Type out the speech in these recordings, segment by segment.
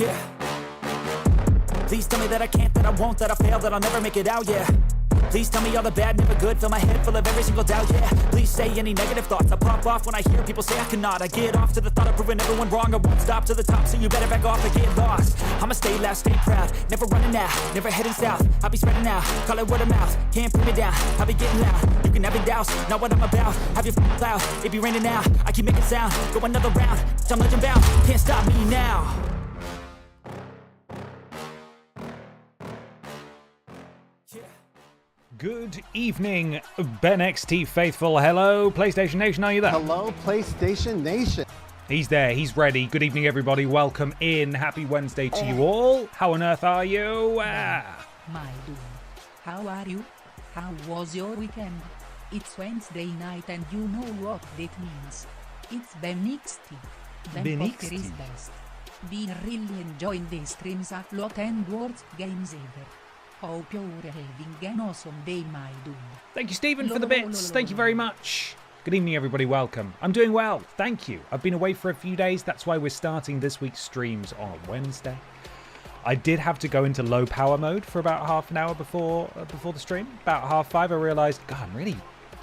Yeah. Please tell me that I can't, that I won't, that I fail, that I'll never make it out, yeah. Please tell me all the bad, never good, fill my head full of every single doubt, yeah. Please say any negative thoughts, I pop off when I hear people say I cannot. I get off to the thought of proving everyone wrong, I won't stop to the top, so you better back off and get lost. I'ma stay loud, stay proud, never running out, never heading south. I'll be spreading out, call it word of mouth, can't put me down, I'll be getting loud. You can have it douse, not what I'm about, have your f***ing cloud, it be raining now. I keep making sound, go another round, I'm legend bound, can't stop me now. Good evening, BENXT faithful. Hello, PlayStation Nation, are you there? Hello, PlayStation Nation. He's there, he's ready. Good evening, everybody. Welcome in. Happy Wednesday to you all. How on earth are you? My dude, how are you? How was your weekend? It's Wednesday night and you know what that means. It's BENXT. Poker is best. Been really enjoying the streams a lot and worst games ever. Hope you're having an awesome day, my dude. Thank you, Stephen, for the bits. Thank you very much. Good evening, everybody. Welcome. I'm doing well. Thank you. I've been away for a few days. That's why we're starting this week's streams on Wednesday. I did have to go into low power mode for about half an hour before the stream. About 5:30, I realised, God,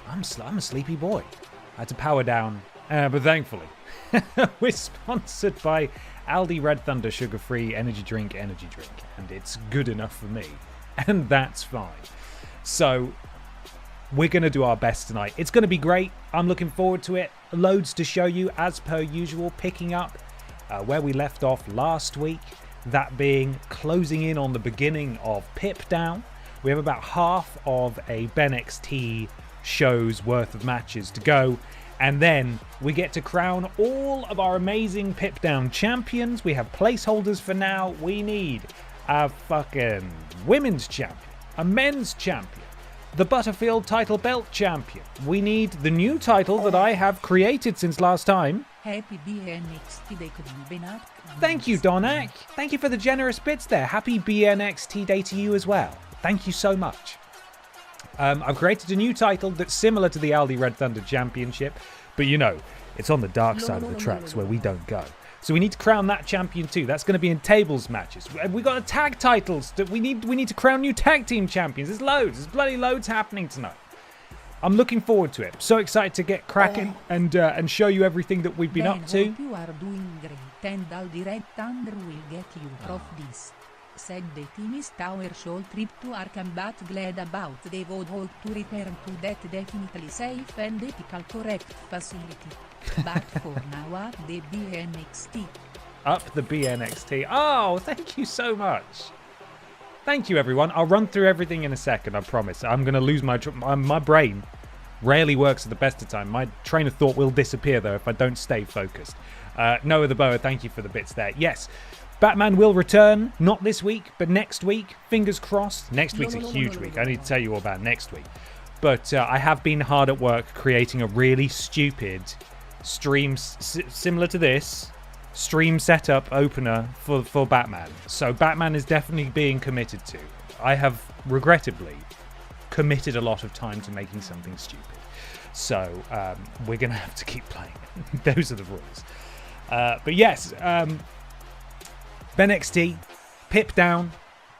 I'm a sleepy boy. I had to power down, but thankfully, we're sponsored by Aldi Red Thunder sugar-free energy drink, and it's good enough for me. And that's fine. So we're going to do our best tonight. It's going to be great. I'm looking forward to it. Loads to show you as per usual, picking up where we left off last week. That being closing in on the beginning of PIPDOWN. We have about half of a BENXT show's worth of matches to go. And then we get to crown all of our amazing PIPDOWN champions. We have placeholders for now. We need a fucking women's champion, a men's champion, the Butterfield title belt champion. We need the new title that I have created since last time. Happy BNXT Day to you, Benak. Thank you, Donak. Thank you for the generous bits there. Happy BNXT Day to you as well. Thank you so much. I've created a new title that's similar to the Aldi Red Thunder Championship, but you know, it's on the dark side of the tracks where we don't go. So we need to crown that champion too. That's going to be in tables matches. We've got tag titles that we need to crown new tag team champions. There's loads. There's bloody loads happening tonight. I'm looking forward to it. So excited to get cracking and show you everything that we've been up to. Hope you are doing great and Aldi Red Thunder will get you off this. Said the team is our short trip to Arkham, but glad about they would hope to return to that definitely safe and ethical correct facility. But for now, up the BNXT. Up the BNXT. Oh, thank you so much. Thank you, everyone. I'll run through everything in a second, I promise. I'm going to lose my brain. Rarely works at the best of time. My train of thought will disappear, though, if I don't stay focused. Noah the Boa, thank you for the bits there. Yes, Batman will return, not this week, but next week. Fingers crossed. Next week's a huge week. I need to tell you all about next week. But I have been hard at work creating a really stupid stream similar to this stream setup opener for Batman. So Batman is definitely being committed to. I have regrettably committed a lot of time to making something stupid. So we're going to have to keep playing. Those are the rules. But yes, BENXT, PIPDOWN,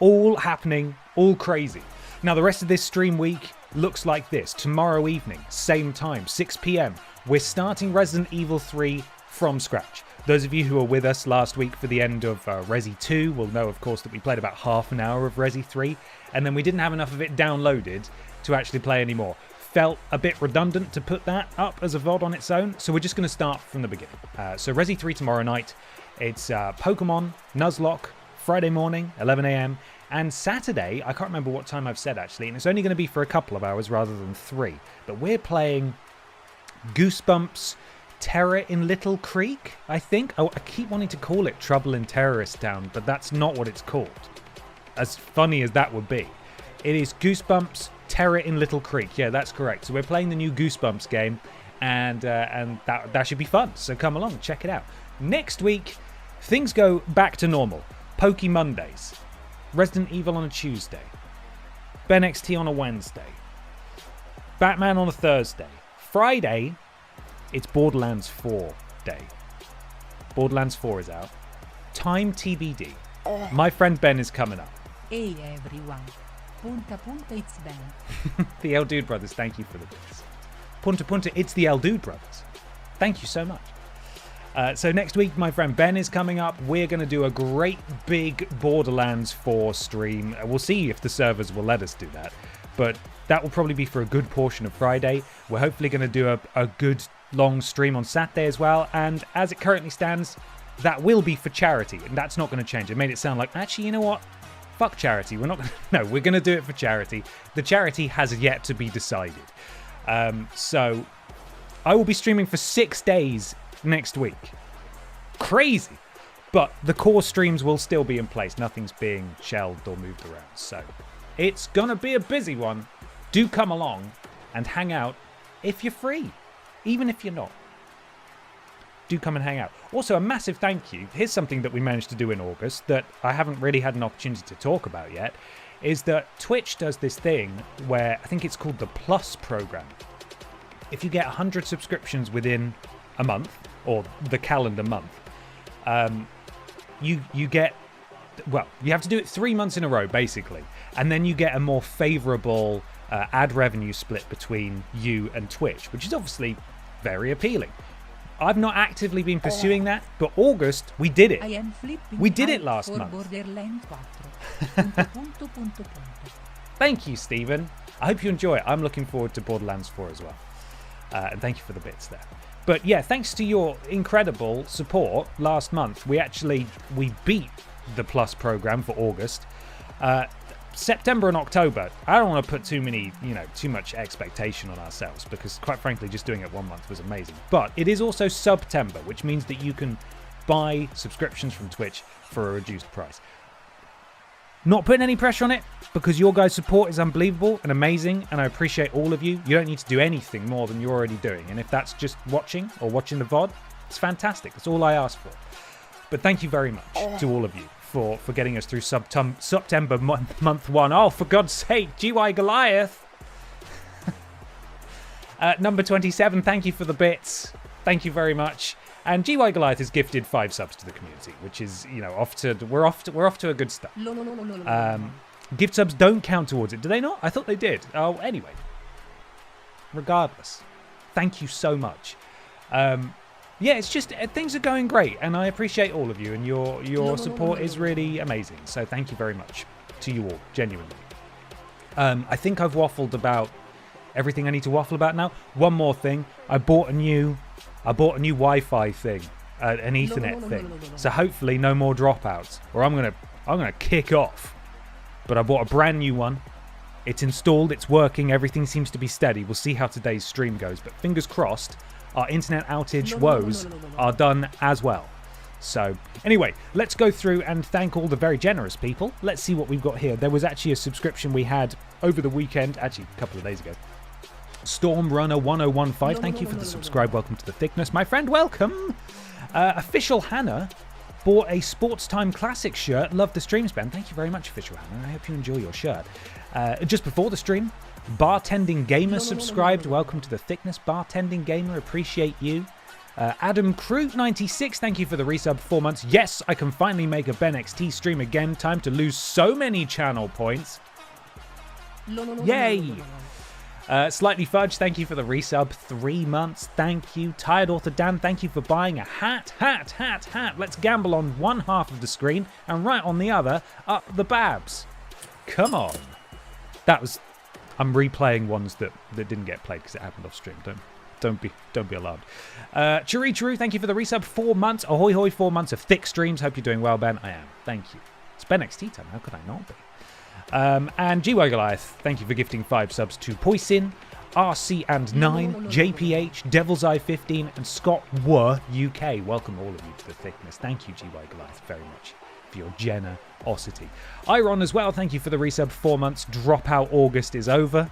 all happening, all crazy. Now the rest of this stream week looks like this. Tomorrow evening, same time, 6 p.m. We're starting Resident Evil 3 from scratch. Those of you who were with us last week for the end of Resi 2 will know, of course, that we played about half an hour of Resi 3, and then we didn't have enough of it downloaded to actually play anymore. Felt a bit redundant to put that up as a VOD on its own, so we're just going to start from the beginning. So Resi 3 tomorrow night. It's Pokémon, Nuzlocke, Friday morning, 11 a.m, and Saturday, I can't remember what time I've said actually, and it's only going to be for a couple of hours rather than 3, but we're playing Goosebumps Terror in Little Creek, I think. Oh, I keep wanting to call it Trouble in Terrorist Town, but that's not what it's called. As funny as that would be. It is Goosebumps Terror in Little Creek. Yeah, that's correct. So we're playing the new Goosebumps game, and that should be fun. So come along, check it out. Next week, things go back to normal. Poke Mondays. Resident Evil on a Tuesday. BENXT on a Wednesday. Batman on a Thursday. Friday, it's Borderlands 4 day. Borderlands 4 is out. Time TBD. My friend Ben is coming up. Hey everyone. Punta punta, it's Ben. The El Dude Brothers, thank you for the bits. Punta punta, it's the El Dude Brothers. Thank you so much. So next week, my friend Ben is coming up. We're going to do a great big Borderlands 4 stream. We'll see if the servers will let us do that. But that will probably be for a good portion of Friday. We're hopefully going to do a good long stream on Saturday as well. And as it currently stands, that will be for charity. And that's not going to change. It made it sound like, actually, you know what? Fuck charity. We're not going to... No, we're going to do it for charity. The charity has yet to be decided. So I will be streaming for 6 days next week. Crazy. But the core streams will still be in place. Nothing's being shelved or moved around. So it's gonna be a busy one. Do come along and hang out if you're free. Even if you're not. Do come and hang out. Also, a massive thank you. Here's something that we managed to do in August that I haven't really had an opportunity to talk about yet. Is that Twitch does this thing where I think it's called the Plus program. If you get 100 subscriptions within a month, or the calendar month, you get, well, you have to do it 3 months in a row, basically. And then you get a more favourable ad revenue split between you and Twitch, which is obviously very appealing. I've not actively been pursuing that, but August, we did it. I am flipping We did it out last for month. Borderlands 4. Punto, punto, punto, punto. Thank you, Stephen. I hope you enjoy it. I'm looking forward to Borderlands 4 as well. And thank you for the bits there. But yeah, thanks to your incredible support last month, we beat the Plus program for August. September and October, I don't want to put too much expectation on ourselves because quite frankly, just doing it 1 month was amazing. But it is also September, which means that you can buy subscriptions from Twitch for a reduced price. Not putting any pressure on it because your guys' support is unbelievable and amazing, and I appreciate all of you. You don't need to do anything more than you're already doing, and if that's just watching or watching the VOD, it's fantastic. That's all I ask for. But thank you very much to all of you for getting us through September month 1. Oh, for God's sake, GY Goliath! Number 27, thank you for the bits. Thank you very much. And GY Goliath has gifted 5 subs to the community, which is, we're off to a good start. Gift subs don't count towards it, do they not? I thought they did. Oh, anyway. Regardless, thank you so much. Yeah, it's just things are going great, and I appreciate all of you, and your support is really amazing. So thank you very much to you all, genuinely. I think I've waffled about everything I need to waffle about now. One more thing, I bought a new Wi-Fi thing, an Ethernet thing. So hopefully no more dropouts, or I'm gonna kick off. But I bought a brand new one. It's installed, it's working, everything seems to be steady. We'll see how today's stream goes, but fingers crossed, our internet outage woes are done as well. So anyway, let's go through and thank all the very generous people. Let's see what we've got here. There was actually a subscription we had over the weekend, actually a couple of days ago. Stormrunner1015, thank you for the subscribe. Welcome to the thickness, my friend. Welcome. Official Hannah bought a Sports Time Classic shirt. Love the stream span. Thank you very much, Official Hannah. I hope you enjoy your shirt. Just before the stream, Bartending Gamer subscribed. Welcome to the thickness, Bartending Gamer. Appreciate you. Adam Crute 96, thank you for the resub 4 months. Yes, I can finally make a BENXT stream again. Time to lose so many channel points. Yay! Slightly Fudge, thank you for the resub 3 months. Thank you. Tired Author Dan, thank you for buying a hat. Let's gamble on one half of the screen and right on the other, up the babs. Come on. I'm replaying ones that didn't get played because it happened off stream. Don't be alarmed. Churu, thank you for the resub 4 months. Ahoy hoy, 4 months of thick streams. Hope you're doing well, Ben. I am. Thank you. It's BENXT time. How could I not be? And GY Goliath, thank you for gifting 5 subs to Poisin, RC and 9, JPH, Devil's Eye 15, and Scott Were UK. Welcome all of you to the thickness. Thank you, GY Goliath, very much for your generosity. Iron as well, thank you for the resub 4 months. Dropout August is over.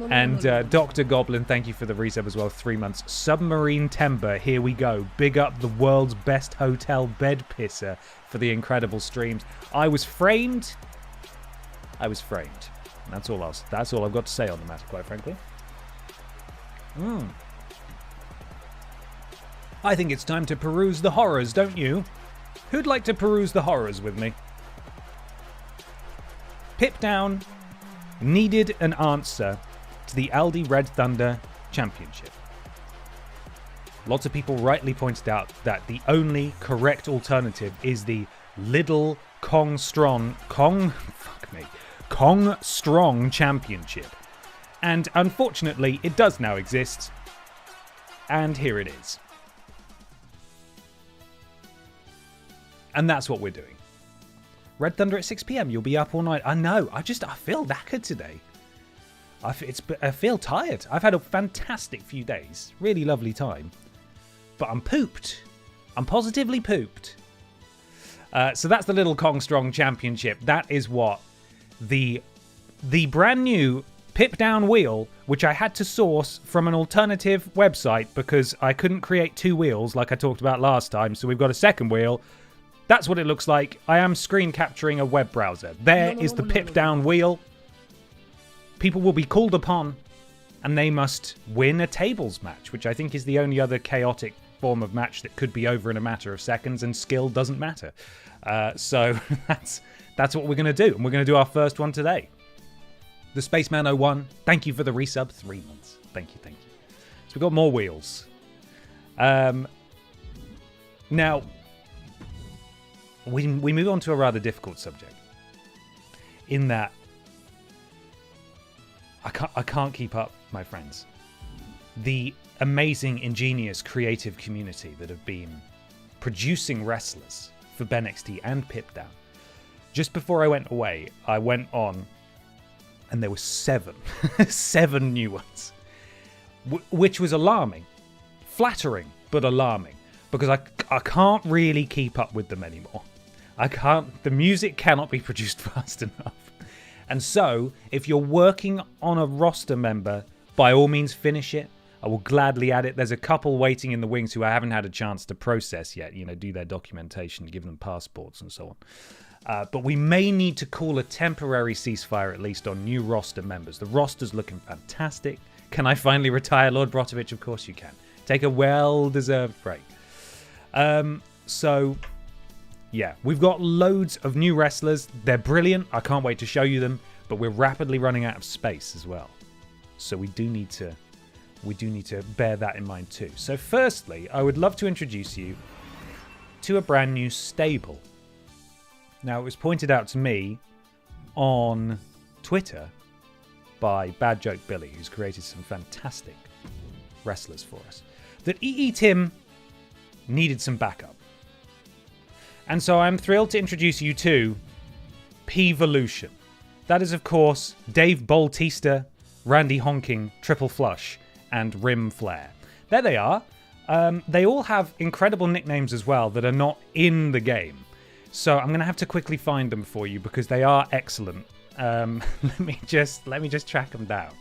And Dr. Goblin, thank you for the resub as well, 3 months. Submarine Timber, here we go. Big up the world's best hotel bed pisser for the incredible streams. I was framed. That's all I've got to say on the matter, quite frankly. I think it's time to peruse the horrors, don't you? Who'd like to peruse the horrors with me? PIPDOWN needed an answer to the Aldi Red Thunder Championship. Lots of people rightly pointed out that the only correct alternative is the Lidl Kong Strong Championship. And unfortunately, it does now exist. And here it is. And that's what we're doing. Red Thunder at 6 p.m. You'll be up all night. I know. I feel knackered today. I feel tired. I've had a fantastic few days. Really lovely time. But I'm pooped. I'm positively pooped. So that's the Little Kong Strong Championship. That is what the brand new PIPDOWN wheel, which I had to source from an alternative website because I couldn't create two wheels like I talked about last time. So we've got a second wheel. That's what it looks like. I am screen capturing a web browser. There is the PIPDOWN wheel. People will be called upon and they must win a tables match, which I think is the only other chaotic form of match that could be over in a matter of seconds, and skill doesn't matter. So that's what we're going to do. And we're going to do our first one today. The Spaceman 01, thank you for the resub. 3 months. Thank you. So we've got more wheels. Now, we move on to a rather difficult subject. In that, I can't keep up, my friends. The amazing, ingenious, creative community that have been producing wrestlers for BENXT and PIPDOWN. Just before I went away, I went on, and there were 7 new ones, which was alarming, flattering, but alarming, because I can't really keep up with them anymore. The music cannot be produced fast enough. And so, if you're working on a roster member, by all means finish it. I will gladly add it. There's a couple waiting in the wings who I haven't had a chance to process yet, do their documentation, give them passports and so on. But we may need to call a temporary ceasefire, at least, on new roster members. The roster's looking fantastic. Can I finally retire Lord Brotovich? Of course you can. Take a well-deserved break. So, yeah, we've got loads of new wrestlers. They're brilliant. I can't wait to show you them. But we're rapidly running out of space as well. So we do need to bear that in mind too. So firstly, I would love to introduce you to a brand new stable. Now, it was pointed out to me on Twitter by Bad Joke Billy, who's created some fantastic wrestlers for us, that EE Tim needed some backup. And so I'm thrilled to introduce you to P-Volution. That is, of course, Dave Bautista, Randy Honking, Triple Flush, and Rim Flair. There they are. They all have incredible nicknames as well that are not in the game. So I'm going to have to quickly find them for you because they are excellent. Let me just track them down.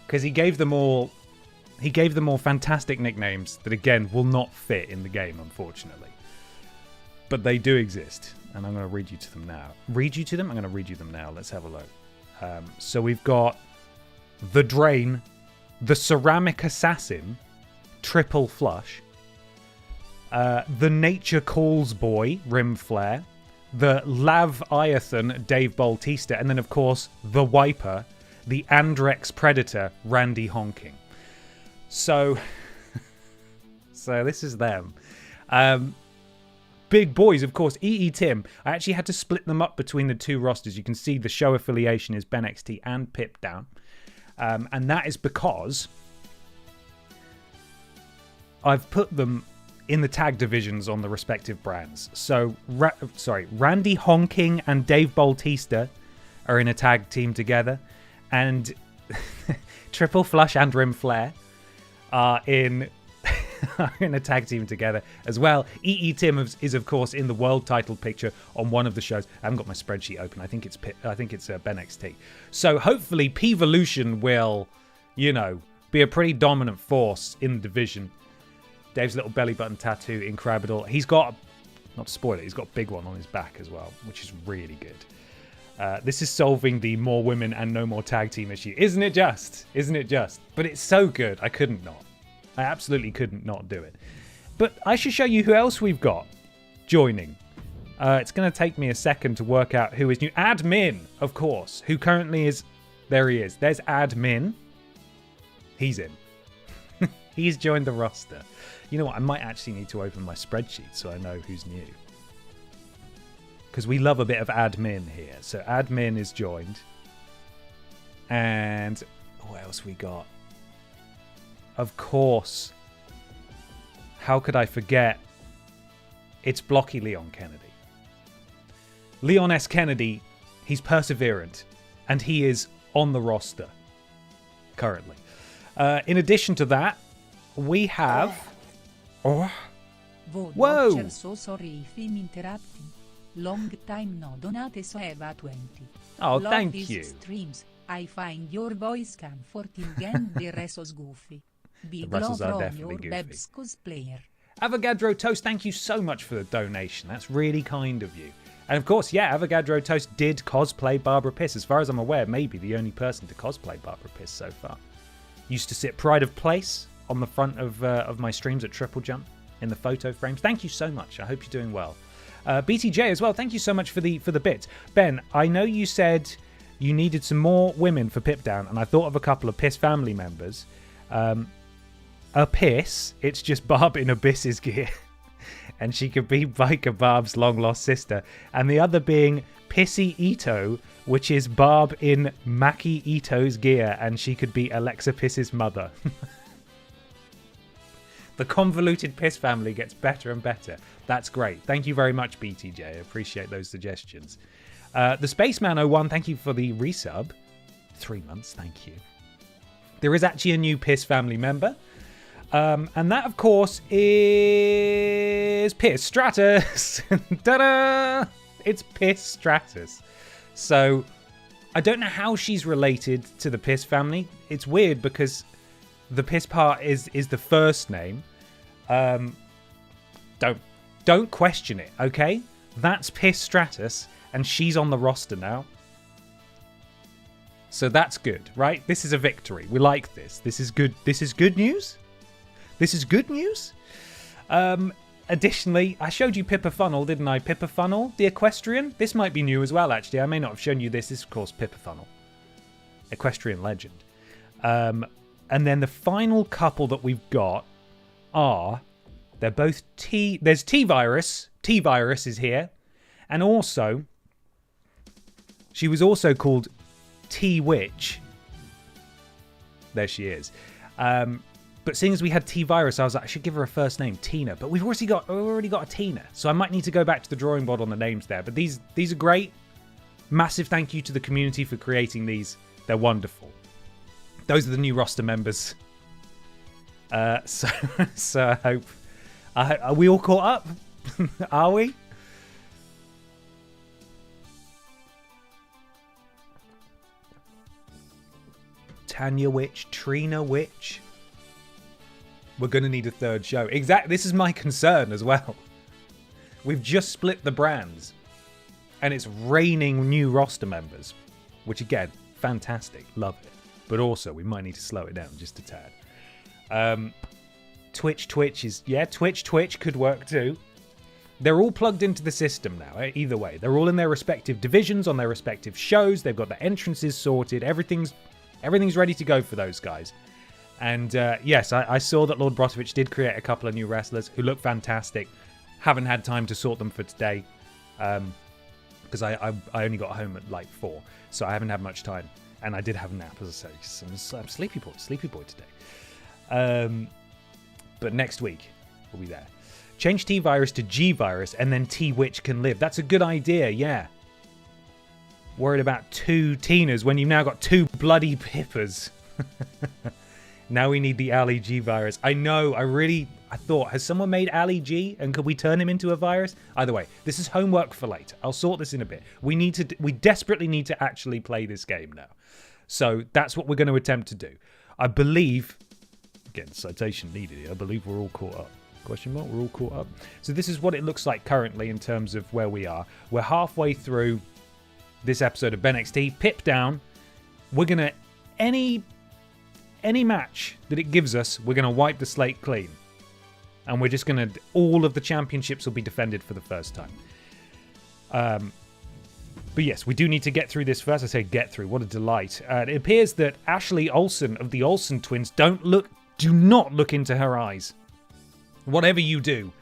Because he gave them all fantastic nicknames that, again, will not fit in the game, unfortunately. But they do exist, and I'm going to read you to them now. Read you to them? I'm going to read you them now. Let's have a look. So we've got The Drain, The Ceramic Assassin, Triple Flush, The Nature Calls Boy, Rim Flair, The Laviathan, Dave Bautista, and then, of course, The Wiper, The Andrex Predator, Randy Honking. So this is them. Big boys, of course. EE Tim. I actually had to split them up between the two rosters. You can see the show affiliation is BENXT and PIPDOWN. And that is because I've put them in the tag divisions on the respective brands. So, Randy Honking and Dave Bautista are in a tag team together. And Triple Flush and Rim Flair are in a tag team together as well. EE Tim is of course in the world title picture on one of the shows. I haven't got my spreadsheet open. I think it's BENXT. So hopefully P-Volution will, be a pretty dominant force in the division. Dave's little belly button tattoo, incredible. He's got, not to spoil it, he's got a big one on his back as well, which is really good. This is solving the more women and no more tag team issue. Isn't it just? But it's so good, I couldn't not. I absolutely couldn't not do it. But I should show you who else we've got joining. It's going to take me a second to work out who is new. Admin, of course, who currently is... There he is. There's Admin. He's in. He's joined the roster. You know what? I might actually need to open my spreadsheet so I know who's new. Because we love a bit of admin here. So Admin is joined. And what else we got? Of course. How could I forget? It's Blocky Leon Kennedy. Leon S. Kennedy, he's perseverant. And he is on the roster currently. In addition to that, we have... Oh. Whoa! WhatCulture, so sorry if I'm interrupting. Long time no donate so Eva 20. Oh, Love thank these you. Streams. I find your voice comforting and the resos goofy. Big The love resos are from definitely your goofy. Babs cosplayer. Avogadro Toast, thank you so much for the donation. That's really kind of you. And of course, yeah, Avogadro Toast did cosplay Barbara Piss. As far as I'm aware, maybe the only person to cosplay Barbara Piss so far. Used to sit pride of place on the front of my streams at TripleJump in the photo frames. Thank you so much. I hope you're doing well. BTJ as well, thank you so much for the bit. Ben, I know you said you needed some more women for PIPDOWN, and I thought of a couple of Piss family members. A Piss, it's just Barb in Abyss's gear. And she could be Biker Barb's long-lost sister. And the other being Pissy Ito, which is Barb in Maki Ito's gear, and she could be Alexa Piss's mother. The convoluted Piss family gets better and better. That's great. Thank you very much, BTJ. I appreciate those suggestions. The Spaceman 01, thank you for the resub. 3 months, thank you. There is actually a new Piss family member. And that, of course, is Piss Stratus. Ta-da! It's Piss Stratus. So, I don't know how she's related to the Piss family. It's weird because the Piss part is the first name. Don't question it, okay? That's Piss Stratus, and she's on the roster now. So that's good, right? This is a victory. We like this. This is good. This is good news. This is good news. Additionally, I showed you Pippa Funnel, didn't I? Pippa Funnel, the equestrian. This might be new as well, actually. I may not have shown you this. This is, of course, Pippa Funnel. Equestrian legend. And then the final couple that we've got are... They're both T... There's T-Virus. T-Virus is here. And also... She was also called T-Witch. There she is. But seeing as we had T-Virus, I was like, I should give her a first name, Tina. But we've already got a Tina. So I might need to go back to the drawing board on the names there. But these are great. Massive thank you to the community for creating these. They're wonderful. Those are the new roster members. So I hope... are we all caught up? Are we? Tanya Witch, Trina Witch. We're going to need a third show. Exactly. This is my concern as well. We've just split the brands. And it's raining new roster members. Which, again, fantastic. Love it. But also, we might need to slow it down just a tad. Twitch is... Yeah, Twitch could work too. They're all plugged into the system now, either way. They're all in their respective divisions, on their respective shows. They've got their entrances sorted. Everything's ready to go for those guys. And yes, I saw that Lord Brotovich did create a couple of new wrestlers who look fantastic. Haven't had time to sort them for today. Because I only got home at like 4. So I haven't had much time. And I did have a nap, as I say. So I'm sleepy boy today. But next week, we'll be there. Change T-Virus to G-Virus, and then T-Witch can live. That's a good idea, yeah. Worried about 2 Tinas when you've now got 2 bloody Pippas. Now we need the Ali G virus. I know, I thought, has someone made Ali G? And could we turn him into a virus? Either way, this is homework for later. I'll sort this in a bit. We desperately need to actually play this game now. So that's what we're going to attempt to do. I believe, again, citation needed here, I believe we're all caught up. Question mark, we're all caught up. So this is what it looks like currently in terms of where we are. We're halfway through this episode of BENXT. PIPDOWN. We're going to, any match that it gives us, we're going to wipe the slate clean. And we're just going to... All of the championships will be defended for the first time. But yes, we do need to get through this first. I say get through. What a delight. It appears that Ashley Olsen of the Olsen twins do not look into her eyes. Whatever you do,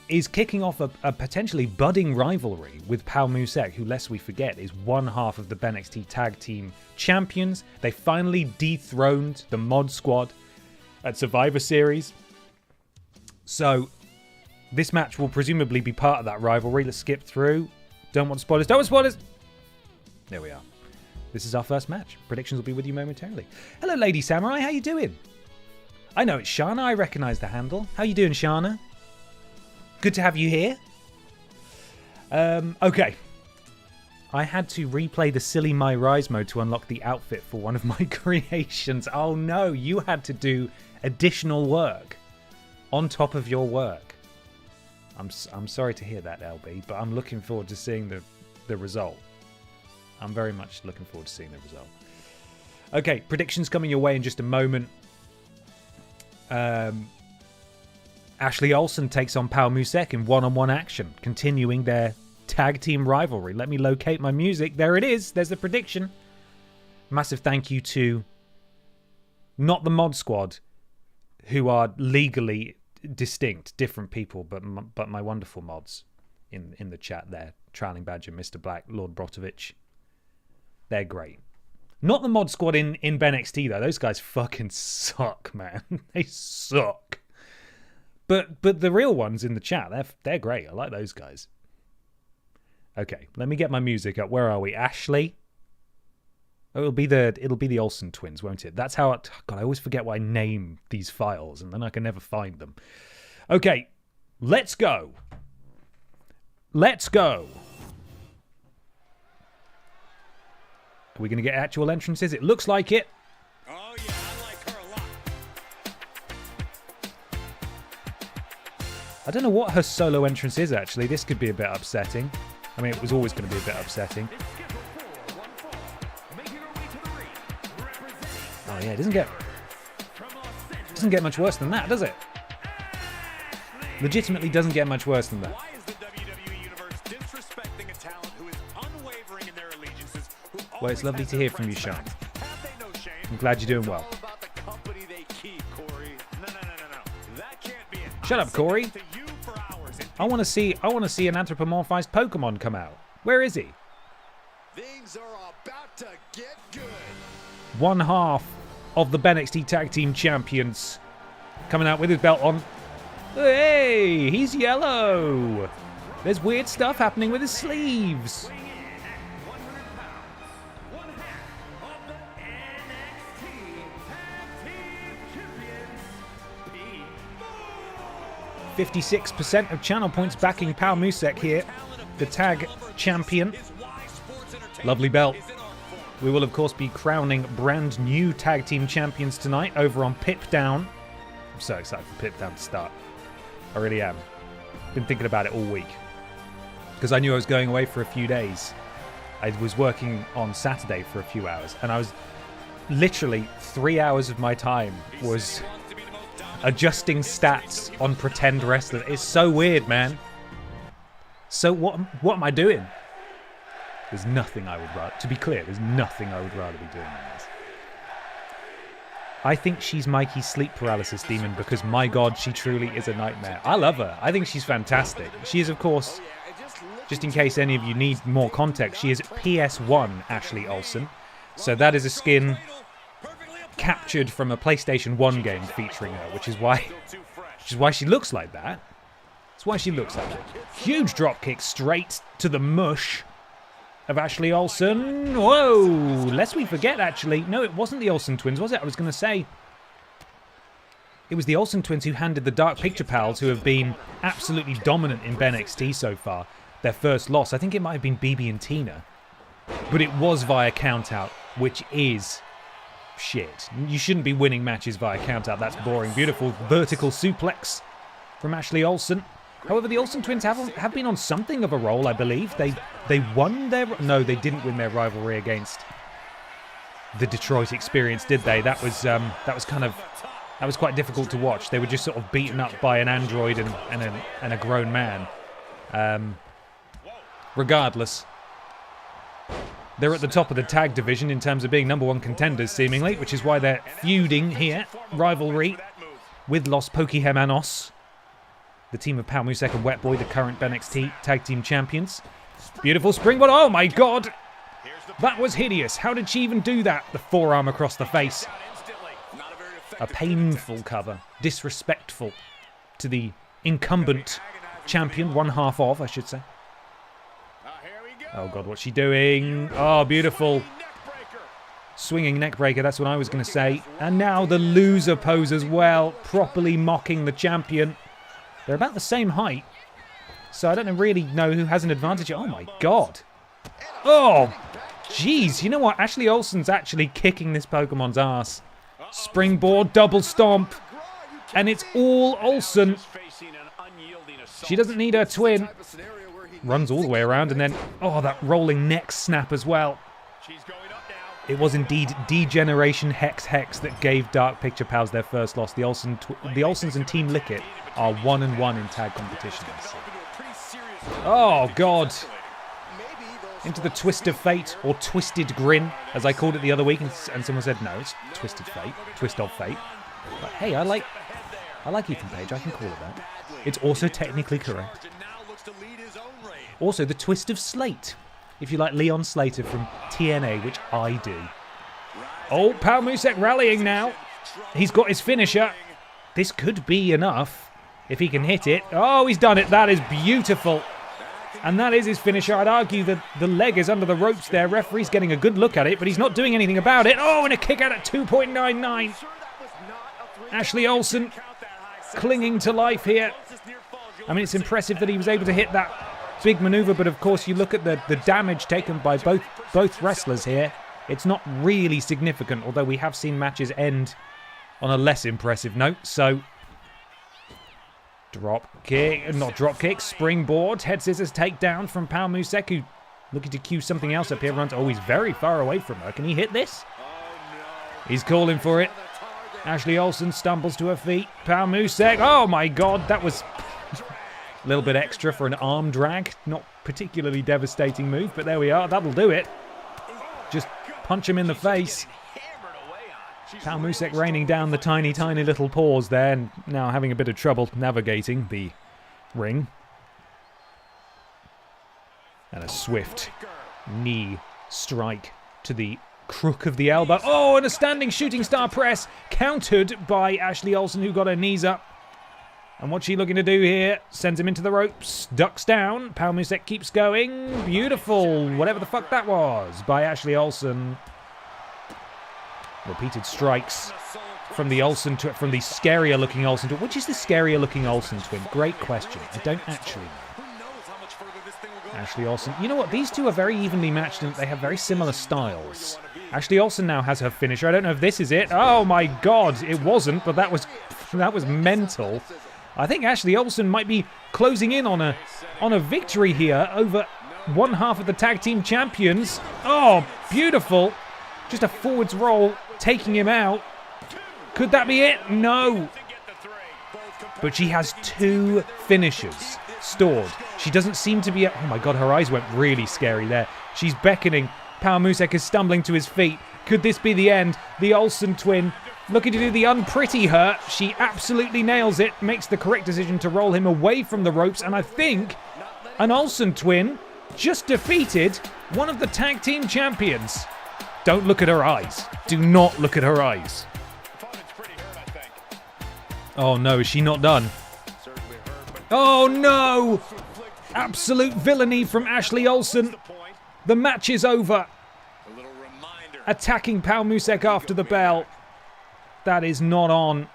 is kicking off a potentially budding rivalry with Pal Musek, who, lest we forget, is one half of the BENXT Tag Team Champions. They finally dethroned the Mod Squad at Survivor Series. So this match will presumably be part of that rivalry. Let's skip through. Don't want spoilers. Don't want spoilers. There we are. This is our first match. Predictions will be with you momentarily. Hello, Lady Samurai. How you doing? I know it's Shana. I recognize the handle. How you doing, Shana? Good to have you here. Okay. I had to replay the silly My Rise mode to unlock the outfit for one of my creations. Oh no, you had to do additional work on top of your work. I'm sorry to hear that, LB, but I'm looking forward to seeing the result. I'm very much looking forward to seeing the result. Okay, predictions coming your way in just a moment. Ashley Olsen takes on Pal Musek in one-on-one action, continuing their tag team rivalry. Let me locate my music. There it is. There's the prediction. Massive thank you to not the Mod Squad, who are legally distinct, different people, but my wonderful mods in the chat there. Trailing Badger, Mr. Black, Lord Brotovich. They're great. Not the Mod Squad in BENXT, though. Those guys fucking suck, man. They suck. But the real ones in the chat, they're great. I like those guys. Okay, let me get my music up. Where are we? Ashley? Oh, it'll be the Olsen twins, won't it? That's how God, I always forget what I name these files, and then I can never find them. Okay, let's go. Let's go. Are we going to get actual entrances? It looks like it. Oh, yeah, I like her a lot. I don't know what her solo entrance is, actually. This could be a bit upsetting. I mean, it was always going to be a bit upsetting. Oh, yeah, it doesn't get much worse than that, does it? Legitimately doesn't get much worse than that. Why is the WWE Universe disrespecting a talent who is unwavering in their allegiances? Well, it's lovely to hear from you, Sean. I'm glad you're doing well. Shut up, Corey. I want to see an anthropomorphized Pokémon come out. Where is he? Things are about to get good. One half of the BENXT Tag Team Champions coming out with his belt on. Hey, he's yellow. There's weird stuff happening with his sleeves. One half of the NXT Tag Team Champions. 56% of channel points backing Pal Musek here, the tag champion. Lovely belt. We will, of course, be crowning brand new tag team champions tonight over on PIPDOWN. I'm so excited for PIPDOWN to start. I really am. Been thinking about it all week. Because I knew I was going away for a few days. I was working on Saturday for a few hours. And I was literally 3 hours of my time was adjusting stats on pretend wrestlers. It's so weird, man. So what am I doing? There's nothing I would rather... To be clear, there's nothing I would rather be doing than this. I think she's Mikey's sleep paralysis demon because, my God, she truly is a nightmare. I love her. I think she's fantastic. She is, of course, just in case any of you need more context, she is PS1 Ashley Olsen. So that is a skin captured from a PlayStation 1 game featuring her, which is why she looks like that. That's why she looks like it. Huge dropkick straight to the mush of Ashley Olsen. Whoa! Lest we forget, actually. No, it wasn't the Olsen twins, was it? I was going to say it was the Olsen twins who handed the Dark Picture Pals, who have been absolutely dominant in BENXT so far, their first loss. I think it might have been BB and Tina. But it was via countout, which is shit. You shouldn't be winning matches via countout. That's boring. Beautiful vertical suplex from Ashley Olsen. However, the Olsen twins have been on something of a roll, I believe. They won their... No, they didn't win their rivalry against the Detroit Experience, did they? That was kind of That was quite difficult to watch. They were just sort of beaten up by an android and a grown man. Regardless, they're at the top of the tag division in terms of being #1 contenders, seemingly, which is why they're feuding here. Rivalry with Los Pokémonos, the team of Pau Musek and Wetboy, the current BENXT tag team champions. Beautiful springboard. Oh my god! That was hideous. How did she even do that? The forearm across the face. A painful cover. Disrespectful to the incumbent champion. One half of, I should say. Oh god, what's she doing? Oh, beautiful. Swinging neckbreaker, that's what I was going to say. And now the loser pose as well. Properly mocking the champion. They're about the same height. So I don't really know who has an advantage. Oh my god. Oh, jeez. You know what? Ashley Olsen's actually kicking this Pokemon's ass. Springboard, double stomp. And it's all Olsen. She doesn't need her twin. Runs all the way around and then, oh, that rolling neck snap as well. It was indeed Degeneration Hex that gave Dark Picture Pals their first loss. The Olsens and Team Lickit are 1-1 in tag competitions. Oh, God. Into the Twist of Fate, or Twisted Grin, as I called it the other week, and someone said, no, it's Twisted Fate, Twist of Fate. But hey, I like Ethan Page, I can call it that. It's also technically correct. Also, the Twist of Slate, if you like Leon Slater from TNA, which I do. Oh, Pau Musek rallying now. He's got his finisher. This could be enough if he can hit it. Oh, he's done it. That is beautiful. And that is his finisher. I'd argue that the leg is under the ropes there. Referee's getting a good look at it, but he's not doing anything about it. Oh, and a kick out at 2.99. Ashley Olsen clinging to life here. I mean, it's impressive that he was able to hit that big maneuver, but of course you look at the damage taken by both wrestlers here. It's not really significant, although we have seen matches end on a less impressive note. So, springboard, head scissors takedown from Pau Musek, who looking to cue something else up here. Runs. Oh, he's very far away from her. Can he hit this? He's calling for it. Ashley Olsen stumbles to her feet. Pau Musek. Oh my god, that was a little bit extra for an arm drag. Not particularly devastating move, but there we are. That'll do it. Just punch him in the face. Pau Musek raining down the tiny little paws there, and now having a bit of trouble navigating the ring. And a swift knee strike to the crook of the elbow. Oh, and a standing shooting star press, countered by Ashley Olsen, who got her knees up. And what's she looking to do here? Sends him into the ropes, ducks down. Pau Musek keeps going. Beautiful, whatever the fuck that was, by Ashley Olsen. Repeated strikes from the scarier looking Olsen twin. Which is the scarier looking Olsen twin? Great question. I don't actually know. Ashley Olsen. You know what? These two are very evenly matched and they have very similar styles. Ashley Olsen now has her finisher. I don't know if this is it. Oh my god, it wasn't, but that was mental. I think Ashley Olsen might be closing in on a victory here over one half of the tag team champions. Oh, beautiful. Just a forwards roll, taking him out. Could that be it? No. But she has two finishers stored. She doesn't seem to be... Oh my god, her eyes went really scary there. She's beckoning. Pau Musek is stumbling to his feet. Could this be the end? The Olsen twin looking to do the unpretty her. She absolutely nails it. Makes the correct decision to roll him away from the ropes. And I think an Olsen twin just defeated one of the tag team champions. Don't look at her eyes. Do not look at her eyes. Oh no, is she not done? Oh no! Absolute villainy from Ashley Olsen. The match is over. Attacking Pau Musek after the bell. That is not on.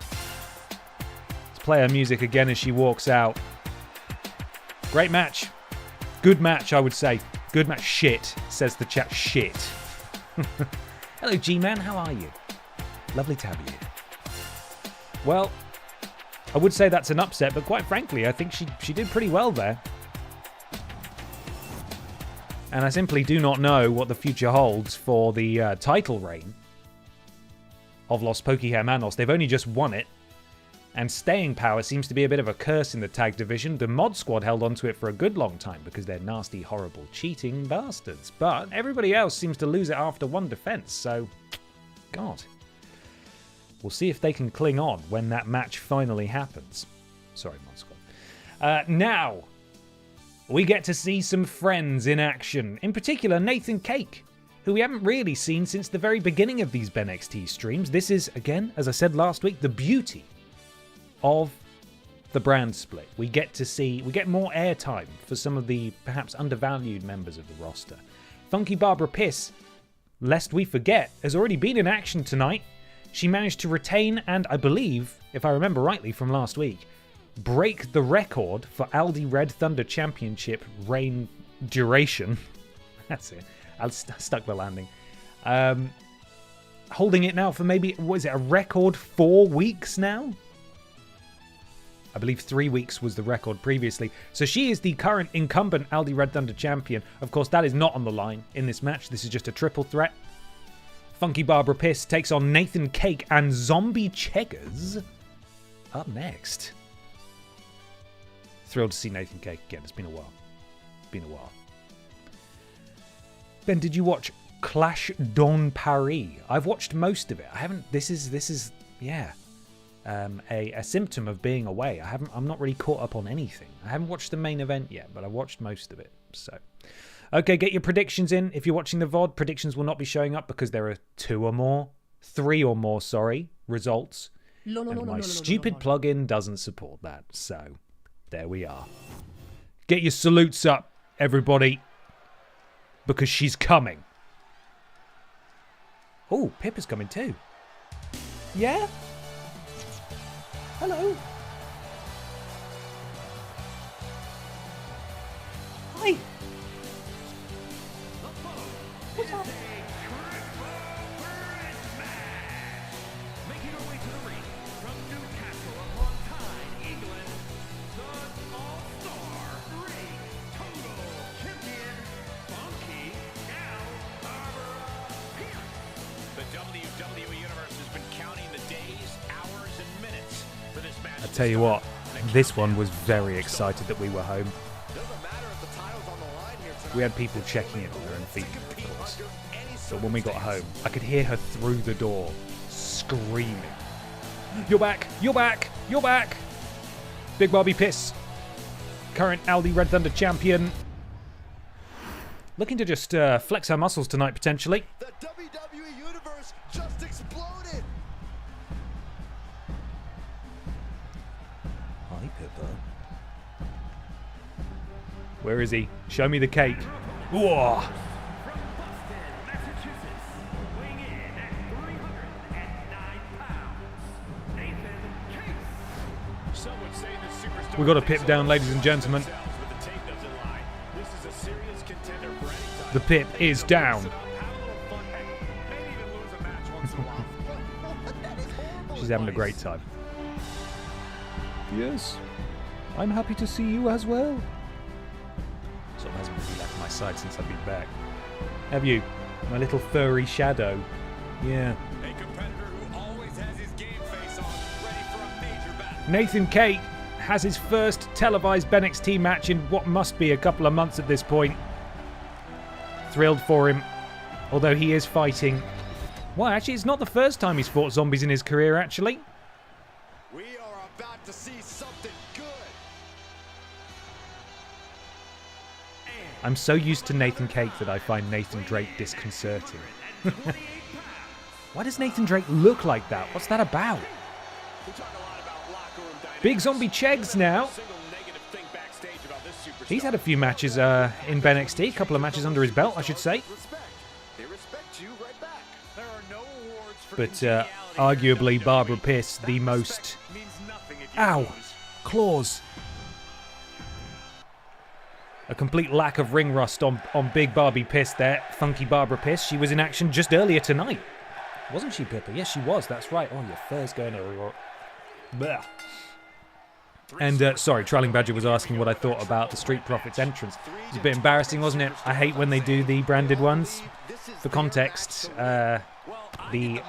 Let's play her music again as she walks out. Great match. Good match, I would say. Good match. Shit, says the chat. Shit. Hello, G-Man. How are you? Lovely to have you here. Well, I would say that's an upset, but quite frankly, I think she did pretty well there. And I simply do not know what the future holds for the title reign of Los Pokémonos. They've only just won it And staying power seems to be a bit of a curse in the tag division. The Mod Squad held onto it for a good long time because they're nasty, horrible, cheating bastards. But everybody else seems to lose it after one defense, so... God. We'll see if they can cling on when that match finally happens. Sorry, Mod Squad. Now, we get to see some friends in action. In particular, Nathan Cake, who we haven't really seen since the very beginning of these BENXT streams. This is, again, as I said last week, the beauty of the brand split. We get more airtime for some of the perhaps undervalued members of the roster. Funky Barbara Piss, lest we forget, has already been in action tonight. She managed to retain and, I believe, if I remember rightly from last week, break the record for Aldi Red Thunder Championship reign duration. That's it. I stuck the landing. Holding it now for maybe, what is it, a record 4 weeks now? I believe 3 weeks was the record previously. So she is the current incumbent Aldi Red Thunder champion. Of course, that is not on the line in this match. This is just a triple threat. Funky Barbara Piss takes on Nathan Cake and Zombie Cheggers up next. Thrilled to see Nathan Cake again. It's been a while. Ben, did you watch Clash dans Paris? I've watched most of it. I haven't. This is yeah. A symptom of being away. I'm not really caught up on anything. I haven't watched the main event yet, but I watched most of it. So, okay, get your predictions in. If you're watching the VOD, predictions will not be showing up because there are 3 or more, results. And my stupid plugin doesn't support that. So, there we are. Get your salutes up, everybody, because she's coming. Oh, Pip is coming too. Yeah? Hello. Hi. What's up? Making her way to the ring from Newcastle upon Tyne, England, the All-Star Ring Total Champion, Funky Barbara Pierce. The WWE Universe has been counting the days, hours, and minutes. I tell you what, this one was very excited that we were home. We had people checking it on their own feet, of course. But when we got home, I could hear her through the door, screaming, "You're back! You're back! You're back!" Big Barbie Piss, current Aldi Red Thunder champion. Looking to just flex her muscles tonight, potentially. The WWE Universe just exploded. Hi, Pippa. Where is he? Show me the cake. Whoa! We got a pip down, ladies and gentlemen. The pip is down. She's having a great time. Yes, I'm happy to see you as well. Sort of hasn't really left my side since I've been back. Have you? My little furry shadow. Yeah. A competitor who always has his game face on, ready for a major battle. Nathan Cake has his first televised BENXT match in what must be a couple of months at this point. Thrilled for him, although he is fighting. Well, actually, it's not the first time he's fought zombies in his career, actually. We are about to see something good. I'm so used to Nathan Cake that I find Nathan Drake disconcerting. Why does Nathan Drake look like that? What's that about? Big Zombie Chegs now. He's had a few matches in BENXT, a couple of matches under his belt, I should say. But arguably Barbara Piss, the most... Ow! Claws! A complete lack of ring rust on Big Barbie Piss there. Funky Barbara Piss. She was in action just earlier tonight. Wasn't she, Pippa? Yes, she was. That's right. Oh, your fur's going everywhere. Blech. And, sorry, Trolling Badger was asking what I thought about the Street Profits entrance. It was a bit embarrassing, wasn't it? I hate when they do the branded ones. For context, the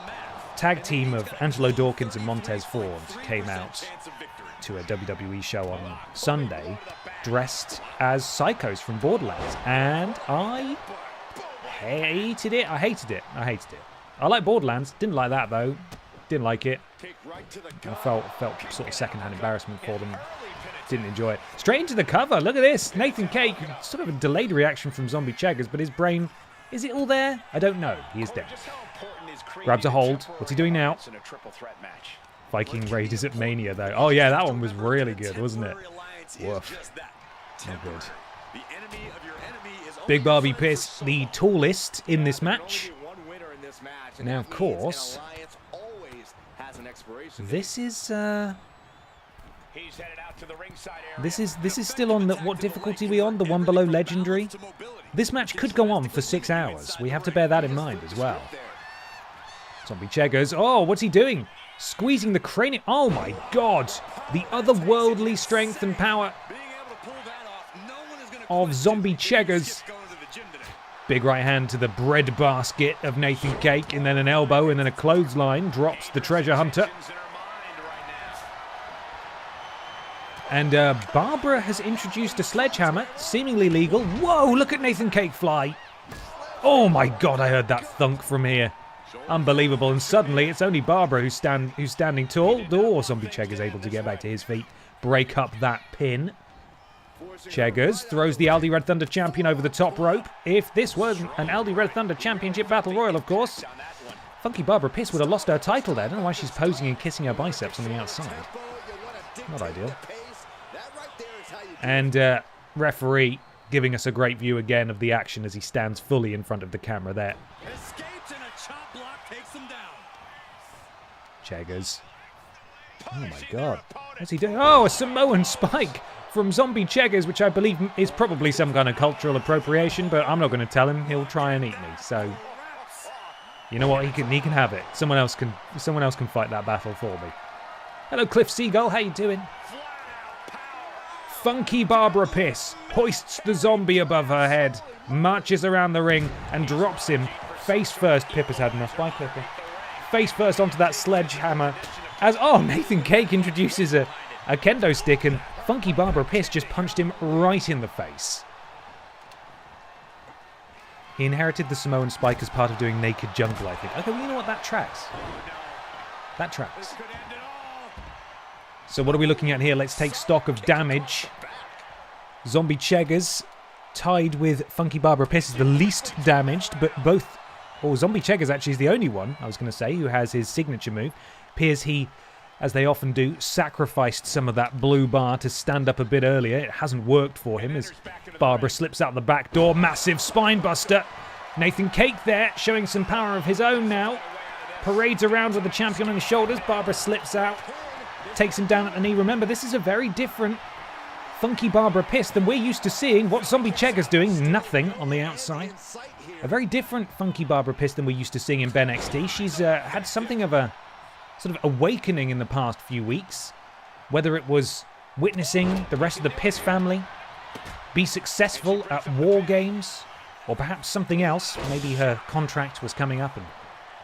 tag team of Angelo Dawkins and Montez Ford came out to a WWE show on Sunday dressed as psychos from Borderlands, and I hated it. I hated it. I like Borderlands. Didn't like that, though. Didn't like it. I felt sort of secondhand embarrassment for them. Didn't enjoy it. Straight into the cover. Look at this. Nathan Cake, sort of a delayed reaction from Zombie Cheggers, but his brain, is it all there? I don't know. He is dead. Grabs a hold. What's he doing now? Viking Raiders at Mania, though. Oh, yeah, that one was really good, wasn't it? Woof. No good. Big Barbie Piss, the tallest in this match. Now, of course, this is still on what difficulty are we on? The one below Legendary. This match could go on for 6 hours. We have to bear that in mind as well. Zombie Cheggers. Oh, what's he doing? Squeezing the cranium. Oh my God! The otherworldly strength and power of Zombie Cheggers. Big right hand to the bread basket of Nathan Cake, and then an elbow, and then a clothesline. Drops the treasure hunter. And Barbara has introduced a sledgehammer, seemingly legal. Whoa, look at Nathan Cake fly. Oh my God, I heard that thunk from here. Unbelievable. And suddenly it's only Barbara who's standing tall. Oh, Zombie Cheggers able to get back to his feet. Break up that pin. Cheggers throws the Aldi Red Thunder champion over the top rope. If this was an Aldi Red Thunder Championship Battle Royal, of course, Funky Barbara Piss would have lost her title there. I don't know why she's posing and kissing her biceps on the outside. Not ideal. And referee giving us a great view again of the action as he stands fully in front of the camera there. Cheggers. Oh my God. What's he doing? Oh, a Samoan spike from Zombie Cheggers, which I believe is probably some kind of cultural appropriation, but I'm not going to tell him. He'll try and eat me. So, you know what? He can have it. Someone else can fight that battle for me. Hello, Cliff Seagull. How you doing? Funky Barbara Piss hoists the zombie above her head, marches around the ring, and drops him face first. Pippa's had enough. Bye, Pippa. Face first onto that sledgehammer. As Nathan Cake introduces a kendo stick, and Funky Barbara Piss just punched him right in the face. He inherited the Samoan spike as part of doing Naked Jungle, I think. Okay, well, you know what? That tracks. That tracks. So what are we looking at here? Let's take stock of damage. Zombie Cheggers tied with Funky Barbara Piss is the least damaged, but both... Oh, Zombie Cheggers actually is the only one, I was going to say, who has his signature move. Appears he, as they often do, sacrificed some of that blue bar to stand up a bit earlier. It hasn't worked for him as Barbara slips out the back door. Massive spine buster. Nathan Cake there, showing some power of his own now. Parades around with the champion on his shoulders. Barbara slips out. Takes him down at the knee. Remember, this is a very different Funky Barbara Piss than we're used to seeing. What Zombie Cheggers doing? Nothing on the outside. A very different Funky Barbara Piss than we're used to seeing in BENXT. She's had something of a sort of awakening in the past few weeks. Whether it was witnessing the rest of the Piss family be successful at War Games, or perhaps something else. Maybe her contract was coming up and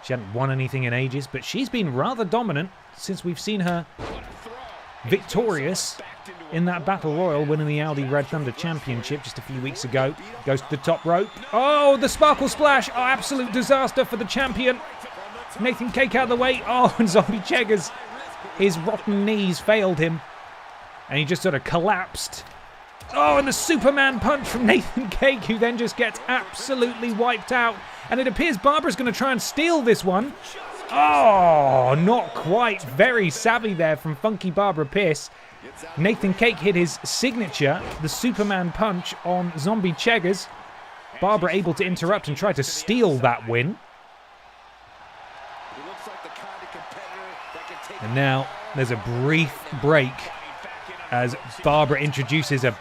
she hadn't won anything in ages, but she's been rather dominant since we've seen her victorious in that Battle Royal, winning the Aldi Red Thunder Championship just a few weeks ago. Goes to the top rope. Oh, the Sparkle Splash. Oh, absolute disaster for the champion. Nathan Cake out of the way. Oh, and Zombie Cheggers, his rotten knees failed him, and he just sort of collapsed. Oh, and the Superman punch from Nathan Cake, who then just gets absolutely wiped out. And it appears Barbara's going to try and steal this one. Oh, not quite. Very savvy there from Funky Barbara Piss. Nathan Cake hit his signature, the Superman punch, on Zombie Cheggers. Barbara able to interrupt and try to steal that win. And now there's a brief break as Barbara introduces a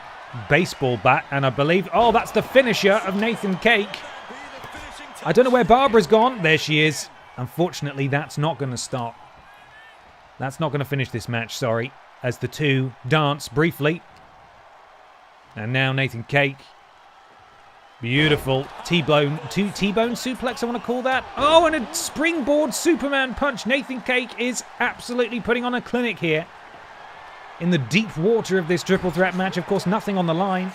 baseball bat, and I believe, oh, that's the finisher of Nathan Cake. I don't know where Barbara's gone. There she is. Unfortunately, that's not going to stop. That's not going to finish this match, sorry, as the two dance briefly. And now Nathan Cake Beautiful. T-bone suplex, I want to call that. Oh, and a springboard Superman punch. Nathan Cake is absolutely putting on a clinic here. In the deep water of this triple threat match, of course, nothing on the line.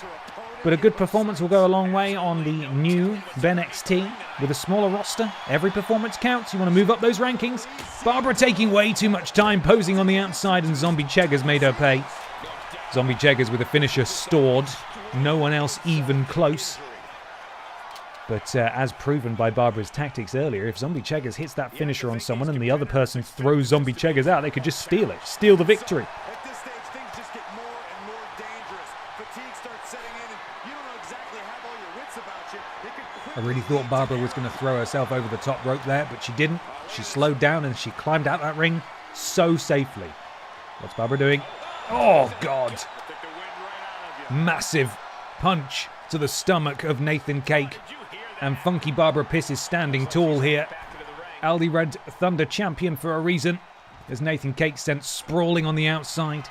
But a good performance will go a long way on the new BENXT. With a smaller roster, every performance counts. You want to move up those rankings. Barbara taking way too much time posing on the outside, and Zombie Cheggers made her pay. Zombie Cheggers with a finisher stored. No one else even close. But as proven by Barbara's tactics earlier, if Zombie Cheggers hits that finisher on someone and the other person throws Zombie Cheggers out, they could just steal it. Steal the victory. At this stage, things just get more and more dangerous. Fatigue starts setting in, and you don't know exactly have all your wits about you. It could I really thought Barbara was going to throw herself over the top rope there, but she didn't. She slowed down and she climbed out that ring so safely. What's Barbara doing? Oh, God. Massive punch to the stomach of Nathan Cake. And Funky Barbara Piss is standing tall here. Aldi Red Thunder champion for a reason. As Nathan Cake sent sprawling on the outside.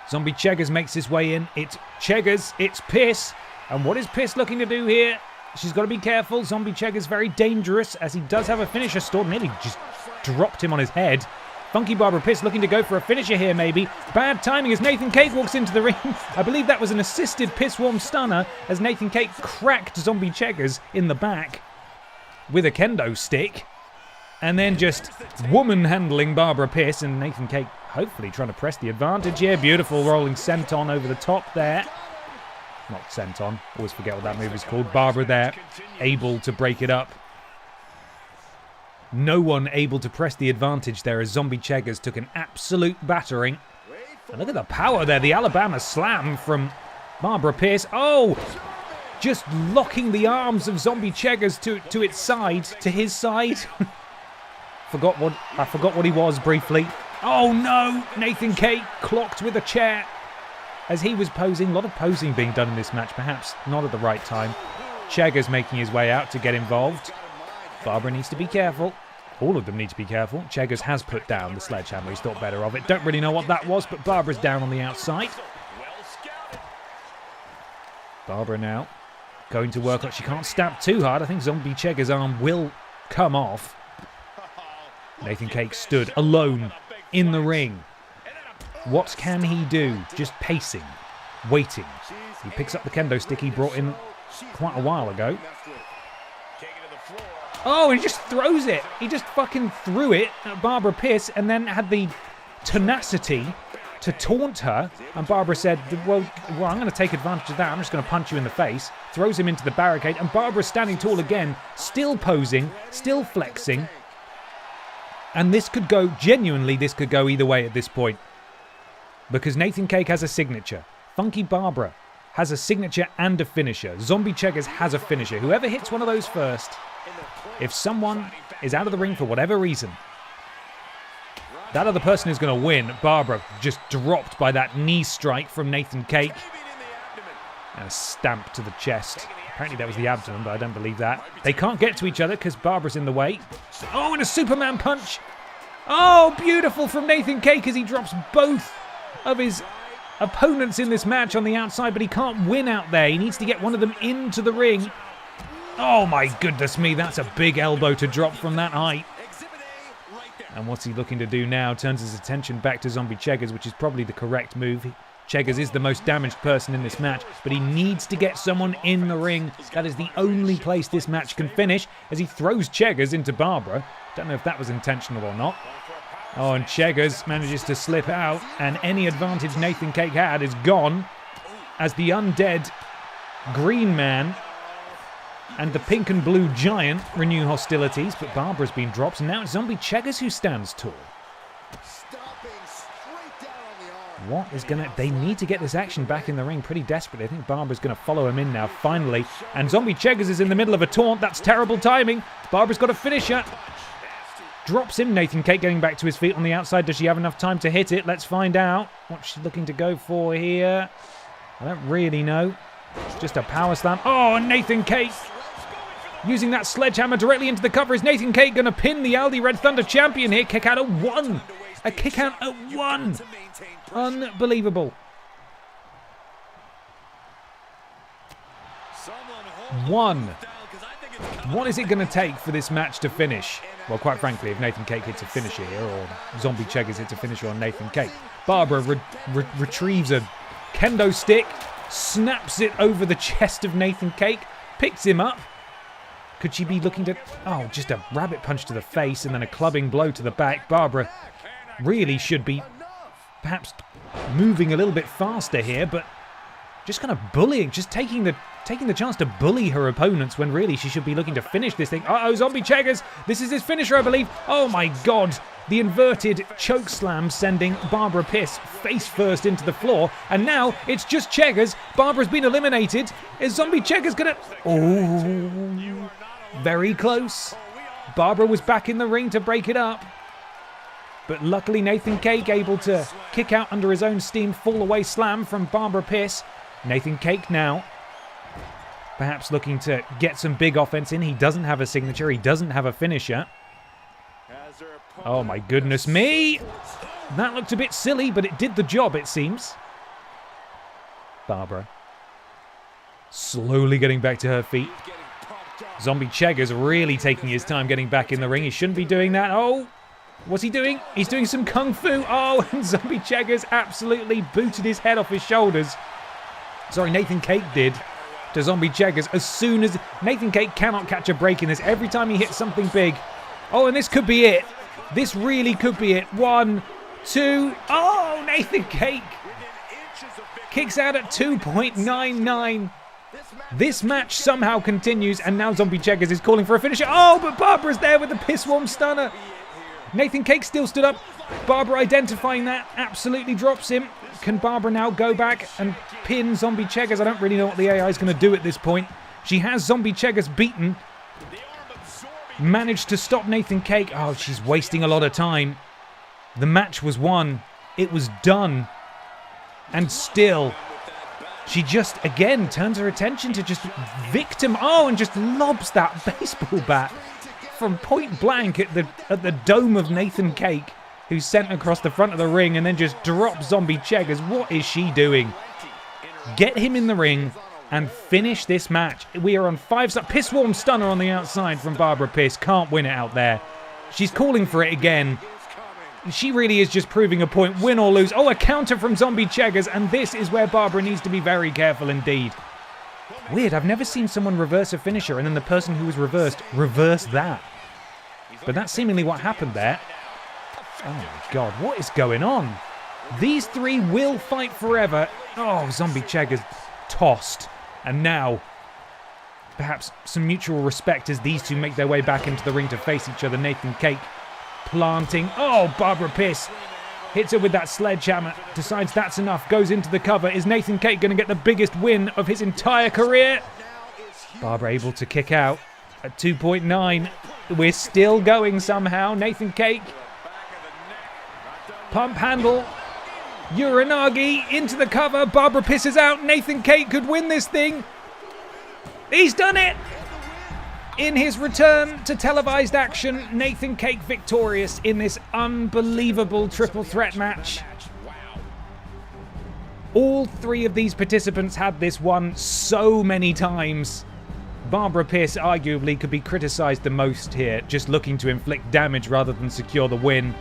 Zombie Cheggers makes his way in. It's Cheggers, it's Piss. And what is Piss looking to do here? She's got to be careful. Zombie Cheggers very dangerous as he does have a finisher stored. Nearly just dropped him on his head. Funky Barbara Piss looking to go for a finisher here, maybe. Bad timing as Nathan Cake walks into the ring. I believe that was an assisted Piss-Worm stunner as Nathan Cake cracked Zombie Cheggers in the back with a kendo stick. And then just woman-handling Barbara Piss, and Nathan Cake hopefully trying to press the advantage here. Beautiful rolling senton over the top there. Not senton. Always forget what that move is called. Barbara there, able to break it up. No one able to press the advantage there as Zombie Cheggers took an absolute battering. And look at the power there. The Alabama slam from Barbara Pierce. Oh! Just locking the arms of Zombie Cheggers to its side, to his side. I forgot what he was briefly. Oh no! Nathan Cake clocked with a chair as he was posing. A lot of posing being done in this match, perhaps not at the right time. Cheggers making his way out to get involved. Barbara needs to be careful. All of them need to be careful. Cheggers has put down the sledgehammer. He's thought better of it. Don't really know what that was, but Barbara's down on the outside. Barbara now going to work on. She can't stab too hard. I think Zombie Cheggers' arm will come off. Nathan Cake stood alone in the ring. What can he do? Just pacing, waiting. He picks up the kendo stick he brought in quite a while ago. Oh, he just throws it. He just fucking threw it at Barbara Pierce and then had the tenacity to taunt her. And Barbara said, well, I'm going to take advantage of that. I'm just going to punch you in the face. Throws him into the barricade. And Barbara's standing tall again, still posing, still flexing. And this could go, genuinely, this could go either way at this point. Because Nathan Cake has a signature. Funky Barbara has a signature and a finisher. Zombie Cheggers has a finisher. Whoever hits one of those first, if someone is out of the ring for whatever reason, that other person is going to win. Barbara just dropped by that knee strike from Nathan Cake. And a stamp to the chest. Apparently that was the abdomen, but I don't believe that. They can't get to each other because Barbara's in the way. Oh, and a Superman punch. Oh, beautiful from Nathan Cake as he drops both of his opponents in this match on the outside, but he can't win out there. He needs to get one of them into the ring. Oh my goodness me, that's a big elbow to drop from that height. And what's he looking to do now? Turns his attention back to Zombie Cheggers, which is probably the correct move. Cheggers is the most damaged person in this match, but he needs to get someone in the ring. That is the only place this match can finish, as he throws Cheggers into Barbara. Don't know if that was intentional or not. Oh, and Cheggers manages to slip out, and any advantage Nathan Cake had is gone, as the undead Green Man and the pink and blue giant renew hostilities, but Barbara's been dropped, and now it's Zombie Cheggers who stands tall. What is gonna... They need to get this action back in the ring pretty desperately. I think Barbara's gonna follow him in now, finally. And Zombie Cheggers is in the middle of a taunt. That's terrible timing. Barbara's got a finisher. Drops him. Nathan Cake getting back to his feet on the outside. Does she have enough time to hit it? Let's find out. What's she looking to go for here? I don't really know. Just a power slam. Oh, and Nathan Cake using that sledgehammer directly into the cover. Is Nathan Cake going to pin the Aldi Red Thunder champion here? Kick out at 1. A kick out at 1. Unbelievable. 1. What is it going to take for this match to finish? Well, quite frankly, if Nathan Cake hits a finisher here, or Zombie Cheggers hits a finisher on Nathan Cake, Barbara retrieves a kendo stick, snaps it over the chest of Nathan Cake, picks him up. Could she be looking to... Oh, just a rabbit punch to the face and then a clubbing blow to the back. Barbara really should be perhaps moving a little bit faster here, but just kind of bullying, just taking the chance to bully her opponents when really she should be looking to finish this thing. Uh-oh, Zombie Cheggers. This is his finisher, I believe. Oh my God. The inverted choke slam sending Barbara Piss face first into the floor. And now it's just Cheggers. Barbara's been eliminated. Is Zombie Cheggers gonna... Oh, very close. Barbara was back in the ring to break it up. But luckily Nathan Cake able to kick out under his own steam fall away slam from Barbara Piss. Nathan Cake now perhaps looking to get some big offense in. He doesn't have a signature. He doesn't have a finisher. Oh my goodness me. That looked a bit silly, but it did the job, it seems. Barbara slowly getting back to her feet. Zombie Cheggers really taking his time getting back in the ring. He shouldn't be doing that. Oh, what's he doing? He's doing some kung fu. Oh, and Zombie Cheggers absolutely booted his head off his shoulders. Sorry, Nathan Cake did to Zombie Cheggers as soon as... Nathan Cake cannot catch a break in this. Every time he hits something big. Oh, and this could be it. This really could be it. 1, 2... Oh, Nathan Cake kicks out at 2.99. This match somehow continues, and now Zombie Cheggers is calling for a finisher. Oh, but Barbara's there with the piss-warm stunner. Nathan Cake still stood up. Barbara identifying that absolutely drops him. Can Barbara now go back and pin Zombie Cheggers? I don't really know what the AI is going to do at this point. She has Zombie Cheggers beaten. Managed to stop Nathan Cake. Oh, she's wasting a lot of time. The match was won. It was done. And still, she just, again, turns her attention to just victim. Oh, and just lobs that baseball bat from point blank at the dome of Nathan Cake, who's sent across the front of the ring and then just drops Zombie Cheggers. What is she doing? Get him in the ring and finish this match. We are on 5-star. Piss-warm stunner on the outside from Barbara Piss. Can't win it out there. She's calling for it again. She really is just proving a point, win or lose. Oh, a counter from Zombie Cheggers, and this is where Barbara needs to be very careful indeed. Weird, I've never seen someone reverse a finisher and then the person who was reversed reverse that. But that's seemingly what happened there. Oh my God, what is going on? These three will fight forever. Oh, Zombie Cheggers tossed. And now, perhaps some mutual respect as these two make their way back into the ring to face each other. Nathan Cake planting. Oh, Barbara Piss hits her with that sledgehammer. Decides that's enough. Goes into the cover. Is Nathan Cake going to get the biggest win of his entire career? Barbara able to kick out at 2.9. We're still going somehow. Nathan Cake. Pump handle. Uranagi into the cover. Barbara pisses out. Nathan Cake could win this thing. He's done it. In his return to televised action, Nathan Cake victorious in this unbelievable triple threat match. All three of these participants had this won so many times. Barbara Piss arguably could be criticised the most here, just looking to inflict damage rather than secure the win.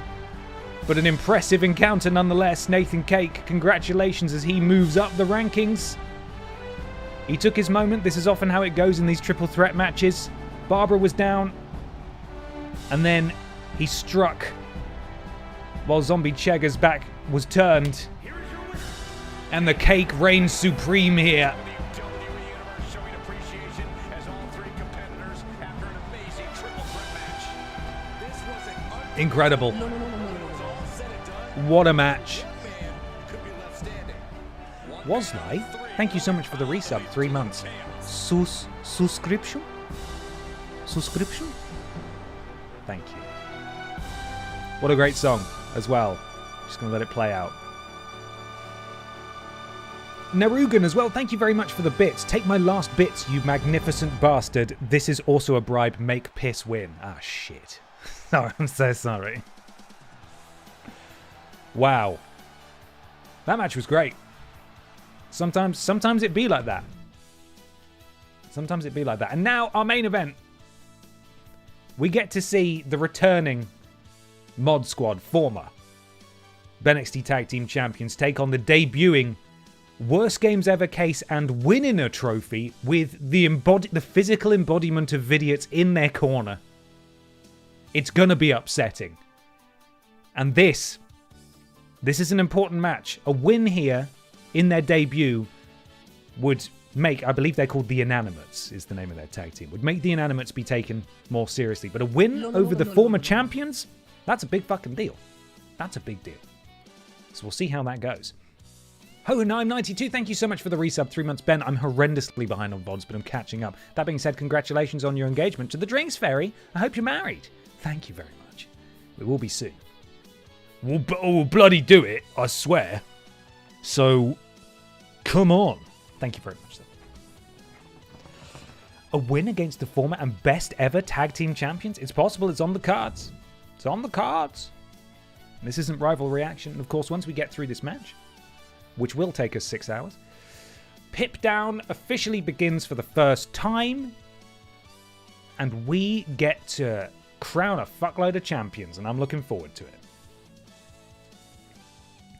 But an impressive encounter nonetheless. Nathan Cake, congratulations as he moves up the rankings. He took his moment. This is often how it goes in these triple threat matches. Barbara was down, and then he struck while Zombie Cheggers' back was turned. And the Cake reigns supreme here. Incredible. What a match. Wasley, thank you so much for the resub. 3 months. Subscription? Subscription? Thank you. What a great song as well. Just going to let it play out. Narugan as well, thank you very much for the bits. Take my last bits, you magnificent bastard. This is also a bribe. Make Piss win. Ah, shit. No, I'm so sorry. Wow. That match was great. Sometimes it be like that. Sometimes it be like that. And now our main event. We get to see the returning Mod Squad, former BENXT Tag Team Champions, take on the debuting Worst Games Ever case and winning a trophy with the physical embodiment of Vidiots in their corner. It's gonna be upsetting. And this is an important match. A win here in their debut would make, I believe they're called the Inanimates, is the name of their tag team, would make the Inanimates be taken more seriously. But a win over the former champions, that's a big fucking deal. That's a big deal. So we'll see how that goes. Ho992, thank you so much for the resub. 3 months, Ben. I'm horrendously behind on VODs, but I'm catching up. That being said, congratulations on your engagement to the Drinks Fairy. I hope you're married. Thank you very much. We will be soon. We'll bloody do it, I swear. So, come on. Thank you very much, sir. A win against the former and best ever tag team champions? It's possible. It's on the cards. It's on the cards. This isn't rival reaction. And of course, once we get through this match, which will take us 6 hours, PIPDOWN officially begins for the first time. And we get to crown a fuckload of champions. And I'm looking forward to it.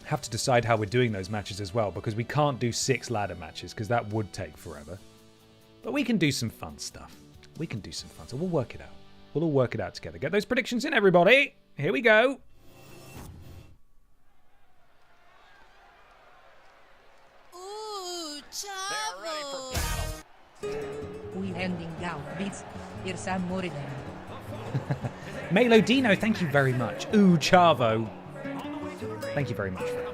Have to decide how we're doing those matches as well, because we can't do 6 ladder matches because that would take forever. But we can do some fun stuff. We can do some fun, so we'll work it out. We'll all work it out together. Get those predictions in, everybody. Here we go. Ooh, Chavo! We handing out bits. Here's some more than. Melodino, thank you very much. Ooh, Chavo. Thank you very much for that.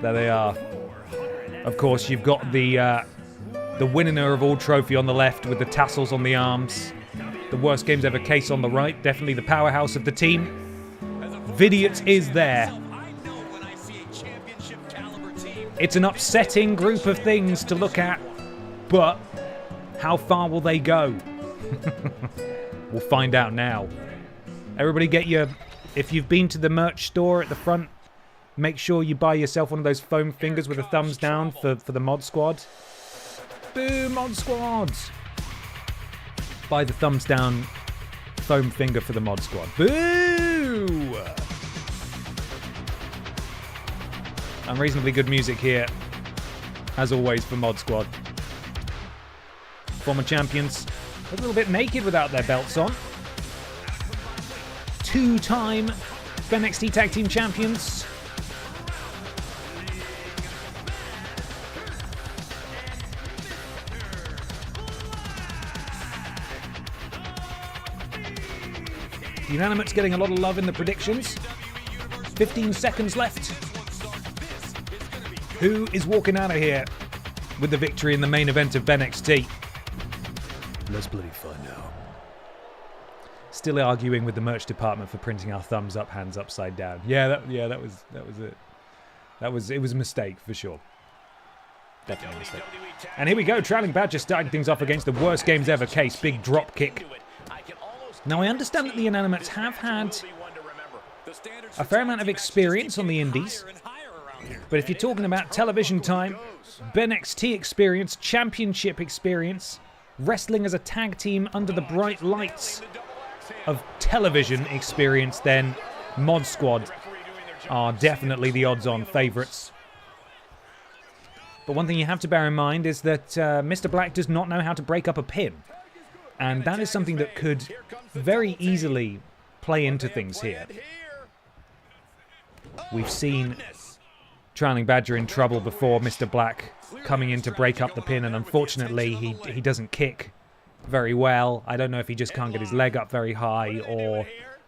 There they are. Of course, you've got the winner of all trophy on the left with the tassels on the arms. The Worst Games Ever case on the right. Definitely the powerhouse of the team. Vidiots is there. It's an upsetting group of things to look at, but how far will they go? We'll find out now. Everybody get your... If you've been to the merch store at the front, make sure you buy yourself one of those foam fingers with a thumbs down for the Mod Squad. Boo, Mod Squad! Buy the thumbs down foam finger for the Mod Squad. Boo! Unreasonably good music here, as always, for Mod Squad. Former champions, a little bit naked without their belts on. 2-time BENXT Tag Team Champions. The Inanimates getting a lot of love in the predictions. 15 seconds left. Who is walking out of here with the victory in the main event of BENXT? Let's bloody find out. Still arguing with the merch department for printing our thumbs up, hands upside down. That was it. It was a mistake for sure. Definitely a mistake. And here we go, Trailing Badger starting things off against the Worst Games Ever case. Big drop kick. Now I understand that the Inanimates have had a fair amount of experience on the indies. But if you're talking about television time, BENXT experience, championship experience, wrestling as a tag team under the bright lights of television experience, then Mod Squad are definitely the odds-on favourites. But one thing you have to bear in mind is that Mr. Black does not know how to break up a pin. And that is something that could very easily play into things here. We've seen Trailing Badger in trouble before, Mr. Black coming in to break up the pin, and unfortunately he doesn't kick very well. I don't know if he just can't get his leg up very high or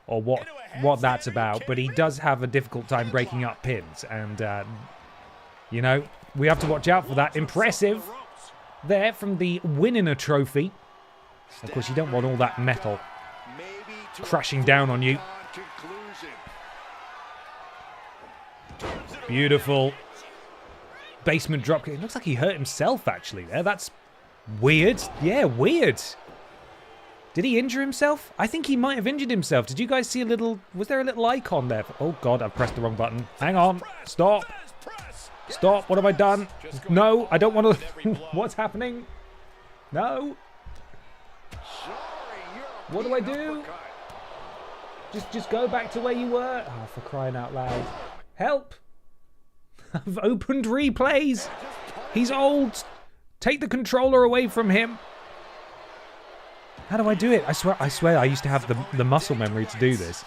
what that's about, but he does have a difficult time breaking up pins, and you know, we have to watch out for that. Impressive there from the winning a trophy. Of course, you don't want all that metal crashing down on you. Beautiful basement dropkick. It looks like he hurt himself actually there. That's weird. Yeah, weird. Did he injure himself? I think he might have injured himself. Did you guys see a little... Was there a little icon there? Oh, God, I've pressed the wrong button. Hang on. Stop. Stop. What have I done? No, I don't want to. What's happening? No. What do I do? Just go back to where you were. Oh, for crying out loud. Help. I've opened replays. He's old. Take the controller away from him. How do I do it? I swear I used to have the muscle memory to do this.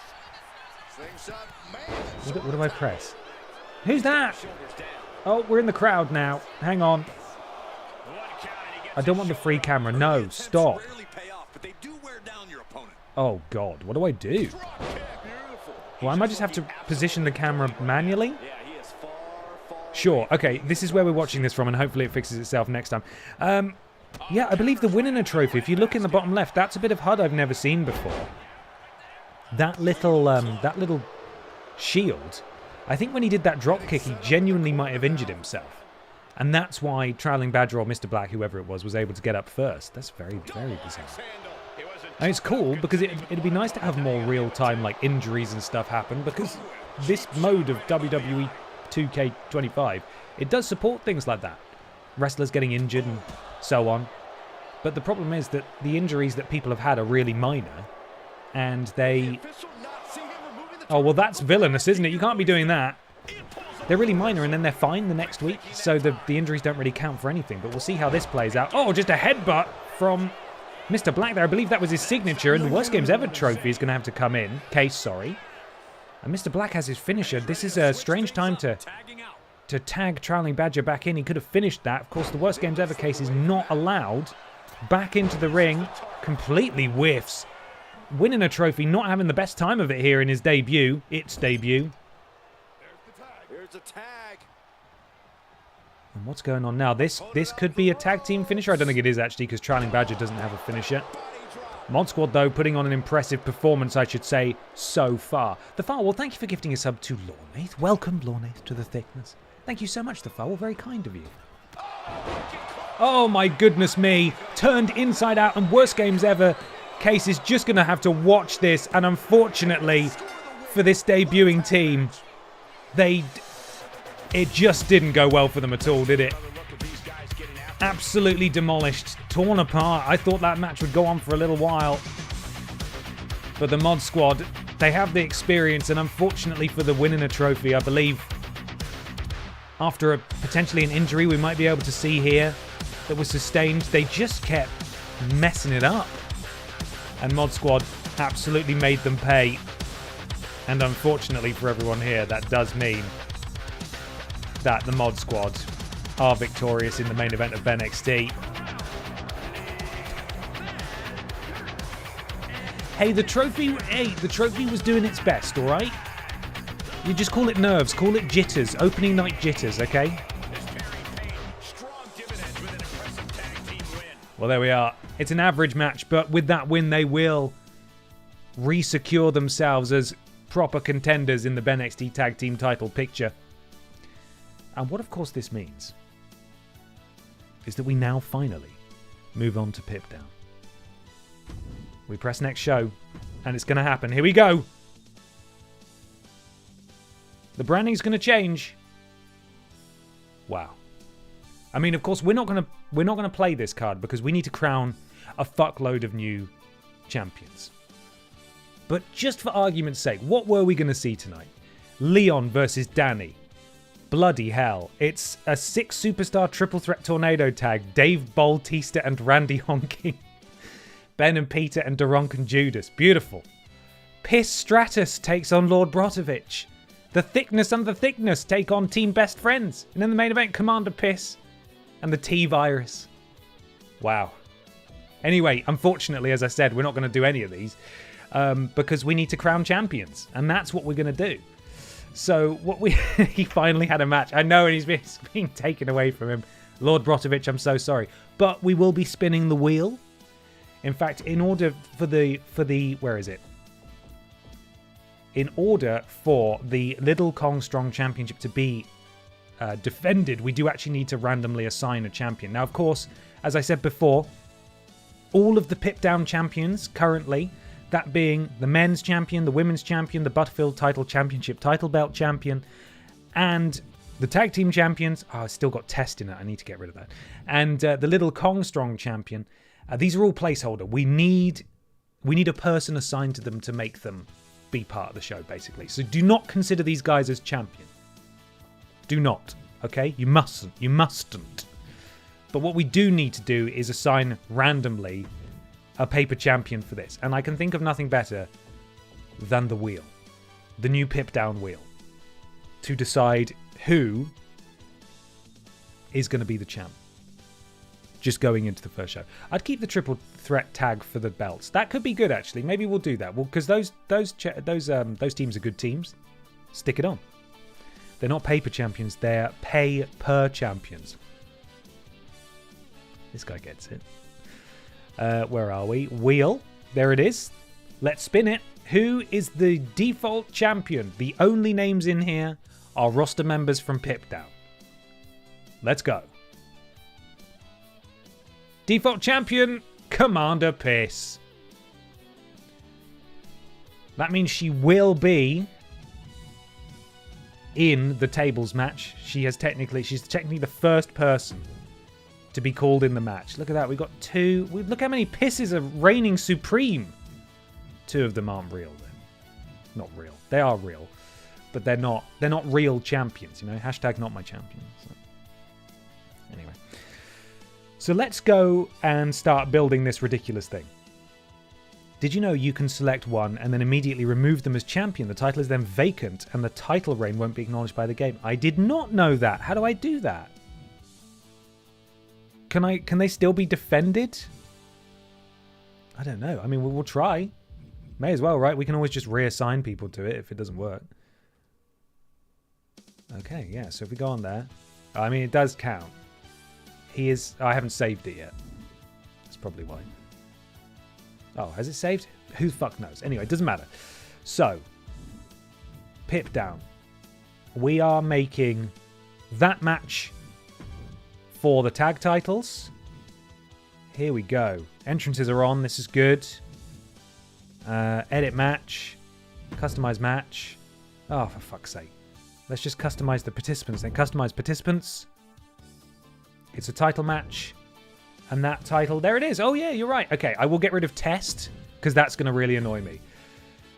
What do I press? Who's that? Oh, we're in the crowd now. Hang on. I don't want the free camera. No, stop. Oh, God. What do I do? Well, I might just have to position the camera manually. Sure. Okay, this is where we're watching this from, and hopefully it fixes itself next time. Yeah, I believe the win in a trophy, if you look in the bottom left, that's a bit of HUD I've never seen before. That little shield, I think when he did that drop kick, he genuinely might have injured himself. And that's why Traveling Badger or Mr. Black, whoever it was able to get up first. That's very, very bizarre. And it's cool because it'd be nice to have more real-time like injuries and stuff happen, because this mode of WWE 2K25, it does support things like that. Wrestlers getting injured and so on. But the problem is that the injuries that people have had are really minor, and they... Oh, well, that's villainous, isn't it? You can't be doing that. They're really minor, and then they're fine the next week, so the injuries don't really count for anything. But we'll see how this plays out. Oh, just a headbutt from Mr. Black there. I believe that was his signature, and the Worst Games Ever trophy is going to have to come in. Case, sorry. And Mr. Black has his finisher. This is a strange time to tag Traveling Badger back in. He could have finished that. Of course, the Worst Games Ever case is not allowed. Back into the ring. Completely whiffs. Winning a trophy, not having the best time of it here in his debut. Its debut. Here's a tag. And what's going on now? This could be a tag team finisher. I don't think it is, actually, because Traveling Badger doesn't have a finisher. Mod Squad, though, putting on an impressive performance, I should say, so far. The Farwell, thank you for gifting a sub to Lornaith. Welcome, Lornaith, to the thickness. Thank you so much, The Farwell. Very kind of you. Oh, my goodness me. Turned inside out, and Worst Games Ever Case is just going to have to watch this. And unfortunately, for this debuting team, it just didn't go well for them at all, did it? Absolutely demolished, torn apart. I thought that match would go on for a little while. But the Mod Squad, they have the experience, and unfortunately for the winning a trophy, I believe after potentially an injury we might be able to see here that was sustained, they just kept messing it up. And Mod Squad absolutely made them pay. And unfortunately for everyone here, that does mean that the Mod Squad are victorious in the main event of BENXT. Hey, the trophy was doing its best, all right? You just call it nerves, call it jitters, opening night jitters, okay? Well, there we are. It's an average match, but with that win, they will re-secure themselves as proper contenders in the BENXT Tag Team title picture. And what, of course, this means is that we now finally move on to PIPDOWN. We press next show, and it's going to happen. Here we go. The branding's going to change. Wow. I mean, of course, we're not going to play this card because we need to crown a fuckload of new champions. But just for argument's sake, what were we going to see tonight? Leon versus Danny. Bloody hell. It's a 6-superstar triple threat tornado tag. Dave Bautista and Randy Honking. Ben and Peter and Daronk and Judas. Beautiful. Piss Stratus takes on Lord Brotovich. The Thickness and the Thickness take on Team Best Friends. And in the main event, Commander Piss and the T-Virus. Wow. Anyway, unfortunately, as I said, we're not going to do any of these because we need to crown champions. And that's what we're going to do. So he finally had a match. I know, and he's being taken away from him. Lord Brotovich, I'm so sorry. But we will be spinning the wheel. In fact, in order for the where is it? In order for the Little Kong Strong Championship to be defended, we do actually need to randomly assign a champion. Now, of course, as I said before, all of the PIPDOWN champions currently, that being the men's champion, the women's champion, the Butterfield title championship title belt champion, and The tag team champions, oh, it's still got Test in it. I need to get rid of that. And the little Kong Strong champion. These are all placeholder. We need a person assigned to them to make them be part of the show, basically. So do not consider these guys as champion. Do not. Okay? You mustn't. But what we do need to do is assign randomly a paper champion for this. And I can think of nothing better than the wheel. The new PIPDOWN wheel. To decide who is going to be the champ. Just going into the first show. I'd keep the triple threat tag for the belts. That could be good, actually. Maybe we'll do that. Well, because those teams are good teams. Stick it on. They're not paper champions. They're pay per champions. This guy gets it. Where are we? Wheel. There it is. Let's spin it. Who is the default champion? The only names in here are roster members from PIPDOWN. Let's go. Default champion, Commander Piss. That means she will be in the tables match. She's technically the first person to be called in the match. Look at that. We got two. Look how many pisses are reigning supreme. Two of them aren't real then. Not real. They are real. But they're not real champions, you know? Hashtag not my champion. So. Anyway. So let's go and start building this ridiculous thing. Did you know you can select one and then immediately remove them as champion? The title is then vacant and the title reign won't be acknowledged by the game. I did not know that. How do I do that? Can they still be defended? I don't know. I mean, we'll try. May as well, right? We can always just reassign people to it if it doesn't work. Okay, yeah. So if we go on there, I mean, it does count. He is. I haven't saved it yet. That's probably why. Oh, has it saved? Who the fuck knows? Anyway, it doesn't matter. So, PIPDOWN. We are making that match for the tag titles. Here we go. Entrances are on. This is good. Edit match. Customize match. Oh, for fuck's sake. Let's just customize the participants. Then customize participants. It's a title match. And that title, there it is. Oh yeah, you're right. Okay, I will get rid of test because that's going to really annoy me.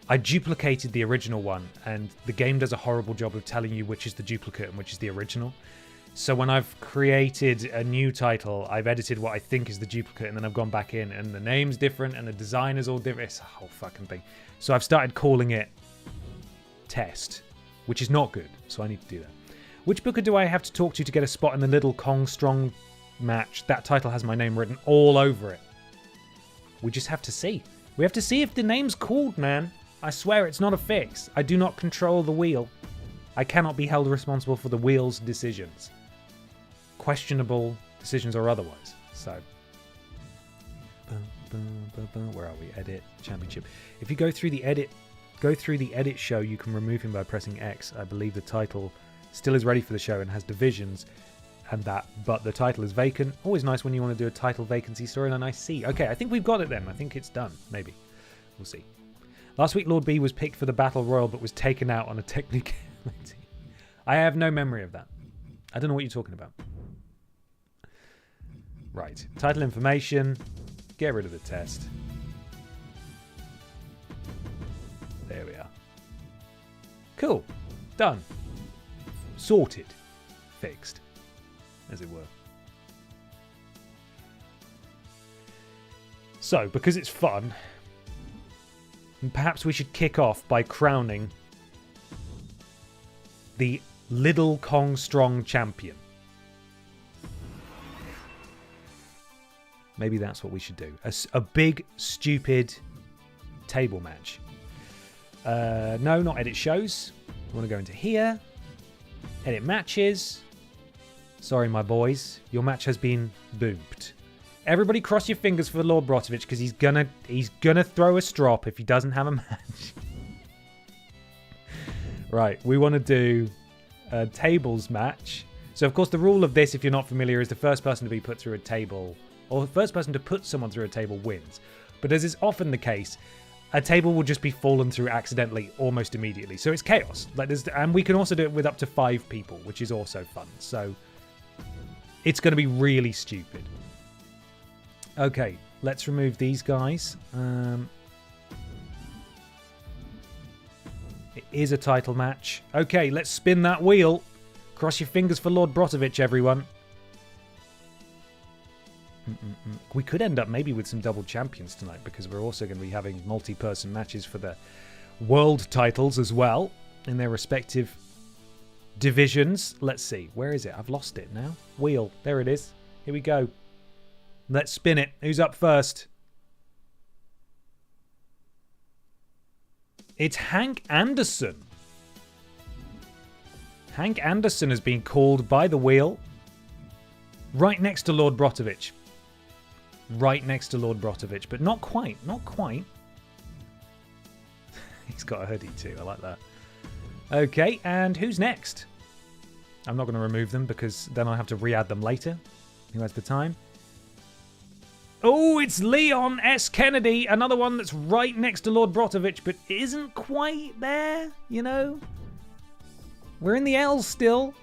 I duplicated the original one and the game does a horrible job of telling you which is the duplicate and which is the original. So when I've created a new title, I've edited what I think is the duplicate and then I've gone back in and the name's different and the design is all different. It's a whole fucking thing. So I've started calling it test, which is not good. So I need to do that. Which booker do I have to talk to get a spot in the Little Kong Strong match? That title has my name written all over it. We just have to see. We have to see if the name's called, man. I swear it's not a fix. I do not control the wheel. I cannot be held responsible for the wheel's decisions. Questionable decisions or otherwise. So, where are we? Edit, championship. If you go through the edit show, you can remove him by pressing X. I believe the title still is ready for the show and has divisions and that, but the title is vacant. Always nice when you want to do a title vacancy storyline. I see. Okay, I think we've got it then. I think it's done. Maybe. We'll see. Last week, Lord B was picked for the Battle Royal, but was taken out on a technicality. I have no memory of that. I don't know what you're talking about. Right. Title information. Get rid of the test. There we are. Cool. Done. Sorted. Fixed. As it were. So, because it's fun, perhaps we should kick off by crowning the Little Kong Strong champion. Maybe that's what we should do. A big, stupid table match. No, not edit shows. I want to go into here. Edit matches. Sorry, my boys. Your match has been booped. Everybody cross your fingers for Lord Brotovich because he's gonna throw a strop if he doesn't have a match. Right, we want to do a tables match. So, of course, the rule of this, if you're not familiar, is the first person to be put through a table, or the first person to put someone through a table wins. But as is often the case, a table will just be fallen through accidentally almost immediately. So it's chaos. And we can also do it with up to 5 people, which is also fun. So it's going to be really stupid. Okay, let's remove these guys. It is a title match. Okay, let's spin that wheel. Cross your fingers for Lord Brotovich, everyone. We could end up maybe with some double champions tonight because we're also going to be having multi-person matches for the world titles as well in their respective divisions. Let's see. Where is it? I've lost it now. Wheel. There it is. Here we go. Let's spin it. Who's up first? It's Hank Anderson. Hank Anderson has been called by the wheel right next to Lord Brotovich. Right next to Lord Brotovich, but not quite. Not quite. He's got a hoodie too. I like that. Okay, and who's next? I'm not going to remove them because then I'll have to re-add them later. Who has the time? Oh, it's Leon S. Kennedy. Another one that's right next to Lord Brotovich, but isn't quite there, you know? We're in the L's still,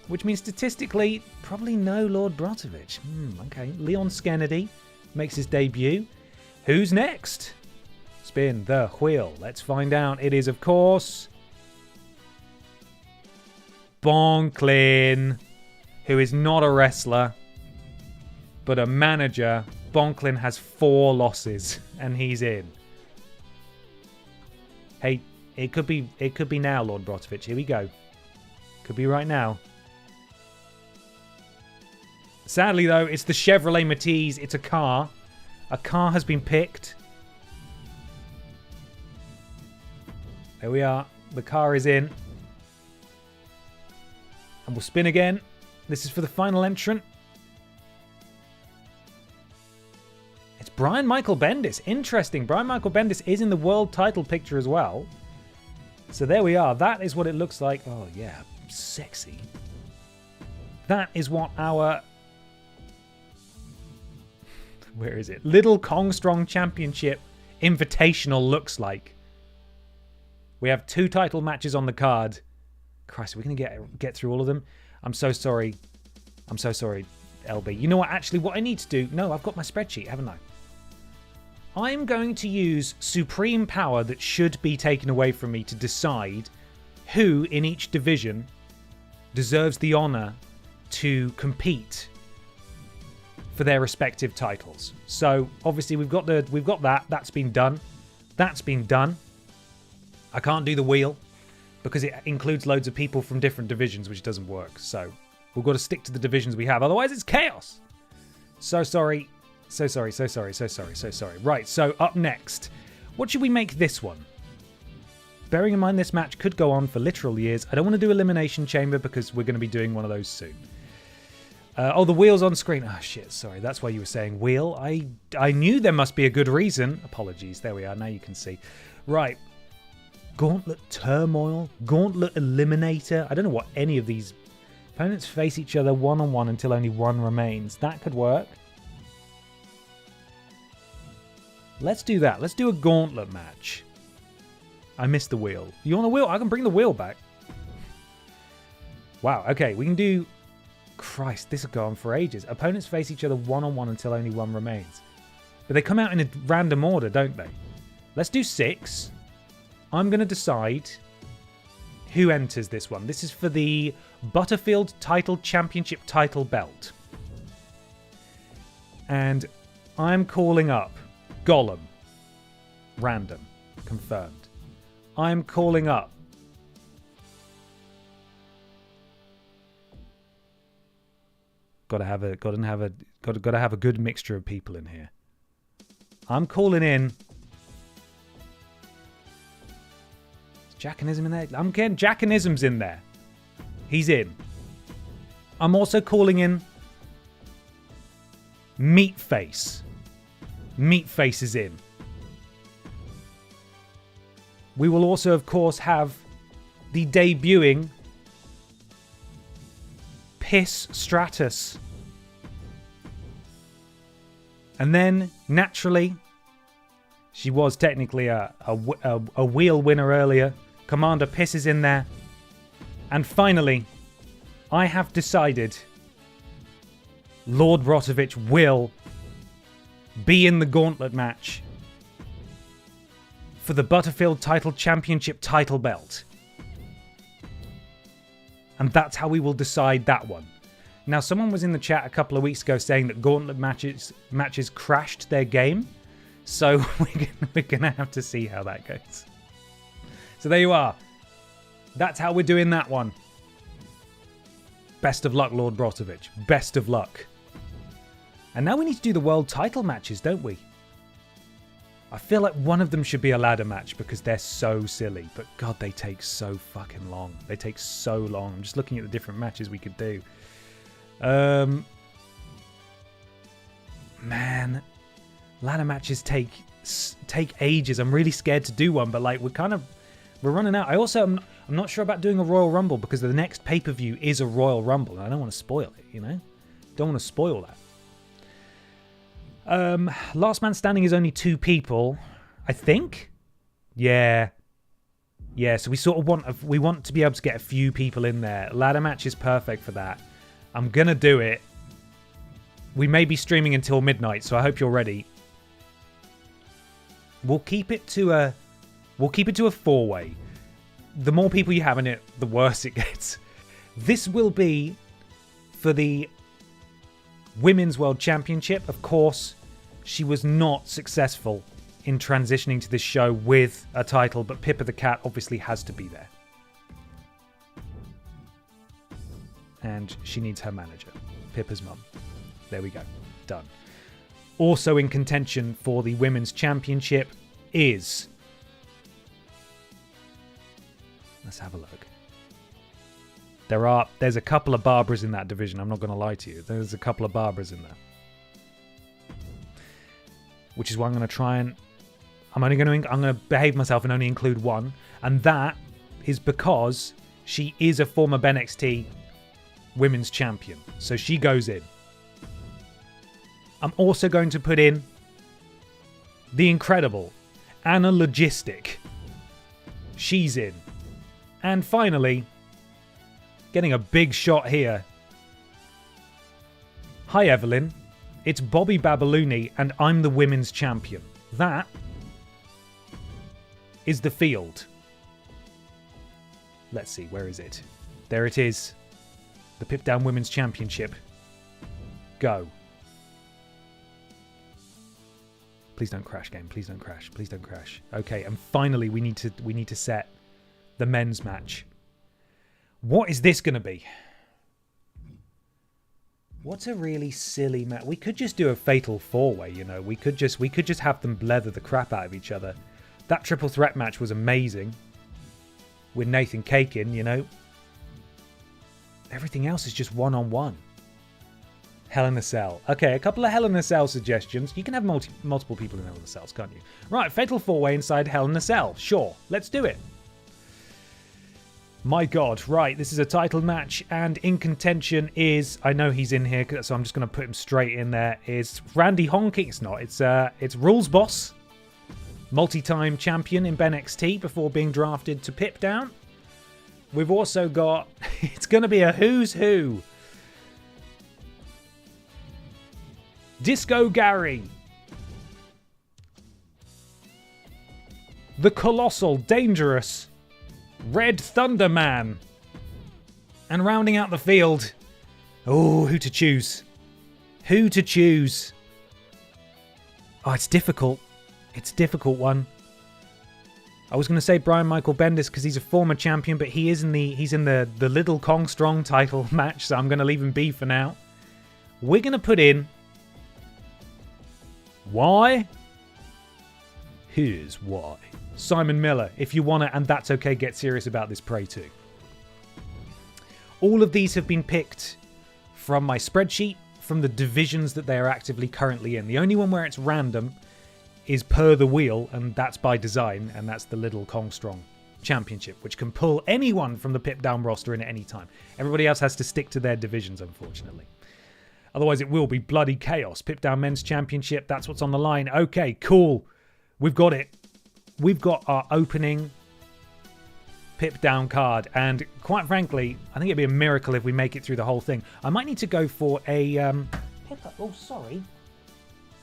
which means statistically, probably no Lord Brotovich. Okay, Leon S. Kennedy makes his debut. Who's next? Spin the wheel. Let's find out. It is, of course, Bonklin, who is not a wrestler, but a manager. Bonklin has 4 losses, and he's in. Hey, it could be now, Lord Brotovich. Here we go. Could be right now. Sadly, though, it's the Chevrolet Matiz. It's a car. A car has been picked. There we are. The car is in. And we'll spin again. This is for the final entrant. It's Brian Michael Bendis. Interesting. Brian Michael Bendis is in the world title picture as well. So there we are. That is what it looks like. Oh, yeah. Sexy. That is what our... Where is it? Little Kong Strong Championship Invitational looks like. We have 2 title matches on the card. Christ, are we going to get through all of them? I'm so sorry. I'm so sorry, LB. You know what? Actually, what I need to do... No, I've got my spreadsheet, haven't I? I'm going to use supreme power that should be taken away from me to decide who in each division deserves the honor to compete for their respective titles. So obviously we've got that. That's been done. That's been done. I can't do the wheel because it includes loads of people from different divisions, which doesn't work. So we've got to stick to the divisions we have. Otherwise, it's chaos. So sorry. So sorry. Right, so up next. What should we make this one? Bearing in mind this match could go on for literal years. I don't want to do Elimination Chamber because we're going to be doing one of those soon. The wheel's on screen. Oh, shit, sorry. That's why you were saying wheel. I knew there must be a good reason. Apologies. There we are. Now you can see. Right. Gauntlet Turmoil. Gauntlet Eliminator. I don't know what any of these... Opponents face each other one-on-one until only one remains. That could work. Let's do that. Let's do a gauntlet match. I missed the wheel. You want a wheel? I can bring the wheel back. Wow, okay. We can do... Christ, this will go on for ages. Opponents face each other one-on-one until only one remains. But they come out in a random order, don't they? Let's do 6. I'm going to decide who enters this one. This is for the Butterfield Title Championship title belt. And I'm calling up Gollum. Random. Confirmed. I'm calling up Gotta have a good mixture of people in here. I'm calling in Jackanism in there. I'm getting Jackanism's in there. He's in. I'm also calling in Meatface. Meatface is in. We will also, of course, have the debuting Piss Stratus. And then, naturally, She was technically a wheel winner earlier. Commander Piss is in there. And finally, I have decided Lord Brotovich will be in the gauntlet match for the Butterfield Title Championship title belt. And that's how we will decide that one. Now, someone was in the chat a couple of weeks ago saying that gauntlet matches crashed their game. So we're going to have to see how that goes. So there you are. That's how we're doing that one. Best of luck, Lord Brotovich. Best of luck. And now we need to do the world title matches, don't we? I feel like one of them should be a ladder match because they're so silly. But God, they take so fucking long. They take so long. I'm just looking at the different matches we could do. Man, ladder matches take ages. I'm really scared to do one, but like we're running out. I'm not sure about doing a Royal Rumble because the next pay-per-view is a Royal Rumble, and I don't want to spoil it, you know? Don't want to spoil that. Last man standing is only 2 people, I think. Yeah, so we sort of want to be able to get a few people in there. Ladder match is perfect for that. I'm gonna do it. We may be streaming until midnight, so I hope you're ready. We'll keep it to a 4-way. The more people you have in it, the worse it gets. This will be for the Women's World Championship. Of course, she was not successful in transitioning to this show with a title, but Pippa the Cat obviously has to be there. And she needs her manager, Pippa's mum. There we go. Done. Also in contention for the Women's Championship is... Let's have a look. There's a couple of Barbaras in that division. I'm not going to lie to you. There's a couple of Barbaras in there. Which is why I'm going to try and... I'm going to behave myself and only include one. And that is because she is a former BENXT Women's Champion. So she goes in. I'm also going to put in the incredible Anna Logistic. She's in. And finally, getting a big shot here. Hi Evelyn, it's Bobby Babalooni and I'm the Women's Champion. That is the field. Let's see, where is it? There it is. The PIPDOWN Women's Championship. Go. Please don't crash, game. Please don't crash. Please don't crash. Okay, and finally we need to set the men's match. What is this going to be? What's a really silly match? We could just do a fatal 4-way, you know. We could just have them leather the crap out of each other. That triple threat match was amazing. With Nathan Cakin, you know. Everything else is just one-on-one. Hell in a Cell. Okay, a couple of Hell in a Cell suggestions. You can have multiple people in Hell in a Cells, can't you? Right, fatal 4-way inside Hell in a Cell. Sure, let's do it. My God, right, this is a title match, and in contention is, I know he's in here, so I'm just going to put him straight in there, is Randy Honking. It's not, it's Rules Boss, multi-time champion in BENXT before being drafted to PIPDOWN. We've also got, it's going to be a who's who. Disco Gary. The Colossal, Dangerous Red Thunder Man. And rounding out the field, oh, who to choose? Who to choose? Oh, it's difficult. It's a difficult one. I was going to say Brian Michael Bendis because he's a former champion, but he's in the Little Kong Strong title match, so I'm going to leave him be for now. We're going to put in... Why? Here's why. Simon Miller, if you want it, and that's okay, get serious about this, pray too. All of these have been picked from my spreadsheet, from the divisions that they are actively currently in. The only one where it's random is per the wheel, and that's by design, and that's the Little Kong Strong Championship, which can pull anyone from the PIPDOWN roster in at any time. Everybody else has to stick to their divisions, unfortunately. Otherwise, it will be bloody chaos. PIPDOWN Men's Championship, that's what's on the line. Okay, cool. we've got it. We've got our opening Pip Down card, and quite frankly, I think it'd be a miracle if we make it through the whole thing. I might need to go for a Pip. Oh, sorry.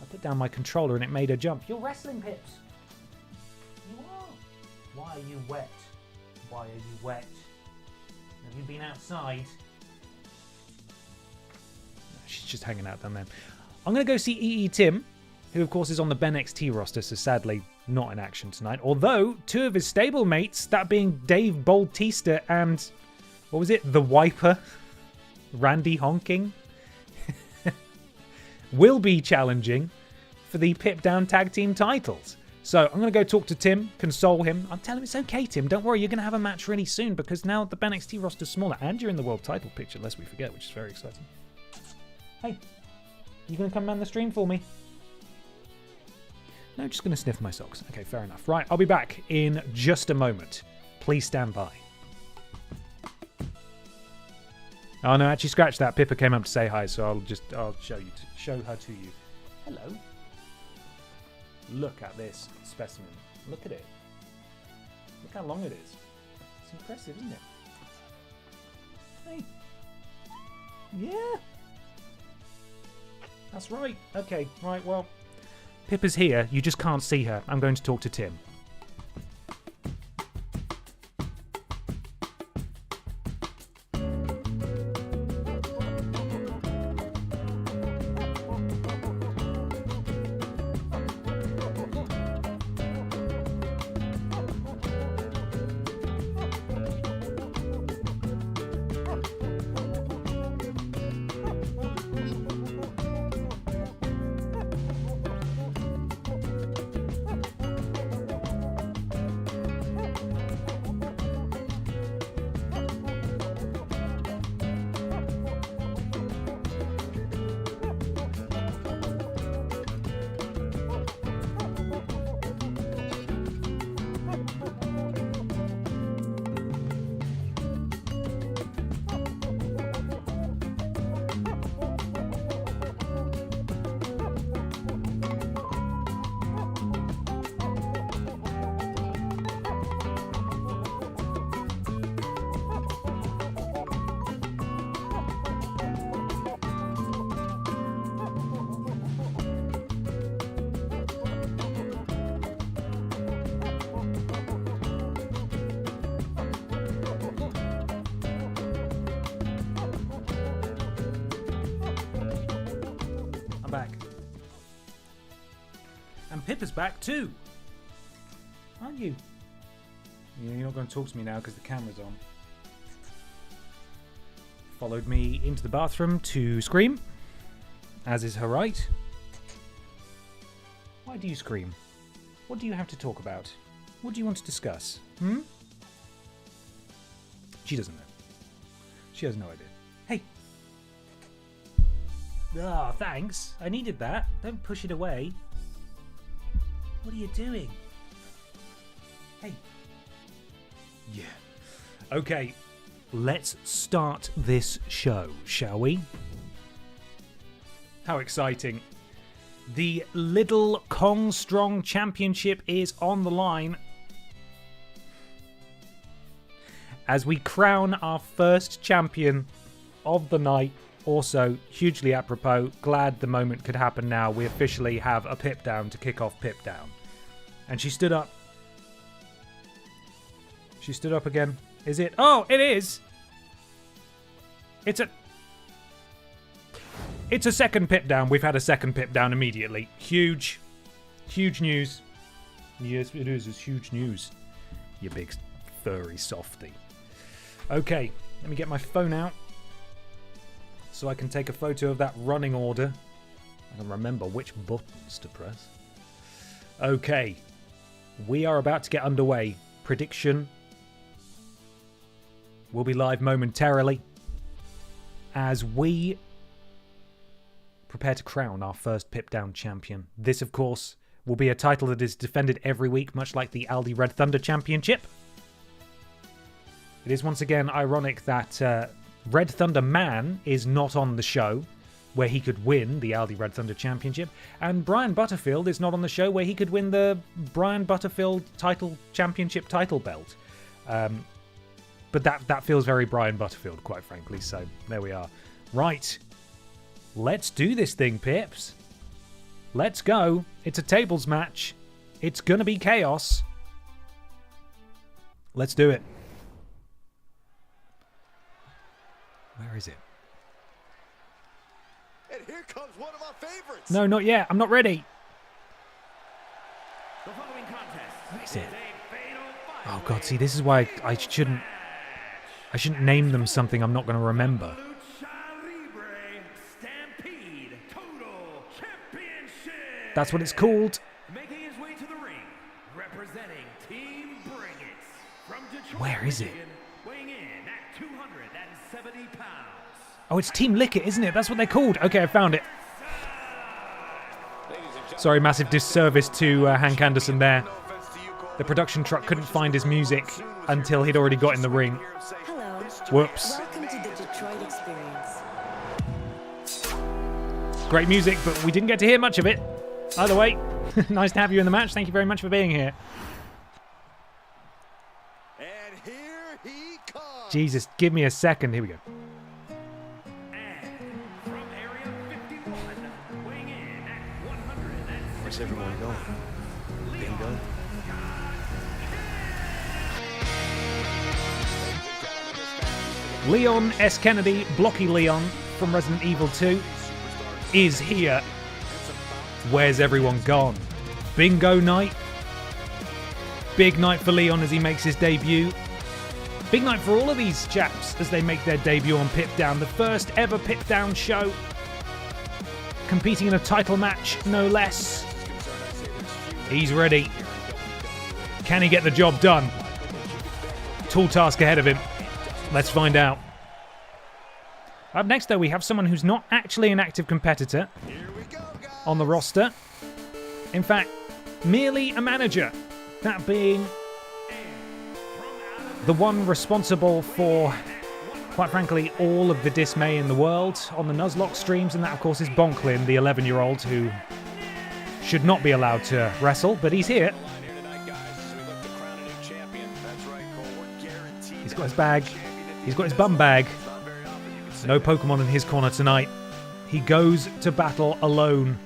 I put down my controller and it made a jump. You're wrestling, Pips. You are. Why are you wet? Why are you wet? Have you been outside? She's just hanging out down there. I'm going to go see EE Tim, who of course is on the BENXT roster, so sadly not in action tonight. Although two of his stablemate, that being Dave Bautista and, what was it, The Wiper, Randy Honking, will be challenging for the Pip Down Tag Team titles. So I'm going to go talk to Tim, console him. I'm telling him it's okay, Tim. Don't worry, you're going to have a match really soon because now the BENXT roster's smaller and you're in the world title picture, lest we forget, which is very exciting. Hey, you going to come man the stream for me? No, just going to sniff my socks. Okay, fair enough. Right, I'll be back in just a moment. Please stand by. Oh no, actually scratch that. Pippa came up to say hi, so I'll show her to you. Hello. Look at this specimen. Look at it. Look how long it is. It's impressive, isn't it? Hey. Yeah. That's right. Okay, right, well, Pippa's here. You just can't see her. I'm going to talk to Tim. Pippa's back too. Aren't you? Yeah, you're not going to talk to me now because the camera's on. Followed me into the bathroom to scream, as is her right. Why do you scream? What do you have to talk about? What do you want to discuss? She doesn't know. She has no idea. Hey. Ah, thanks. I needed that. Don't push it away. What are you doing? Hey. Yeah. Okay, let's start this show, shall we? How exciting. The Little Kong Strong Championship is on the line as we crown our first champion of the night. Also, hugely apropos, glad the moment could happen now. We officially have a Pip Down to kick off Pip Down. And she stood up. She stood up again. Is it? Oh, it is! It's a second Pip Down. We've had a second Pip Down immediately. Huge. Huge news. Yes, it is. It's huge news. You big furry softy. Okay, let me get my phone out so I can take a photo of that running order. I can remember which buttons to press. Okay, we are about to get underway. Prediction will be live momentarily as we prepare to crown our first Pip Down champion. This, of course, will be a title that is defended every week, much like the Aldi Red Thunder Championship. It is once again ironic that Red Thunder Man is not on the show, where he could win the Aldi Red Thunder Championship, and Brian Butterfield is not on the show where he could win the Brian Butterfield Championship title belt. But that feels very Brian Butterfield, quite frankly, so there we are. Right, let's do this thing, Pips. Let's go. It's a tables match. It's gonna be chaos. Let's do it. Where is it? And here comes one of our favorites. No, not yet. I'm not ready. The following contest Where is it? a fatal Oh god, see, this is why I shouldn't name them something I'm not going to remember. Lucha Libre Stampede Total Championship. That's what it's called. Making his way to the ring, representing Team Bring It from Detroit, Where is it? Michigan, weighing in at 270 pounds. Oh, it's Team Lick It, isn't it? That's what they're called. Okay, I found it. Sorry, massive disservice to Hank Anderson there. The production truck couldn't find his music until he'd already got in the ring. Hello. Whoops. Welcome to the Detroit experience. Great music, but we didn't get to hear much of it. Either way, nice to have you in the match. Thank you very much for being here. And here he comes. Jesus, give me a second. Here we go. And from Area 51, weighing in at 100. Where's everyone going? Bingo. Leon S. Kennedy, Blocky Leon from Resident Evil 2, is here. Where's everyone gone? Bingo night. Big night for Leon as he makes his debut. Big night for all of these chaps as they make their debut on PIPDOWN, the first ever PIPDOWN show. Competing in a title match, no less. He's ready. Can he get the job done? Tall task ahead of him. Let's find out. Up next, though, we have someone who's not actually an active competitor on the roster. In fact, merely a manager. That being the one responsible for, quite frankly, all of the dismay in the world on the Nuzlocke streams, and that, of course, is Bonklin, the 11-year-old who should not be allowed to wrestle, but he's here. He's got his bag. He's got his bum bag. No Pokemon in his corner tonight. He goes to battle alone.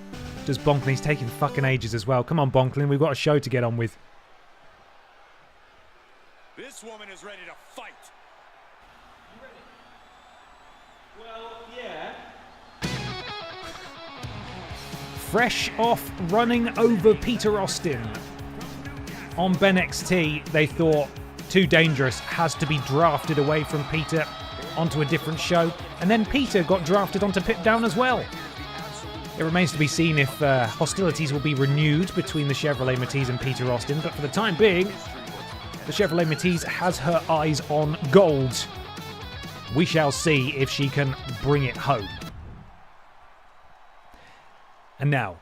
Does Bonklin? He's taking fucking ages as well. Come on, Bonklin. We've got a show to get on with. This woman is ready to fight. Fresh off running over Peter Austin on BENXT, they thought too dangerous, has to be drafted away from Peter onto a different show, and then Peter got drafted onto PIPDOWN as well. It remains to be seen if hostilities will be renewed between the Chevrolet Matisse and Peter Austin, but for the time being, the Chevrolet Matisse has her eyes on gold. We shall see if she can bring it home. And now,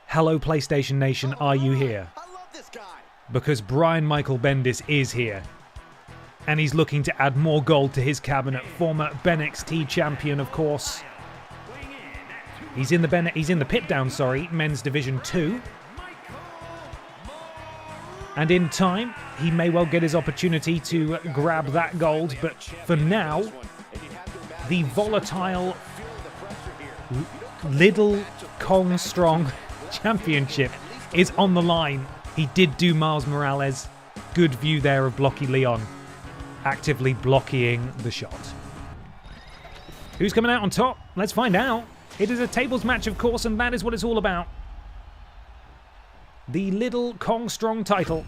hello PlayStation Nation, are you here? I love this guy. Because Brian Michael Bendis is here. And he's looking to add more gold to his cabinet. Former BENXT champion, of course. He's in the PIPDOWN, Men's Division 2. And in time, he may well get his opportunity to grab that gold. But for now, the volatile Little Kong Strong Championship is on the line. He did do Miles Morales. Good view there of Blocky Leon actively blocking the shot. Who's coming out on top? Let's find out. It is a tables match, of course, and that is what it's all about. The Little Kong Strong title.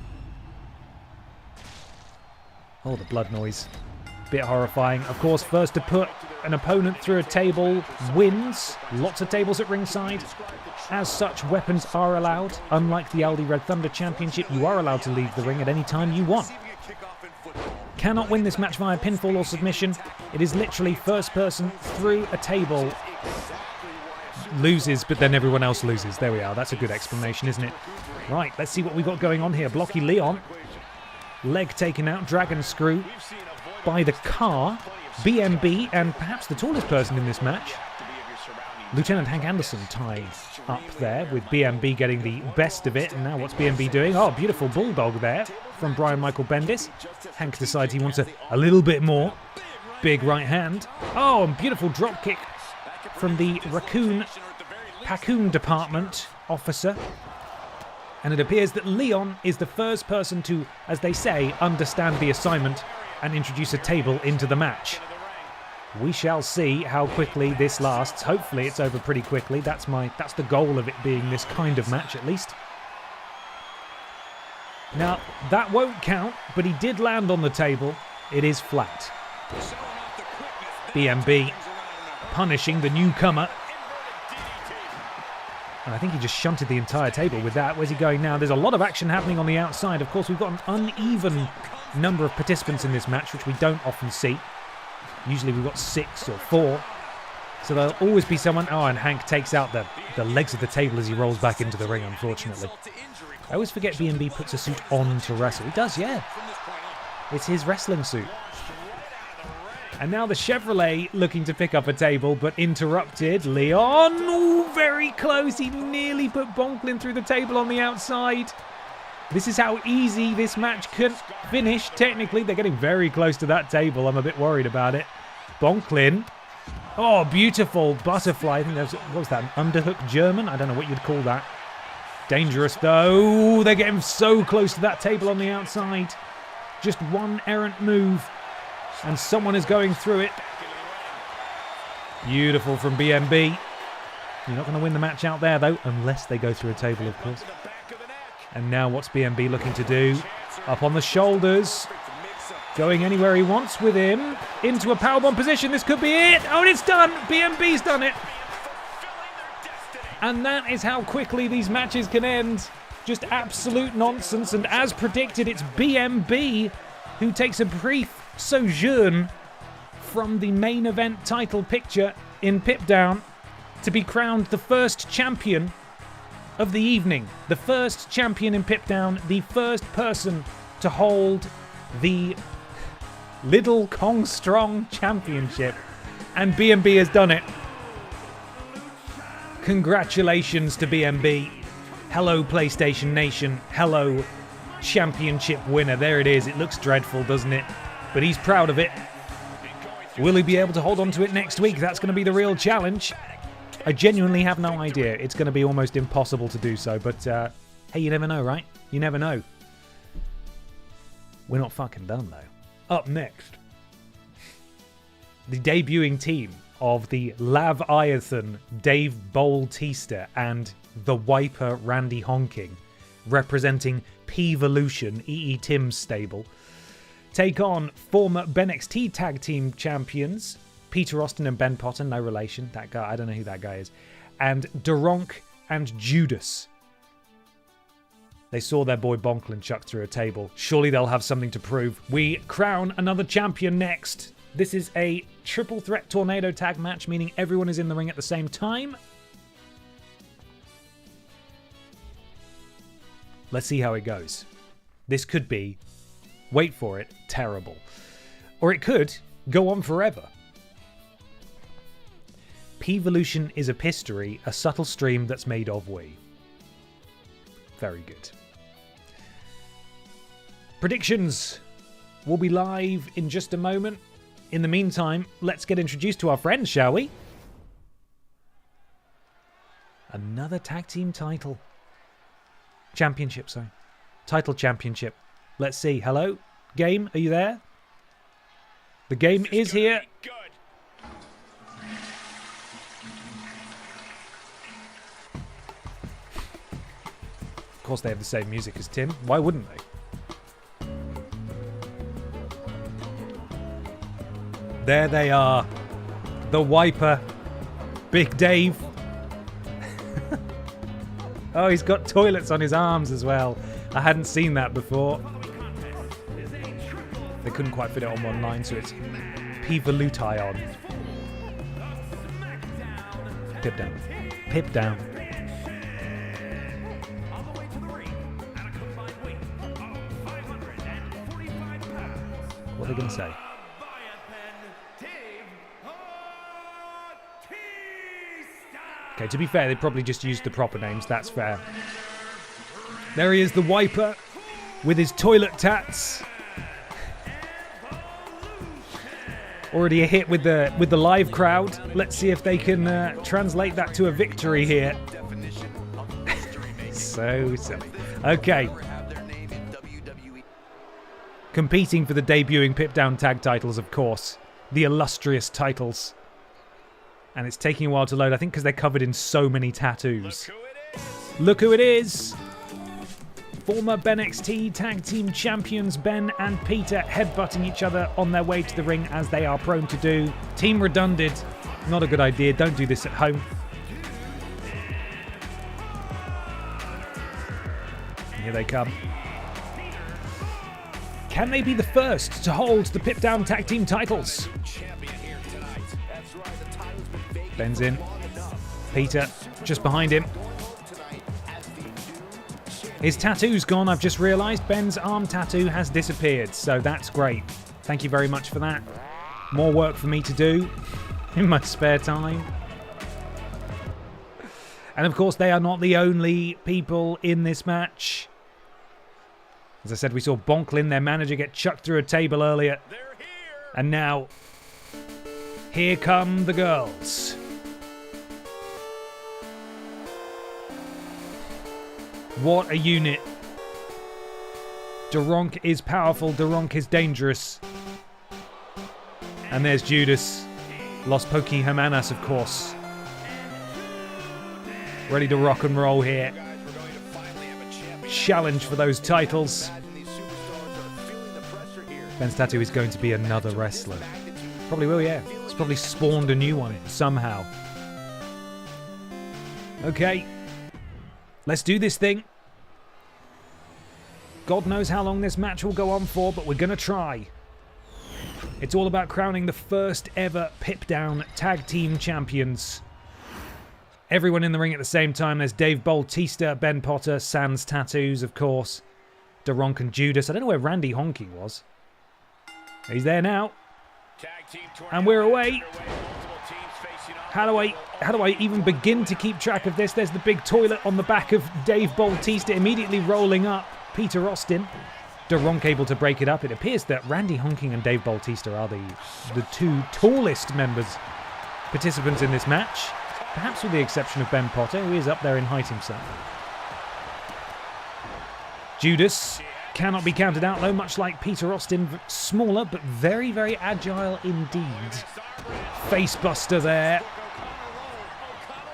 Oh, the blood noise. Bit horrifying. Of course, first to put an opponent through a table wins. Lots of tables at ringside. As such, weapons are allowed. Unlike the Aldi Red Thunder Championship, you are allowed to leave the ring at any time you want. Cannot win this match via pinfall or submission. It is literally first person through a table. Loses, but then everyone else loses. There we are. That's a good explanation, isn't it? Right, let's see what we've got going on here. Blocky Leon. Leg taken out. Dragon screw by the car. BMB, and perhaps the tallest person in this match. Lieutenant Hank Anderson tied up there with BMB getting the best of it. And now what's BMB doing? Oh, beautiful bulldog there from Brian Michael Bendis. Hank decides he wants a little bit more. Big right hand. Oh, and beautiful drop kick from the Raccoon Department officer. And it appears that Leon is the first person to, as they say, understand the assignment and introduce a table into the match. We shall see how quickly this lasts. Hopefully it's over pretty quickly. That's the goal of it being this kind of match, at least. Now, that won't count, but he did land on the table. It is flat. BMB punishing the newcomer. And I think he just shunted the entire table with that. Where's he going now? There's a lot of action happening on the outside. Of course, we've got an uneven number of participants in this match, which we don't often see. Usually we've got 6 or 4. So there'll always be someone... Oh, and Hank takes out the legs of the table as he rolls back into the ring, unfortunately. I always forget B&B puts a suit on to wrestle. He does, yeah. It's his wrestling suit. And now the Chevrolet looking to pick up a table, but interrupted. Leon, ooh, very close. He nearly put Bonklin through the table on the outside. This is how easy this match could finish. Technically, they're getting very close to that table. I'm a bit worried about it. Bonklin. Oh, beautiful butterfly. I think that was, what was that, an underhook German? I don't know what you'd call that. Dangerous, though. They're getting so close to that table on the outside. Just one errant move. And someone is going through it. Beautiful from BMB. You're not going to win the match out there, though, unless they go through a table, of course. And now what's BMB looking to do? Up on the shoulders. Going anywhere he wants with him. Into a powerbomb position. This could be it. Oh, and it's done. BMB's done it. And that is how quickly these matches can end. Just absolute nonsense. And as predicted, it's BMB who takes a brief sojourn from the main event title picture in PIPDOWN to be crowned the first champion of the evening. The first champion in PIPDOWN, the first person to hold the Little Kong Strong Championship. And BMB has done it. Congratulations to BMB. Hello, PlayStation Nation. Hello, championship winner. There it is. It looks dreadful, doesn't it? But he's proud of it. Will he be able to hold on to it next week? That's going to be the real challenge. I genuinely have no idea. It's going to be almost impossible to do so. But, hey, you never know, right? You never know. We're not fucking done, though. Up next, the debuting team of the Laviathan Dave Bautista and the Wiper Randy Honking, representing P-Volution, E.E. Tim's stable, take on former BENXT Tag Team Champions, Peter Austin and Ben Potter, no relation, that guy, I don't know who that guy is, and Duronk and Judas. They saw their boy Bonklin chuck through a table. Surely they'll have something to prove. We crown another champion next. This is a triple threat tornado tag match, meaning everyone is in the ring at the same time. Let's see how it goes. This could be, wait for it, terrible. Or it could go on forever. P-Volution is a pistery, a subtle stream that's made of we. Very good. Predictions will be live in just a moment. In the meantime, let's get introduced to our friends, shall we? Another tag team title. Championship, sorry. Title championship. Let's see. Hello? Game, are you there? The game is here. Of course they have the same music as Tim. Why wouldn't they? There they are. The Wiper. Big Dave. Oh, he's got toilets on his arms as well. I hadn't seen that before. They couldn't quite fit it on one line, so it's P-Volution. PIPDOWN. PIPDOWN. What are they going to say? Okay, to be fair, they probably just used the proper names. That's fair. There he is, the Wiper, with his toilet tats. Already a hit with the live crowd. Let's see if they can translate that to a victory here. So silly. Okay. Competing for the debuting PIPDOWN tag titles, of course. The illustrious titles. And it's taking a while to load, I think because they're covered in so many tattoos. Look who it is! Former BENXT tag team champions Ben and Peter headbutting each other on their way to the ring as they are prone to do. Team redundant. Not a good idea. Don't do this at home. Here they come. Can they be the first to hold the PIPDOWN tag team titles? Ben's in. Peter just behind him. His tattoo's gone, I've just realised. Ben's arm tattoo has disappeared, so that's great. Thank you very much for that. More work for me to do in my spare time. And of course, they are not the only people in this match. As I said, we saw Bonklin, their manager, get chucked through a table earlier. And now, here come the girls. What a unit. Duronk is powerful. Duronk is dangerous. And there's Judas. Los Poki Hermanas, of course. Ready to rock and roll here. Challenge for those titles. Ben's tattoo is going to be another wrestler. Probably will, yeah. It's probably spawned a new one somehow. Okay. Let's do this thing. God knows how long this match will go on for, but we're going to try. It's all about crowning the first ever PIPDOWN Tag Team Champions. Everyone in the ring at the same time. There's Dave Bautista, Ben Potter, Sans tattoos, of course. Duronk and Judas. I don't know where Randy Honky was. He's there now. And we're away. How do I even begin to keep track of this? There's the big toilet on the back of Dave Bautista immediately rolling up. Peter Austin. Duronk able to break it up. It appears that Randy Honking and Dave Bautista are the two tallest participants in this match. Perhaps with the exception of Ben Potter, who is up there in height himself. Judas cannot be counted out though, much like Peter Austin. Smaller, but very, very agile indeed. Facebuster there.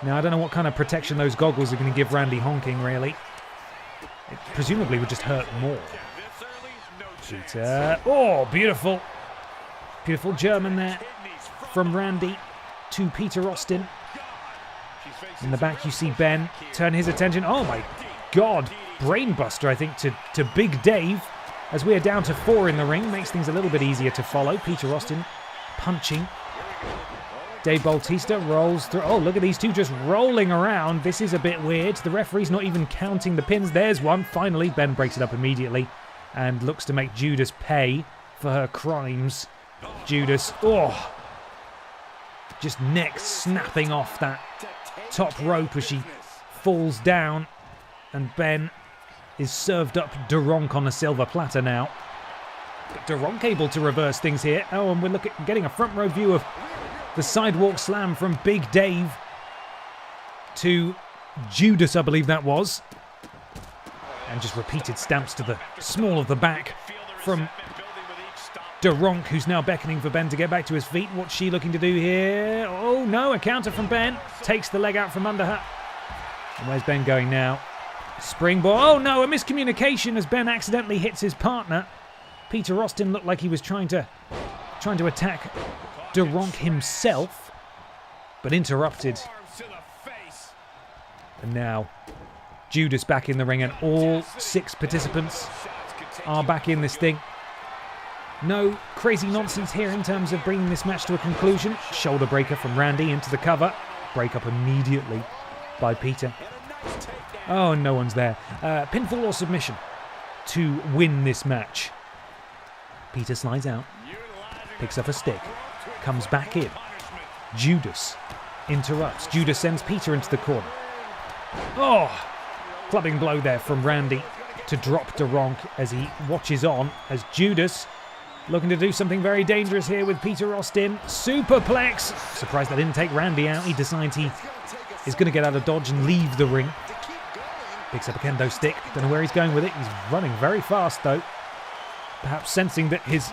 Now, I don't know what kind of protection those goggles are going to give Randy Honking, really. It presumably would just hurt more. Peter. Oh, beautiful. Beautiful German there. From Randy to Peter Austin. In the back, you see Ben turn his attention. Oh, my God. Brainbuster, I think, to Big Dave. As we are down to 4 in the ring. Makes things a little bit easier to follow. Peter Austin punching. Dave Bautista rolls through. Oh, look at these two just rolling around. This is a bit weird. The referee's not even counting the pins. There's one. Finally, Ben breaks it up immediately and looks to make Judas pay for her crimes. Judas, oh, just neck snapping off that top rope as she falls down. And Ben is served up Duronk on a silver platter now. But Duronk able to reverse things here. Oh, and we're getting a front row view of the sidewalk slam from Big Dave to Judas, I believe that was. And just repeated stamps to the small of the back from Duronk, who's now beckoning for Ben to get back to his feet. What's she looking to do here? Oh, no, a counter from Ben. Takes the leg out from under her. And where's Ben going now? Springboard. Oh, no, a miscommunication as Ben accidentally hits his partner. Peter Austin looked like he was trying to attack Duronk himself, but interrupted. And now Judas back in the ring, and all 6 participants are back in this thing. No crazy nonsense here in terms of bringing this match to a conclusion. Shoulder breaker from Randy into the cover. Break up immediately by Peter. Oh, no one's there. Pinfall or submission to win this match. Peter slides out, picks up a stick, comes back in. Judas interrupts. Judas sends Peter into the corner. Oh! Clubbing blow there from Randy to drop Duronk as he watches on as Judas looking to do something very dangerous here with Peter Austin. Superplex! Surprised that didn't take Randy out. He decides he is going to get out of dodge and leave the ring. Picks up a kendo stick. Don't know where he's going with it. He's running very fast though. Perhaps sensing that his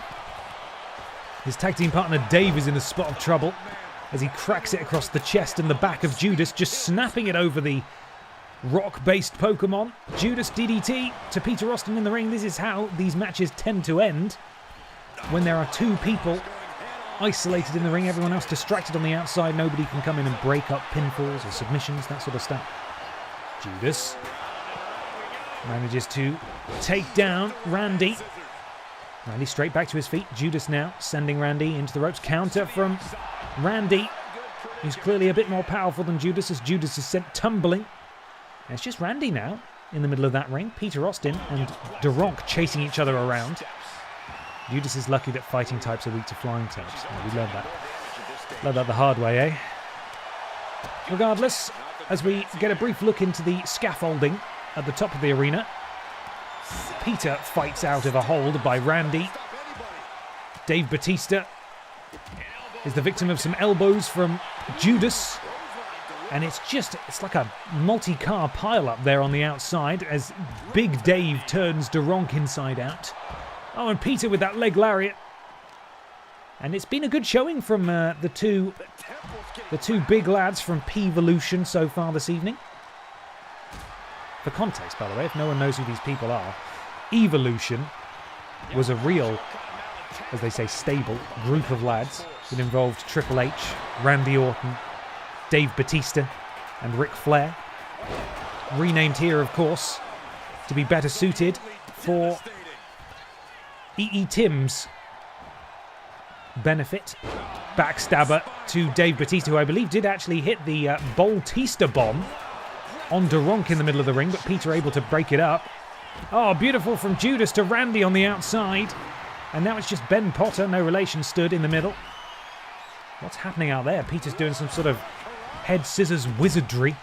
tag team partner Dave is in a spot of trouble as he cracks it across the chest and the back of Judas, just snapping it over the rock-based Pokémon. Judas DDT to Peter Austin in the ring. This is how these matches tend to end. When there are two people isolated in the ring, everyone else distracted on the outside, nobody can come in and break up pinfalls or submissions, that sort of stuff. Judas manages to take down Randy. Randy straight back to his feet. Judas now sending Randy into the ropes. Counter from Randy, who's clearly a bit more powerful than Judas, as Judas is sent tumbling. And it's just Randy now in the middle of that ring. Peter Austin and Duronk chasing each other around. Judas is lucky that fighting types are weak to flying types. Oh, we learned that. Learned that the hard way, eh? Regardless, as we get a brief look into the scaffolding at the top of the arena, Peter fights out of a hold by Randy. Dave Bautista is the victim of some elbows from Judas. And it's like a multi-car pile-up there on the outside as Big Dave turns Duronk inside out. Oh, and Peter with that leg lariat. And it's been a good showing from the two big lads from P-Volution so far this evening. For context, by the way, if no one knows who these people are, Evolution was a real, as they say, stable group of lads. It involved Triple H, Randy Orton, Dave Bautista, and Ric Flair. Renamed here, of course, to be better suited for E.E. Tim's benefit. Backstabber to Dave Bautista, who I believe did actually hit the Bautista bomb on Duronk in the middle of the ring, but Peter able to break it up. Oh, beautiful from Judas to Randy on the outside. And now it's just Ben Potter, no relation, stood in the middle. What's happening out there? Peter's doing some sort of head scissors wizardry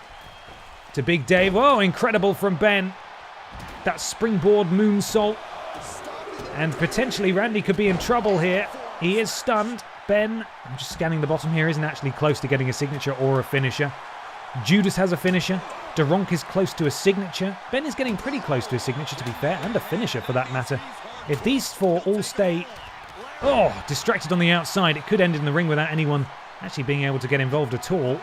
to Big Dave. Oh, incredible from Ben. That springboard moonsault. And potentially Randy could be in trouble here. He is stunned. Ben, I'm just scanning the bottom here, isn't actually close to getting a signature or a finisher. Judas has a finisher. Duronk is close to a signature. Ben is getting pretty close to a signature, to be fair, and a finisher for that matter. If these four all stay, distracted on the outside, it could end in the ring without anyone actually being able to get involved at all.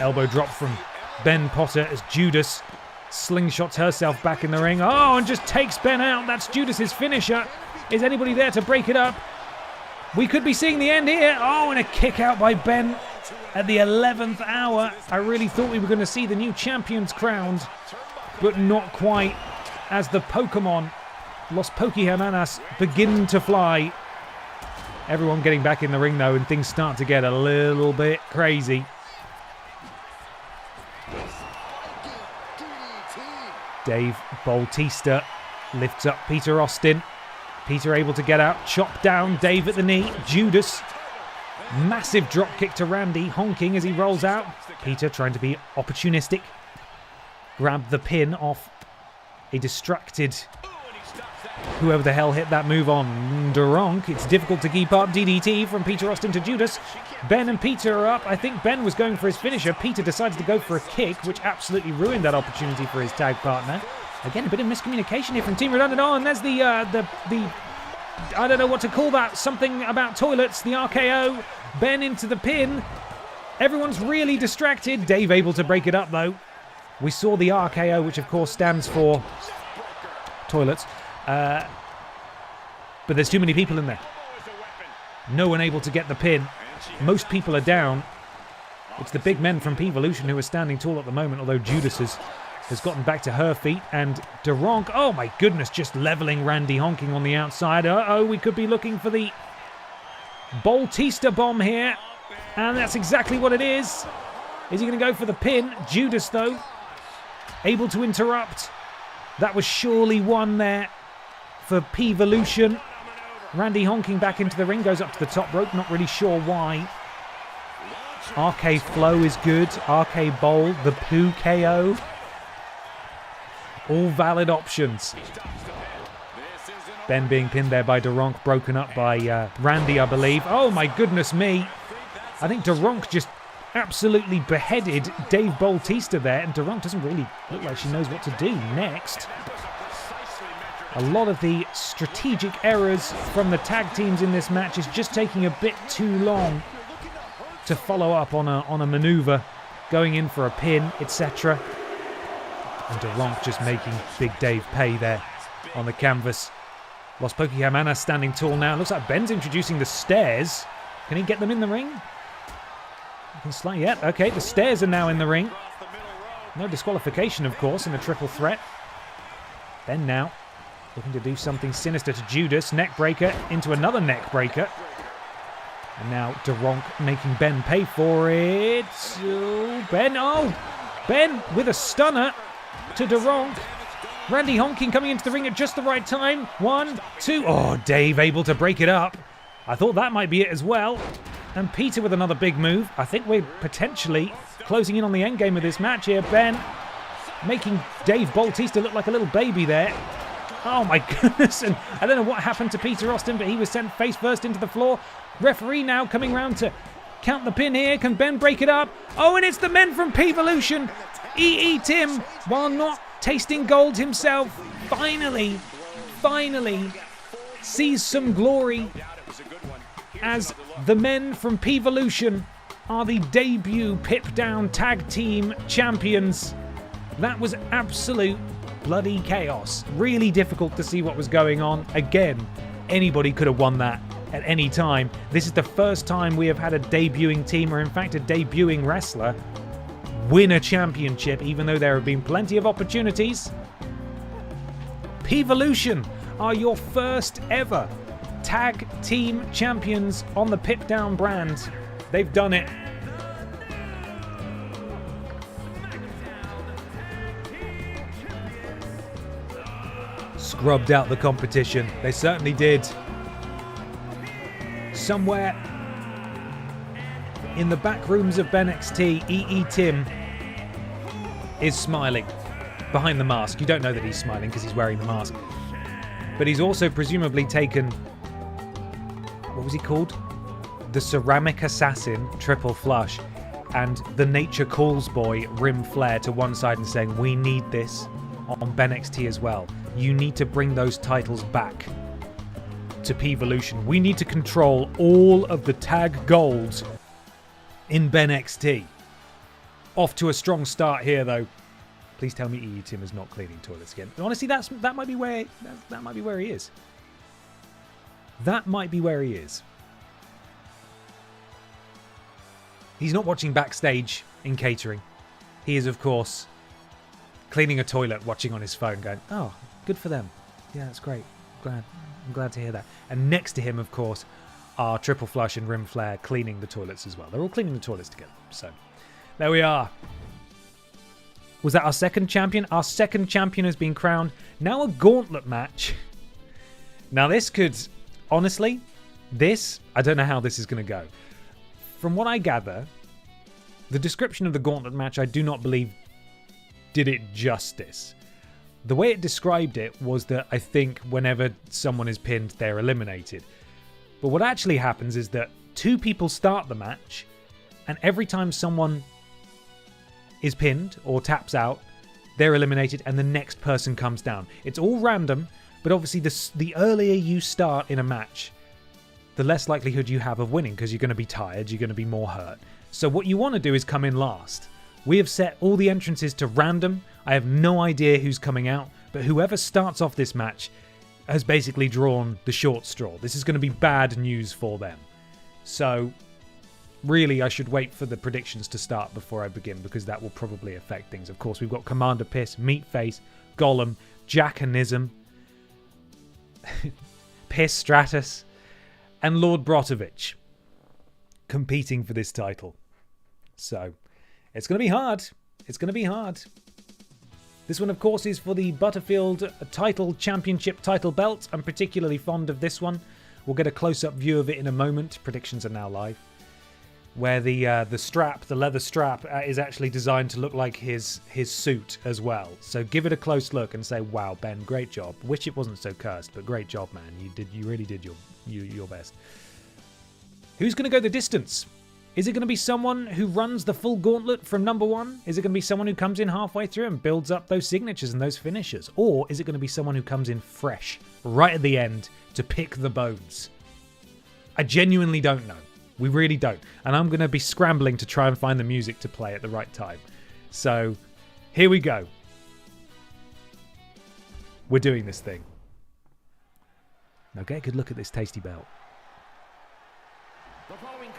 Elbow drop from Ben Potter as Judas slingshots herself back in the ring. Oh, and just takes Ben out. That's Judas's finisher. Is anybody there to break it up? We could be seeing the end here. Oh, and a kick out by Ben at the 11th hour. I really thought we were going to see the new champions crowned, but not quite, as the Pokémon, Los Pokéhermanas, begin to fly. Everyone getting back in the ring though, and things start to get a little bit crazy. Dave Bautista lifts up Peter Austin. Peter able to get out, chop down Dave at the knee. Judas, massive drop kick to Randy, honking as he rolls out. Peter trying to be opportunistic. Grab the pin off a distracted whoever the hell hit that move on Duronk. It's difficult to keep up. DDT from Peter Austin to Judas. Ben and Peter are up. I think Ben was going for his finisher. Peter decides to go for a kick, which absolutely ruined that opportunity for his tag partner. Again, a bit of miscommunication here from Team Redundant. Oh, and there's the I don't know what to call that. Something about toilets. The RKO. Ben into the pin. Everyone's really distracted. Dave able to break it up, though. We saw the RKO, which of course stands for toilets. But there's too many people in there. No one able to get the pin. Most people are down. It's the big men from P-Volution who are standing tall at the moment, although Judas has gotten back to her feet. And Duronk, oh my goodness, just leveling Randy, honking on the outside. Uh-oh, we could be looking for the Bautista bomb here. And that's exactly what it is. Is he going to go for the pin? Judas, though, able to interrupt. That was surely one there for P-Volution. Randy honking back into the ring, goes up to the top rope, not really sure why. RK Flow is good. RK Bowl, the Poo KO. All valid options. Ben being pinned there by Duronk, broken up by Randy, I believe. Oh my goodness me. I think Duronk just absolutely beheaded Dave Bautista there, and Duronk doesn't really look like she knows what to do next. A lot of the strategic errors from the tag teams in this match is just taking a bit too long to follow up on a maneuver, going in for a pin, etc. And Duronk just making Big Dave pay there on the canvas. Los Pokeyamana standing tall now. Looks like Ben's introducing the stairs. Can he get them in the ring? Yeah, okay, the stairs are now in the ring. No disqualification, of course, in a triple threat. Ben now looking to do something sinister to Judas. Neckbreaker into another neckbreaker. And now Duronk making Ben pay for it. Ben with a stunner to Duronk. Randy honking coming into the ring at just the right time. 1, 2. Oh, Dave able to break it up. I thought that might be it as well. And Peter with another big move. I think we're potentially closing in on the end game of this match here. Ben making Dave Bautista look like a little baby there. Oh my goodness. And I don't know what happened to Peter Austin, but he was sent face first into the floor. Referee now coming round to count the pin here. Can Ben break it up? Oh, and it's the men from P-Volution. E.E. Tim, while not tasting gold himself, finally sees some glory as the men from P-Volution are the debut PIPDOWN Tag Team Champions. That was absolute bloody chaos. Really difficult to see what was going on. Again, anybody could have won that at any time. This is the first time we have had a debuting team, or in fact a debuting wrestler, win a championship, even though there have been plenty of opportunities. P-Volution are your first ever tag team champions on the PIPDOWN brand. They've done it. Scrubbed out the competition. They certainly did. Somewhere in the back rooms of BENXT, E.E. Tim is smiling behind the mask. You don't know that he's smiling because he's wearing the mask. But he's also presumably taken, what was he called? The Ceramic Assassin Triple Flush and the Nature Calls Boy Rim Flare to one side and saying, we need this on BENXT as well. You need to bring those titles back to P-Volution. We need to control all of the tag golds in BENXT. Off to a strong start here, though. Please tell me E.E. Tim is not cleaning toilets again. Honestly, that might be where he is. That might be where he is. He's not watching backstage in catering. He is, of course, cleaning a toilet, watching on his phone, going, "Oh, good for them. Yeah, that's great. I'm glad to hear that." And next to him, of course, are Triple Flush and Rim Flare cleaning the toilets as well. They're all cleaning the toilets together. So, there we are. Was that our second champion? Our second champion has been crowned. Now a gauntlet match. Now this could, honestly, I don't know how this is going to go. From what I gather, the description of the gauntlet match, I do not believe did it justice. The way it described it was that I think whenever someone is pinned, they're eliminated. But what actually happens is that two people start the match, and every time someone is pinned or taps out, they're eliminated and the next person comes down. It's all random, but obviously the earlier you start in a match, the less likelihood you have of winning because you're going to be tired, you're going to be more hurt. So what you want to do is come in last. We have set all the entrances to random. I have no idea who's coming out, but whoever starts off this match has basically drawn the short straw. This is going to be bad news for them. So really, I should wait for the predictions to start before I begin, because that will probably affect things. Of course, we've got Commander Piss, Meatface, Gollum, Jackanism, Piss Stratus, and Lord Brotovich competing for this title. So, it's going to be hard. It's going to be hard. This one, of course, is for the Butterfield Championship title belt. I'm particularly fond of this one. We'll get a close-up view of it in a moment. Predictions are now live. where the strap, the leather strap, is actually designed to look like his suit as well. So give it a close look and say, wow, Ben, great job. Wish it wasn't so cursed, but great job, man. You really did your best. Who's going to go the distance? Is it going to be someone who runs the full gauntlet from number 1? Is it going to be someone who comes in halfway through and builds up those signatures and those finishers? Or is it going to be someone who comes in fresh, right at the end, to pick the bones? I genuinely don't know. We really don't. And I'm going to be scrambling to try and find the music to play at the right time. So, here we go. We're doing this thing. Now get a good look at this tasty belt.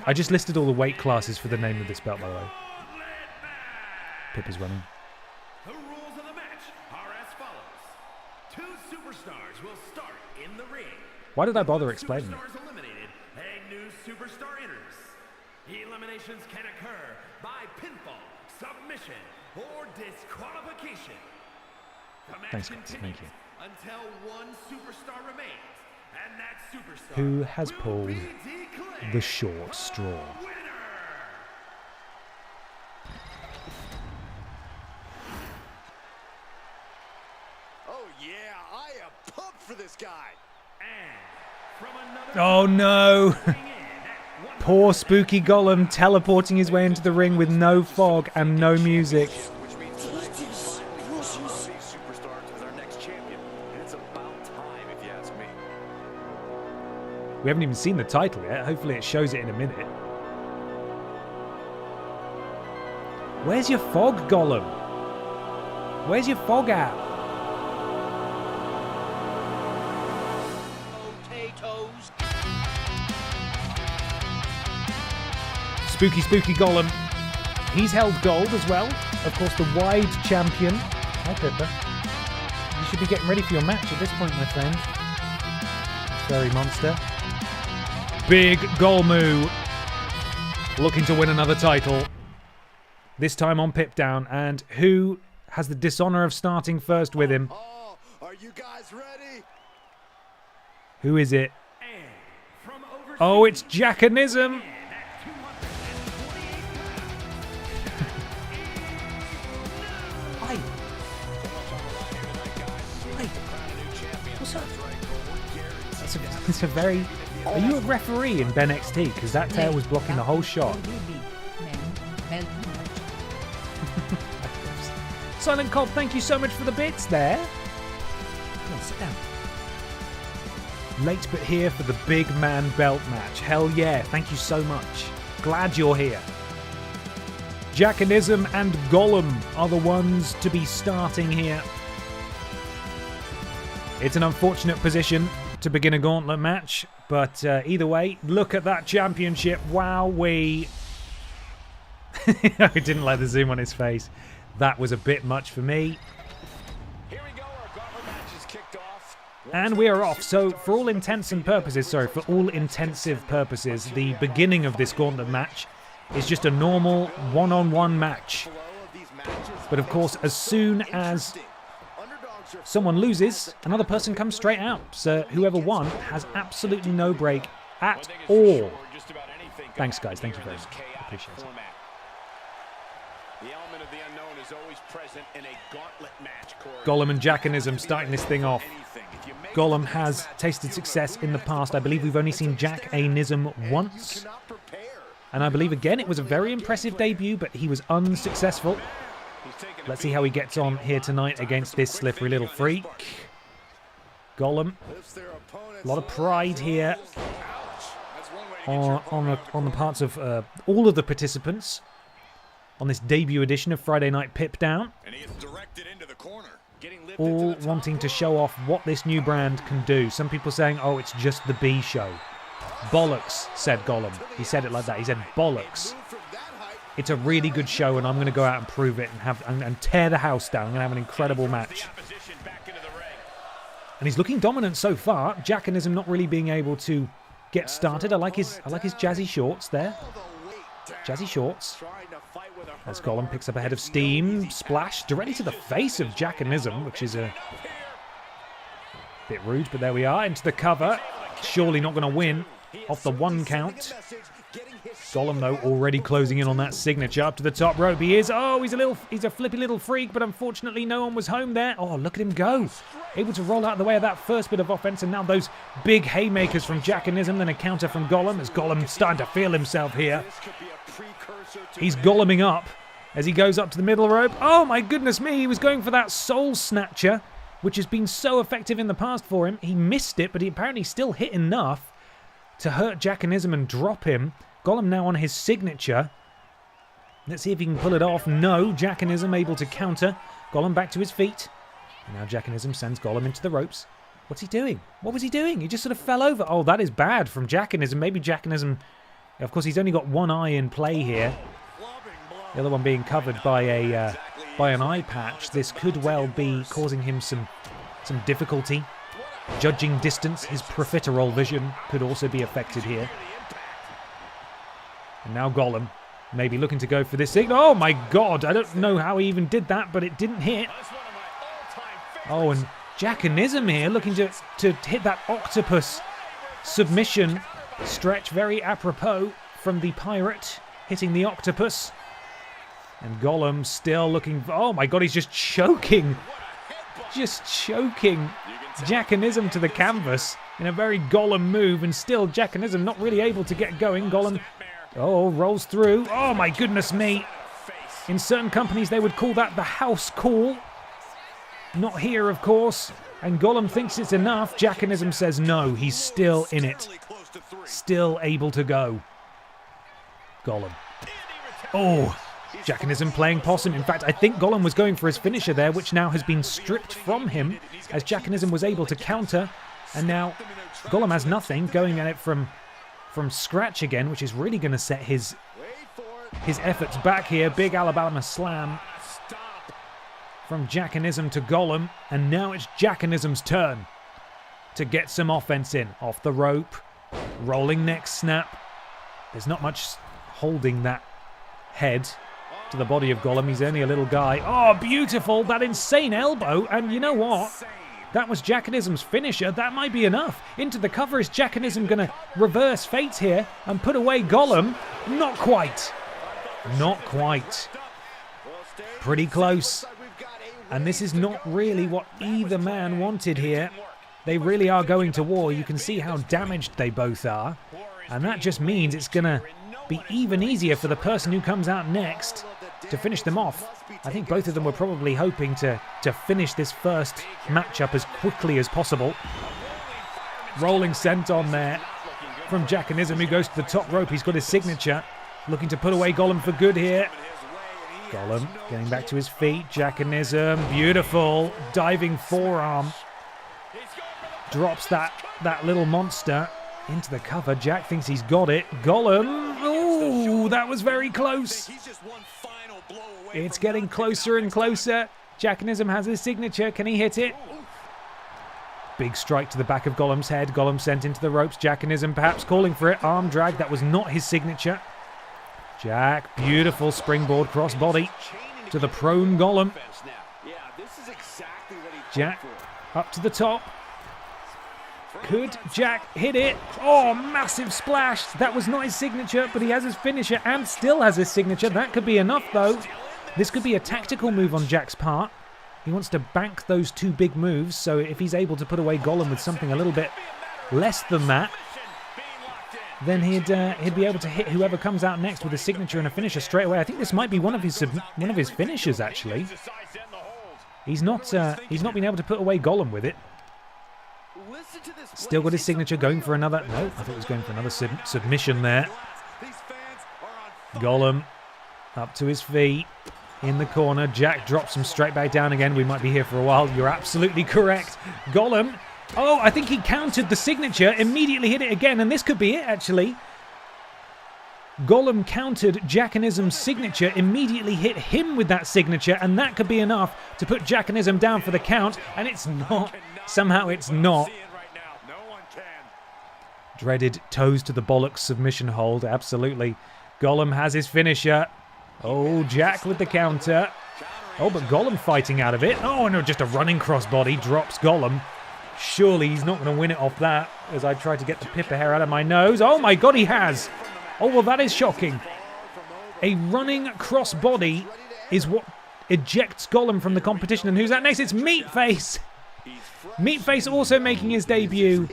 I just listed all the weight classes for the name of this belt, by the way. Pip is running. The rules of the match are as follows. 2 superstars will start in the ring. Why did I bother explaining it? Superstars eliminated, a new superstar enters. Eliminations can occur by pinfall, submission, or disqualification. The match Thanks, guys. continues Thank you. until 1 superstar remains, and that superstar Who has will pulled be declared the short straw? winner. Oh, yeah, I am pumped for this guy. And from another Oh no! ring in at Poor spooky Gollum teleporting his way into the ring with no fog and no music. Which means tonight we finally crown these superstars as our next champion. And it's about time, if you ask me. We haven't even seen the title yet. Hopefully it shows it in a minute. Where's your fog, Gollum? Where's your fog at? Potatoes. Spooky Gollum. He's held gold as well. Of course, the wide champion. Hi, Pippa. You should be getting ready for your match at this point, my friend. Furry monster. Big Golmu. Looking to win another title. This time on PIPDOWN. And who has the dishonor of starting first with him? Oh, are you guys ready? Who is it? and from overseas. Oh, it's Jackanism. Hi. Hi. What's up? It's a very... Are you a referee in BENXT? Because that tail was blocking the whole shot. Silent Cobb, thank you so much for the bits there. Come on, sit down. Late but here for the big man belt match. Hell yeah, thank you so much. Glad you're here. Jackanism and Gollum are the ones to be starting here. It's an unfortunate position to begin a gauntlet match, but either way, look at that championship. Wowee. I didn't like the zoom on his face. That was a bit much for me. Here we go, our gauntlet match is kicked off. And we are off. So for all intents and purposes, for all intensive purposes, the beginning of this gauntlet match is just a normal one-on-one match. But of course, as soon as someone loses, another person comes straight out. So whoever won has absolutely no break at all. Thanks, guys. Thank you very much. Appreciate it. The element of the unknown is always present in a gauntlet match, Corey. Gollum and Jackanism starting this thing off. Gollum has tasted success in the past. I believe we've only seen Jack-A-Nism once. And I believe, again, it was a very impressive debut, but he was unsuccessful. Let's see how he gets on here tonight against this slippery little freak. Gollum. A lot of pride here on the parts of all of the participants on this debut edition of Friday Night PIPDOWN. And he is directed into the corner. All wanting to show off what this new brand can do. Some people saying, oh, it's just the B show. Bollocks, said Gollum. He said it like that. He said, bollocks. It's a really good show, and I'm going to go out and prove it and tear the house down. I'm going to have an incredible match. And he's looking dominant so far. Jackanism not really being able to get started. I like his jazzy shorts there. Jazzy shorts. As Gollum picks up a head of steam. Splash directly to the face of Jackanism, which is a bit rude, but there we are. Into the cover. Surely not going to win off the 1 count. Gollum, though, already closing in on that signature up to the top rope. He is. Oh, he's a flippy little freak, but unfortunately no one was home there. Oh, look at him go. Able to roll out of the way of that first bit of offense, and now those big haymakers from Jackanism, then a counter from Gollum, as Gollum starting to feel himself here. He's Golluming up as he goes up to the middle rope. Oh, my goodness me, he was going for that soul snatcher, which has been so effective in the past for him. He missed it, but he apparently still hit enough to hurt Jackanism and drop him. Gollum now on his signature. Let's see if he can pull it off. No, Jackanism able to counter. Gollum back to his feet. And now Jackanism sends Gollum into the ropes. What's he doing? What was he doing? He just sort of fell over. Oh, that is bad from Jackanism. Maybe Jackanism... Of course, he's only got one eye in play here. The other one being covered by an eye patch. This could well be causing him some difficulty. Judging distance, his profiterole vision could also be affected here. And now Gollum, maybe looking to go for this signal. Oh my god, I don't know how he even did that, but it didn't hit. Oh, and Jackanism here looking to hit that octopus submission stretch. Very apropos from the pirate hitting the octopus. And Gollum still looking... Oh my god, he's just choking. Just choking Jackanism to the canvas in a very Gollum move, and still Jackanism not really able to get going. Gollum... Oh, rolls through. Oh, my goodness me. In certain companies, they would call that the house call. Not here, of course. And Gollum thinks it's enough. Jackanism says no. He's still in it. Still able to go. Gollum. Oh, Jackanism playing possum. In fact, I think Gollum was going for his finisher there, which now has been stripped from him as Jackanism was able to counter. And now Gollum has nothing, going at it from scratch again, which is really going to set his efforts back here. Big Alabama slam from Jackanism to Gollum, and now it's Jackanism's turn to get some offense in. Off the rope, rolling neck snap. There's not much holding that head to the body of Gollum. He's only a little guy. Oh, beautiful, that insane elbow, and you know what? That was Jackanism's finisher. That might be enough. Into the cover. Is Jackanism going to reverse fate here and put away Gollum? Not quite. Not quite. Pretty close. And this is not really what either man wanted here. They really are going to war. You can see how damaged they both are. And that just means it's going to be even easier for the person who comes out next to finish them off. I think both of them were probably hoping to finish this first matchup as quickly as possible. Rolling sent on there from Jackanism, who goes to the top rope. He's got his signature. Looking to put away Gollum for good here. Gollum getting back to his feet. Jackanism, beautiful. Diving forearm. Drops that little monster into the cover. Jack thinks he's got it. Gollum, ooh, that was very close. It's getting closer and closer. Jackanism has his signature. Can he hit it? Big strike to the back of Gollum's head. Gollum sent into the ropes. Jackanism perhaps calling for it. Arm drag. That was not his signature. Jack, beautiful springboard crossbody to the prone Gollum. Jack up to the top. Could Jack hit it? Oh, massive splash. That was not his signature, but he has his finisher and still has his signature. That could be enough, though. This could be a tactical move on Jack's part. He wants to bank those two big moves, so if he's able to put away Gollum with something a little bit less than that, then he'd be able to hit whoever comes out next with a signature and a finisher straight away. I think this might be one of his finishers, actually. He's not been able to put away Gollum with it. Still got his signature, going for another... No, I thought he was going for another submission there. Gollum up to his feet in the corner. Jack drops him straight back down again. We might be here for a while. You're absolutely correct. Gollum... Oh, I think he countered the signature, immediately hit it again, and this could be it, actually. Gollum countered Jackanism's signature, immediately hit him with that signature, and that could be enough to put Jackanism down for the count, and it's not. Somehow it's not. Dreaded toes to the bollocks submission hold, absolutely. Gollum has his finisher. Oh, Jack with the counter. Oh, but Gollum fighting out of it. Oh, no, just a running crossbody drops Gollum. Surely he's not going to win it off that, as I try to get the pipper hair out of my nose. Oh my god, he has! Oh, well, that is shocking. A running crossbody is what ejects Gollum from the competition. And who's that next? It's Meatface. Meatface also making his debut.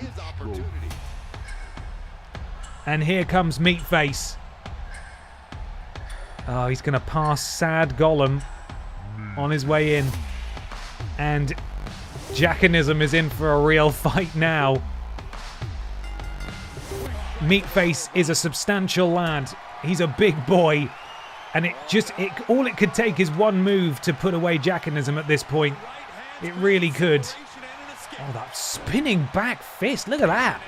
And here comes Meatface. Oh, he's going to pass sad Gollum on his way in. And Jackanism is in for a real fight now. Meatface is a substantial lad. He's a big boy. And all it could take is one move to put away Jackanism at this point. It really could. Oh, that spinning back fist. Look at that.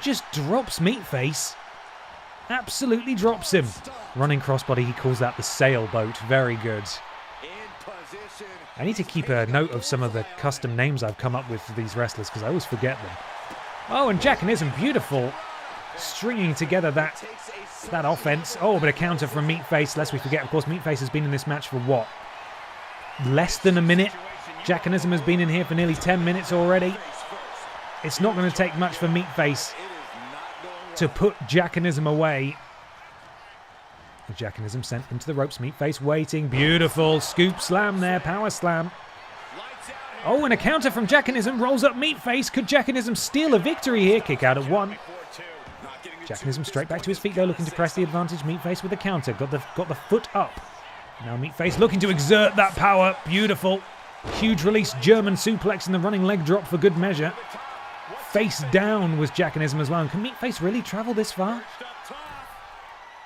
Just drops Meatface. Absolutely drops him. Running crossbody, he calls that the sailboat. Very good. I need to keep a note of some of the custom names I've come up with for these wrestlers because I always forget them. Oh, and Jackanism, beautiful. Stringing together that offense. Oh, but a counter from Meatface. Lest we forget, of course, Meatface has been in this match for what? Less than a minute. Jackanism has been in here for nearly 10 minutes already. It's not going to take much for Meatface to put Jackanism away. Jackanism sent into the ropes. Meatface waiting. Beautiful scoop slam there. Power slam. Oh, and a counter from Jackanism. Rolls up Meatface. Could Jackanism steal a victory here? Kick out at 1. Jackanism straight back to his feet though, looking to press the advantage. Meatface with the counter. Got the foot up. Now Meatface looking to exert that power. Beautiful. Huge release German suplex and the running leg drop for good measure. Face down was Jackanism as well. And can Meatface really travel this far?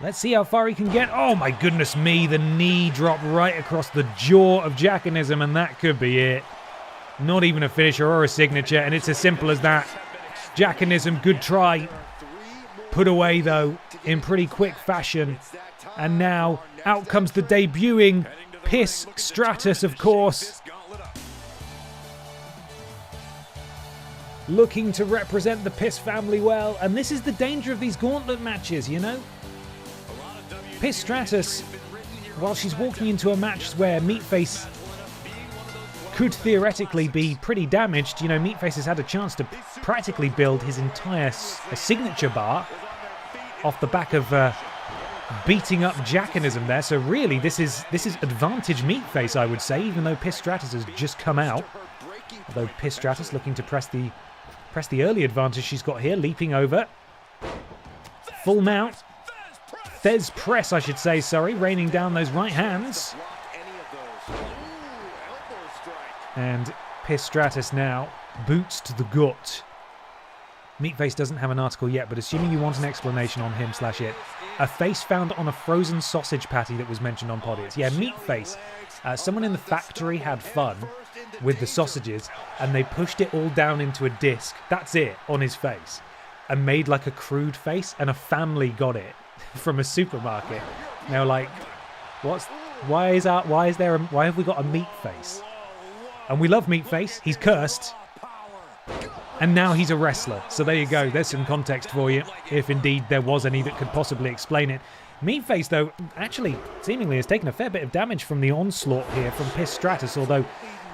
Let's see how far he can get. Oh my goodness me, the knee drop right across the jaw of Jackanism, and that could be it. Not even a finisher or a signature, and it's as simple as that. Jackanism, good try. Put away though, in pretty quick fashion. And now, out comes the debuting Piss Stratus, of course. Looking to represent the Piss family well, and this is the danger of these gauntlet matches, you know? Piss Stratus, while she's walking into a match where Meatface could theoretically be pretty damaged, you know, Meatface has had a chance to practically build his entire signature bar off the back of beating up Jackanism there. So really, this is advantage Meatface, I would say, even though Piss Stratus has just come out. Although Piss Stratus looking to press the early advantage she's got here, leaping over. Full mount. Thez press, I should say, sorry, raining down those right hands. And Piss Stratus now, boots to the gut. Meatface doesn't have an article yet, but assuming you want an explanation on him/it, a face found on a frozen sausage patty that was mentioned on Podius. Yeah, Meatface. Someone in the factory had fun with the sausages, and they pushed it all down into a disc. That's it, on his face. And made like a crude face, and a family got it from a supermarket. Now, like, why have we got a meat face? And we love Meatface. He's cursed. And now he's a wrestler. So there you go. There's some context for you, if indeed there was any that could possibly explain it. Meatface, though, actually seemingly has taken a fair bit of damage from the onslaught here from Piss Stratus, although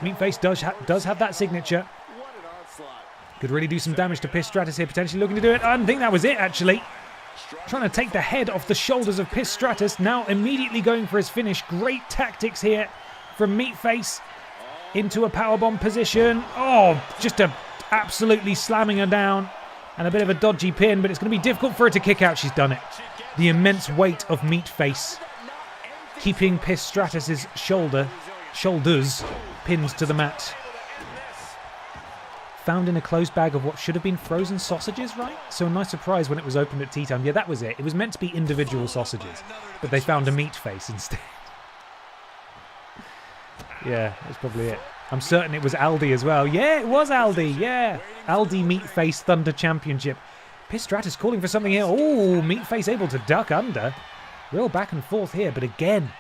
Meatface does have that signature. Could really do some damage to Piss Stratus here, potentially looking to do it. I don't think that was it, actually. Trying to take the head off the shoulders of Piss Stratus, now immediately going for his finish. Great tactics here from Meatface into a powerbomb position. Oh, just absolutely slamming her down. And a bit of a dodgy pin, but it's going to be difficult for her to kick out. She's done it. The immense weight of Meatface keeping Piss Stratus's shoulders pinned to the mat. Found in a closed bag of what should have been frozen sausages, right? So a nice surprise when it was opened at tea time. Yeah, that was it. It was meant to be individual sausages, but they found a meat face instead. Yeah, that's probably it. I'm certain it was Aldi as well. Yeah, it was Aldi, yeah. Aldi Meatface Thunder Championship. Piss Stratus calling for something here. Oh, Meatface able to duck under. Real back and forth here, but again,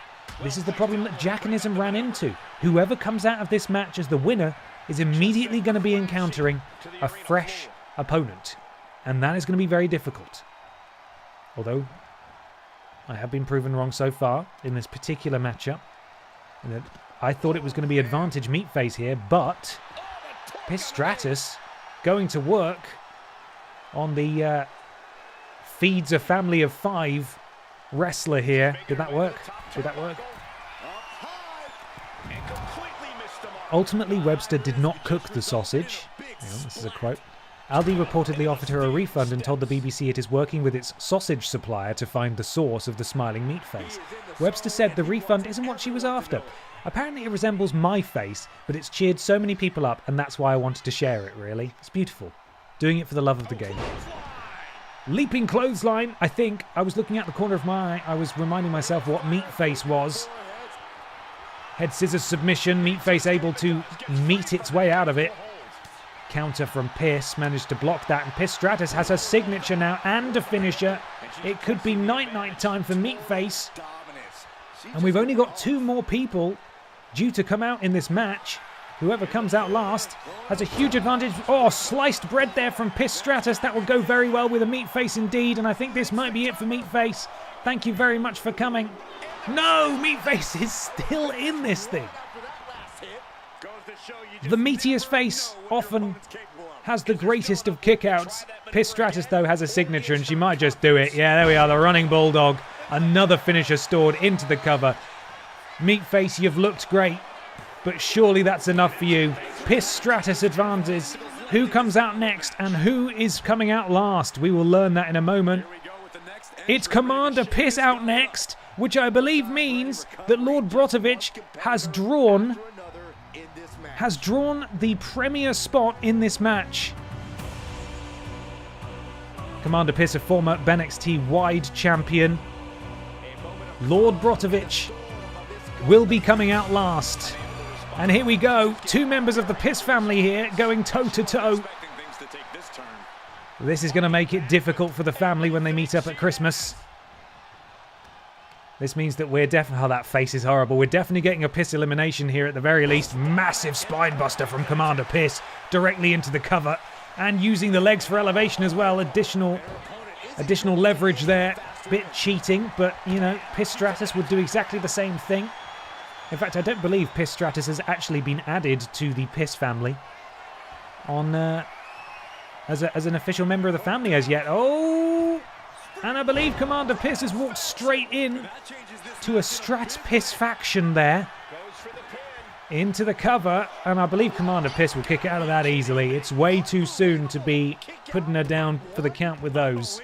this is the problem that Jackanism ran into. Whoever comes out of this match as the winner is immediately going to be encountering a fresh opponent. And that is going to be very difficult. Although, I have been proven wrong so far in this particular matchup. And I thought it was going to be advantage Meatface here, but Piss Stratus going to work on the feeds a family of 5 wrestler here. Did that work? Did that work? Ultimately, Webster did not cook the sausage. Hang on, this is a quote. Aldi reportedly offered her a refund and told the BBC it is working with its sausage supplier to find the source of the smiling meat face. Webster said the refund isn't what she was after. Apparently it resembles my face, but it's cheered so many people up, and that's why I wanted to share it, really. It's beautiful. Doing it for the love of the game. Leaping clothesline, I think. I was looking at the corner of my eye. I was reminding myself what meat face was. Head scissors submission. Meat face able to meet its way out of it. Counter from Piss, managed to block that, and Piss Stratus has her signature now and a finisher. It could be night-night time for Meatface. And we've only got 2 more people due to come out in this match. Whoever comes out last has a huge advantage. Oh, sliced bread there from Piss Stratus. That will go very well with a Meatface indeed, and I think this might be it for Meatface. Thank you very much for coming. No, Meatface is still in this thing. The meatiest face often has the greatest of kickouts. Piss Stratus, though, has a signature, and she might just do it. Yeah, there we are, the running bulldog. Another finisher stored into the cover. Meatface, you've looked great, but surely that's enough for you. Piss Stratus advances. Who comes out next, and who is coming out last? We will learn that in a moment. It's Commander Piss out next, which I believe means that Lord Brotovich has drawn the premier spot in this match. Commander Piss, a former BENXT wide champion. Lord Brotovich will be coming out last. And here we go. 2 members of the Piss family here going toe-to-toe. This is going to make it difficult for the family when they meet up at Christmas. This means that we're definitely... Oh, that face is horrible. We're definitely getting a Piss elimination here at the very least. Massive spine buster from Commander Piss directly into the cover. And using the legs for elevation as well. Additional leverage there. Bit cheating, but, you know, Piss Stratus would do exactly the same thing. In fact, I don't believe Piss Stratus has actually been added to the Piss family on as an official member of the family as yet. Oh! And I believe Commander Piss has walked straight in to a Strat Piss faction there. Into the cover, and I believe Commander Piss will kick out of that easily. It's way too soon to be putting her down for the count with those.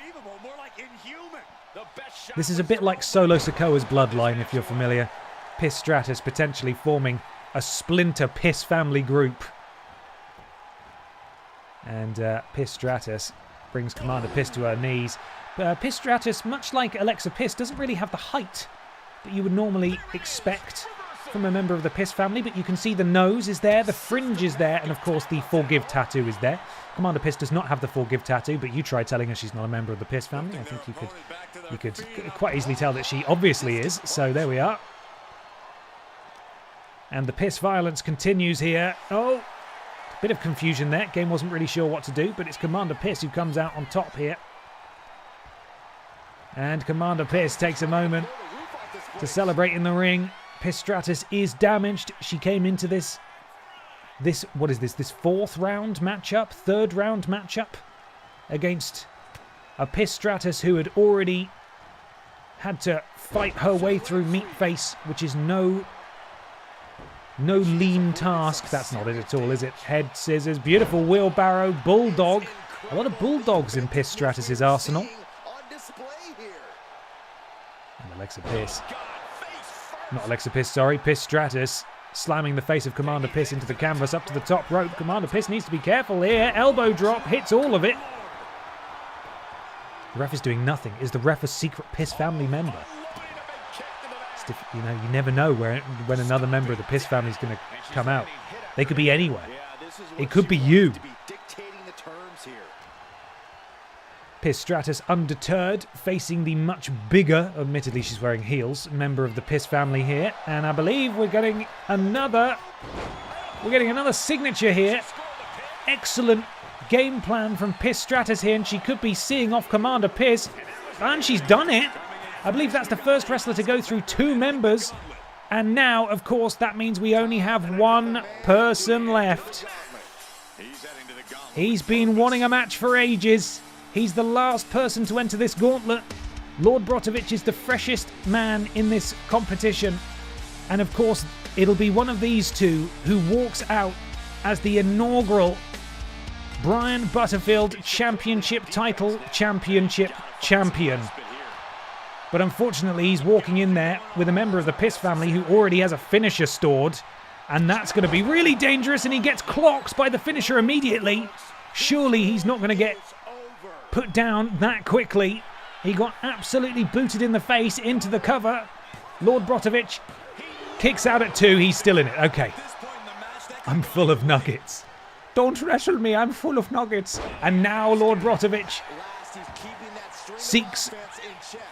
This is a bit like Solo Sikoa's bloodline, if you're familiar. Piss Stratus potentially forming a splinter Piss family group. And Piss Stratus brings Commander Piss to her knees. Piss Stratus, much like Alexa Piss, doesn't really have the height that you would normally expect from a member of the Piss family, but you can see the nose is there, the fringe is there, and of course the Forgive tattoo is there. Commander Piss does not have the Forgive tattoo, but you try telling her she's not a member of the Piss family. I think you could quite easily tell that she obviously is, so there we are. And the Piss violence continues here. Oh, bit of confusion there. Game wasn't really sure what to do, but it's Commander Piss who comes out on top here. And Commander Piss takes a moment to celebrate in the ring. Piss Stratus is damaged. She came into this 4th round matchup, 3rd round matchup against a Piss Stratus who had already had to fight her way through Meatface, which is no lean task. That's not it at all, is it? Head scissors, beautiful wheelbarrow, bulldog. A lot of bulldogs in Piss Stratus's arsenal. And Alexa Piss. Not Alexa Piss, sorry. Piss Stratus slamming the face of Commander Piss into the canvas up to the top rope. Commander Piss needs to be careful here. Elbow drop, hits all of it. The ref is doing nothing. Is the ref a secret Piss family member? You know, you never know when another member of the Piss family is going to come out. They could be anywhere. It could be you. Piss Stratus undeterred, facing the much bigger, admittedly she's wearing heels, member of the Piss family here. And I believe we're getting another signature here. Excellent game plan from Piss Stratus here, and she could be seeing off Commander Piss. And she's done it. I believe that's the first wrestler to go through 2 members. And now, of course, that means we only have 1 person left. He's been wanting a match for ages. He's the last person to enter this gauntlet. Lord Brotovich is the freshest man in this competition. And of course, it'll be one of these two who walks out as the inaugural Brian Butterfield Championship title champion. But unfortunately, he's walking in there with a member of the Piss family who already has a finisher stored. And that's going to be really dangerous, and he gets clocked by the finisher immediately. Surely he's not going to get put down that quickly. He got absolutely booted in the face into the cover. Lord Brotovich kicks out at 2. He's still in it. Okay. I'm full of nuggets. Don't wrestle me. I'm full of nuggets. And now Lord Brotovich seeks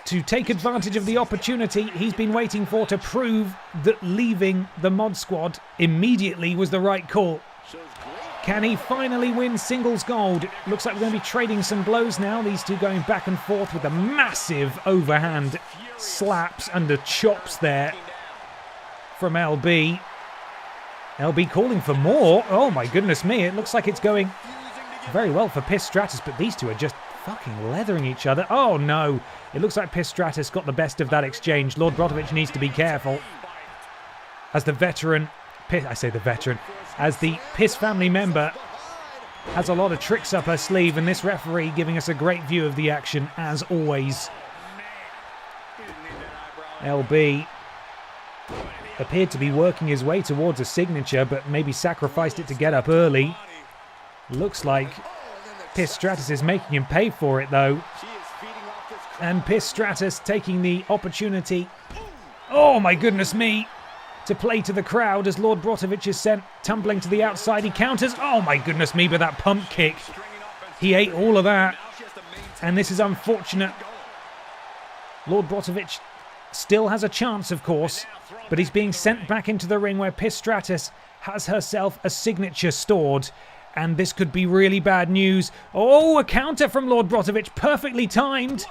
to take advantage of the opportunity he's been waiting for to prove that leaving the mod squad immediately was the right call. Can he finally win singles gold? Looks like we're going to be trading some blows now. These two going back and forth with the massive overhand slaps under chops there from LB. LB calling for more. Oh my goodness me. It looks like it's going very well for Piss Stratus, but these two are just fucking leathering each other. Oh no. It looks like Piss Stratus got the best of that exchange. Lord Brotovich needs to be careful. As the veteran, as the Piss family member has a lot of tricks up her sleeve, and this referee giving us a great view of the action as always. LB appeared to be working his way towards a signature, but maybe sacrificed it to get up early. Looks like Piss Stratus is making him pay for it though. And Piss Stratus taking the opportunity, oh my goodness me, to play to the crowd as Lord Brotovich is sent tumbling to the outside. He counters, oh my goodness me, with that pump kick. He ate all of that. And this is unfortunate. Lord Brotovich still has a chance, of course, but he's being sent back into the ring where Piss Stratus has herself a signature stored. And this could be really bad news. Oh, a counter from Lord Brotovich, perfectly timed.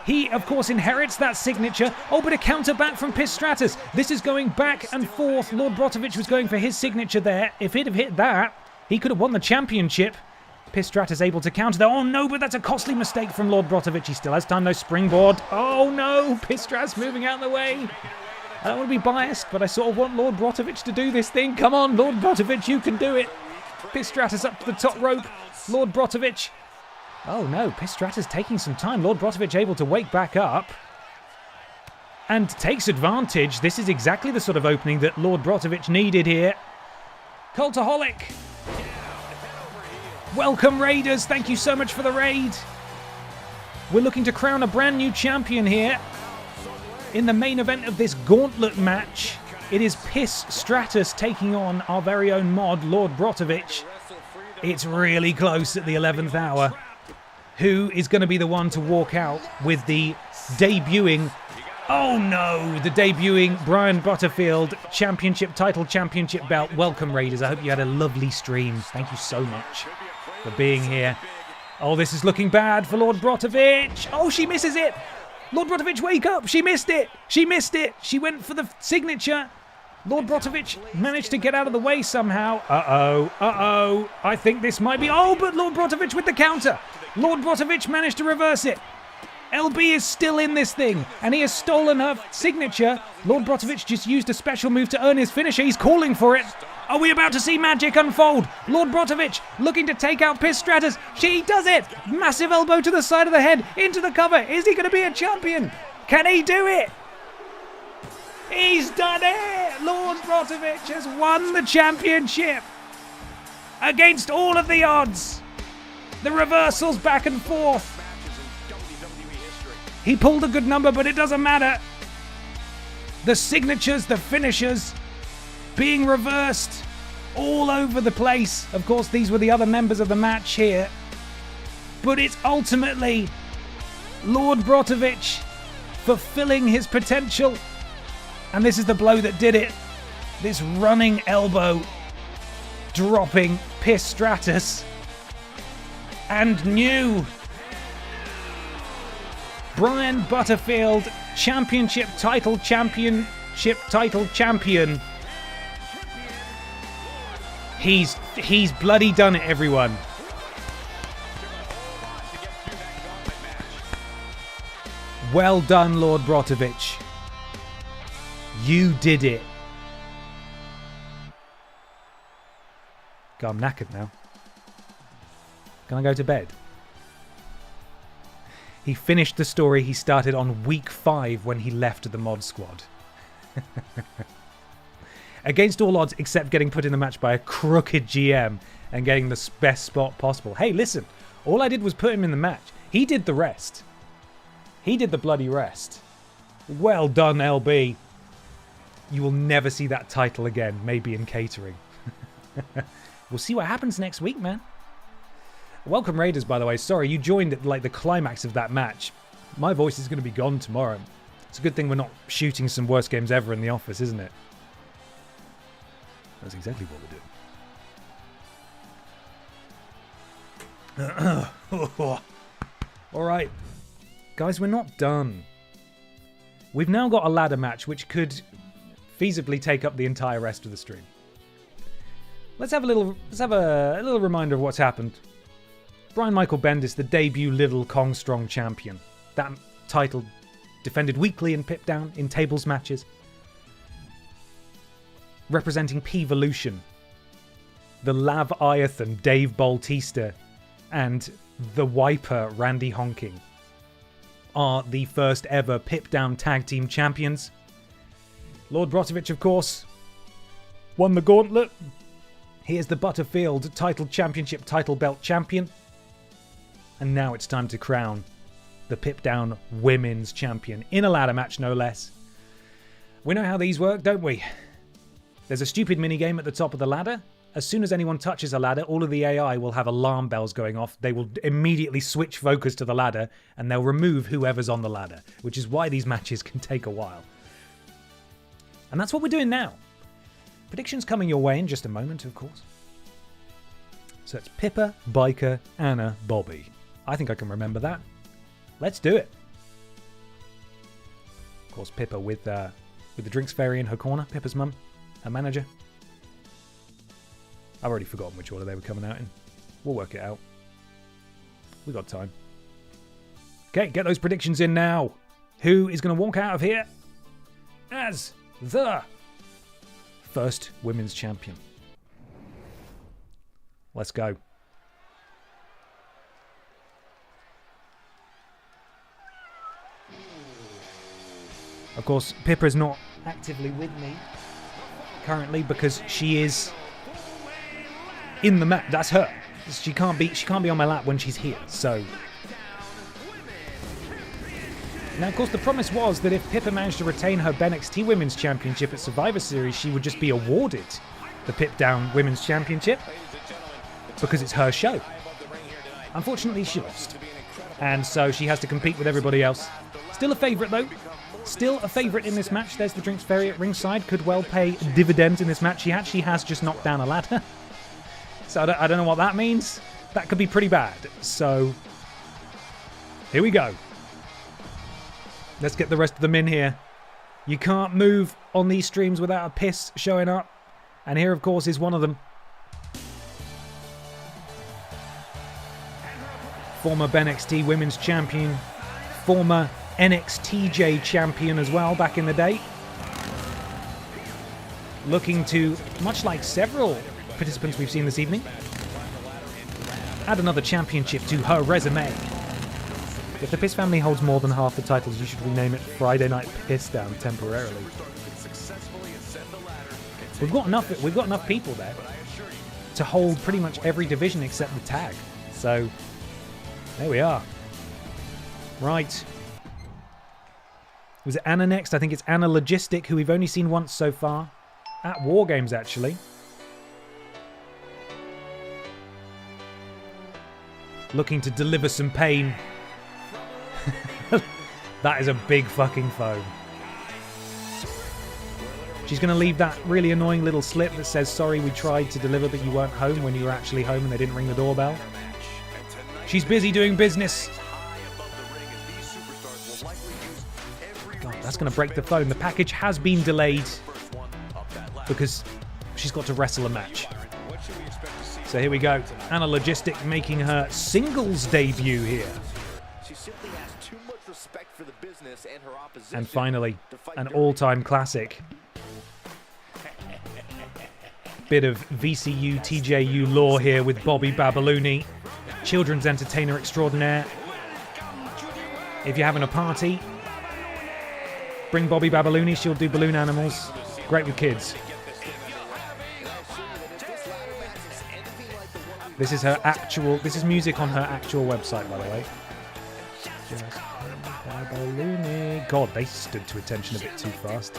He, of course, inherits that signature. Oh, but a counter back from Piss Stratus. This is going back and forth. Lord Brotovich was going for his signature there. If he'd have hit that, he could have won the championship. Piss Stratus able to counter that. Oh, no, but that's a costly mistake from Lord Brotovich. He still has time, though. Springboard. Oh, no. Piss Stratus moving out of the way. I don't want to be biased, but I sort of want Lord Brotovich to do this thing. Come on, Lord Brotovich, you can do it. Piss Stratus up to the top rope. Lord Brotovich. Oh no, Piss Stratus taking some time. Lord Brotovich able to wake back up. And takes advantage. This is exactly the sort of opening that Lord Brotovich needed here. Cultaholic. Welcome Raiders. Thank you so much for the raid. We're looking to crown a brand new champion here. In the main event of this gauntlet match. It is Piss Stratus taking on our very own mod, Lord Brotovich. It's really close at the 11th hour. Who is going to be the one to walk out with the debuting, oh no, the debuting Brian Butterfield championship belt. Welcome Raiders, I hope you had a lovely stream. Thank you so much for being here. Oh, this is looking bad for Lord Brotovich. Oh, she misses it. Lord Brotovich, wake up! She missed it! She missed it! She went for the signature. Lord Brotovich managed to get out of the way somehow. Uh-oh. I think this might be... Oh, but Lord Brotovich with the counter. Lord Brotovich managed to reverse it. LB is still in this thing, and he has stolen her signature. Lord Brotovich just used a special move to earn his finisher. He's calling for it. Are we about to see magic unfold? Lord Brotovich looking to take out Piss Stratus. She does it. Massive elbow to the side of the head, into the cover. Is he going to be a champion? Can he do it? He's done it. Lord Brotovich has won the championship. Against all of the odds. The reversals back and forth. He pulled a good number, but it doesn't matter. The signatures, the finishers, being reversed all over the place. Of course, these were the other members of the match here. But it's ultimately Lord Brotovich fulfilling his potential. And this is the blow that did it. This running elbow dropping Piss Stratus. And new Brian Butterfield championship title champion. He's bloody done it, everyone. Well done, Lord Brotovich. You did it. God, I'm knackered now. Can I go to bed? He finished the story he started on week 5 when he left the mod squad. Against all odds except getting put in the match by a crooked GM and getting the best spot possible. Hey, listen, all I did was put him in the match. He did the rest. He did the bloody rest. Well done, LB. You will never see that title again, maybe in catering. We'll see what happens next week, man. Welcome, Raiders, by the way. Sorry, you joined at like the climax of that match. My voice is going to be gone tomorrow. It's a good thing we're not shooting some worst games ever in the office, isn't it? That's exactly what we're doing. All right. Guys, we're not done. We've now got a ladder match which could feasibly take up the entire rest of the stream. Let's have a little reminder of what's happened. Brian Michael Bendis, the debut Little Kong Strong champion. That title defended weekly in PIPDOWN in tables matches. Representing P-Volution, the Laviathan Dave Bautista, and the Wiper Randy Honking are the first ever PIPDOWN Tag Team Champions. Lord Brotovich, of course, won the gauntlet. He is the Butterfield Title Championship Title Belt Champion. And now it's time to crown the PIPDOWN Women's Champion in a ladder match, no less. We know how these work, don't we? There's a stupid minigame at the top of the ladder. As soon as anyone touches a ladder, all of the AI will have alarm bells going off. They will immediately switch focus to the ladder, and they'll remove whoever's on the ladder, which is why these matches can take a while. And that's what we're doing now. Predictions coming your way in just a moment, of course. So it's Pippa, Biker, Anna, Bobby. I think I can remember that. Let's do it. Of course, Pippa with the drinks fairy in her corner. Pippa's mum, her manager. I've already forgotten which order they were coming out in. We'll work it out. We got time. Okay, get those predictions in now. Who is going to walk out of here as the first women's champion? Let's go. Of course, Pippa is not actively with me currently because she is in the match. That's her. She can't be on my lap when she's here. So now, of course, the promise was that if Pippa managed to retain her BENXT Women's Championship at Survivor Series, she would just be awarded the PIPDOWN Women's Championship because it's her show. Unfortunately, she lost, and so she has to compete with everybody else. Still a favourite, though. Still a favourite in this match. There's the Drinks Fairy at ringside. Could well pay dividends in this match. She actually has just knocked down a ladder. So I don't know what that means. That could be pretty bad. So here we go. Let's get the rest of them in here. You can't move on these streams without a piss showing up. And here, of course, is one of them. Former BENXT Women's Champion. Former NXTJ Champion as well back in the day. Looking to, much like several participants we've seen this evening, add another championship to her resume. If the Piss family holds more than half the titles, you should rename it Friday Night PIPDOWN temporarily. We've got enough people there to hold pretty much every division except the tag. So there we are. Right. Was it Anna next? I think it's Anna Logistic, who we've only seen once so far. At War Games, actually. Looking to deliver some pain. That is a big fucking phone. She's going to leave that really annoying little slip that says, sorry, we tried to deliver, but you weren't home when you were actually home and they didn't ring the doorbell. She's busy doing business. God, that's going to break the phone. The package has been delayed because she's got to wrestle a match. So here we go. Anna Logistic making her singles debut here. She simply has too much respect for the business and her opposition. And finally, an all-time classic. Bit of VCU, TJU lore here with Bobby Babalooni, children's entertainer extraordinaire. If you're having a party, bring Bobby Babalooni. She'll do balloon animals. Great with kids. This is her actual. This is music on her actual website, by the way. Babalooni. God, they stood to attention a bit too fast.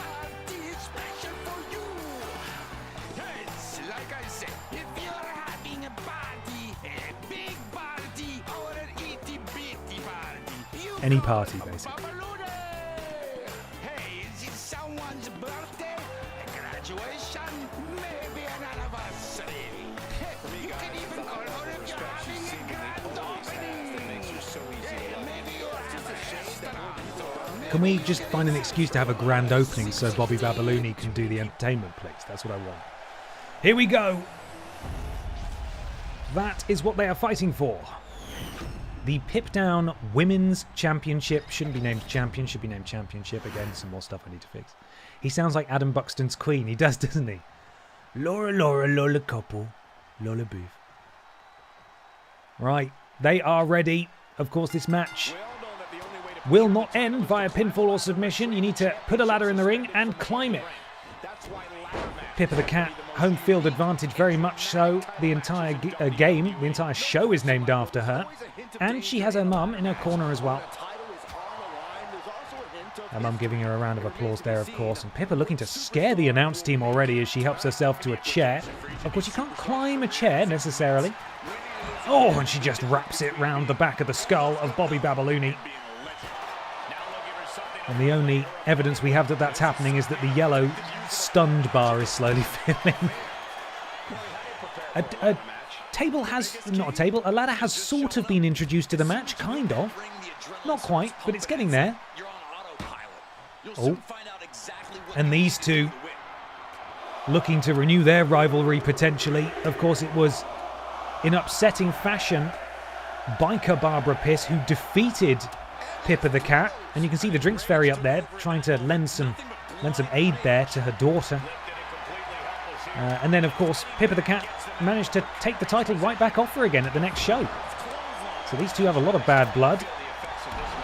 Any party, basically. Can we just find an excuse to have a grand opening so Bobby Babalooni can do the entertainment, please? That's what I want. Here we go. That is what they are fighting for. The PIPDOWN Women's Championship. Shouldn't be named champion, should be named championship. Again, some more stuff I need to fix. He sounds like Adam Buxton's Queen. He does, doesn't he? Laura, Lola couple. Lola Booth. Right, they are ready. Of course, this match will not end via pinfall or submission. You need to put a ladder in the ring and climb it. Pippa the Cat, home field advantage, very much so. The entire game, the entire show is named after her. And she has her mum in her corner as well. Her mum giving her a round of applause there, of course. And Pippa looking to scare the announce team already as she helps herself to a chair. Of course, you can't climb a chair necessarily. Oh, and she just wraps it round the back of the skull of Bobby Babalooni. And the only evidence we have that that's happening is that the yellow stunned bar is slowly filling. A table has, not a table, a ladder has sort of been introduced to the match, kind of. Not quite, but it's getting there. Oh. And these two looking to renew their rivalry potentially. Of course, it was in upsetting fashion biker Barbara Piss who defeated Pippa the Cat, and you can see the drinks fairy up there trying to lend some aid there to her daughter. And then, of course, Pippa the Cat managed to take the title right back off her again at the next show. So these two have a lot of bad blood.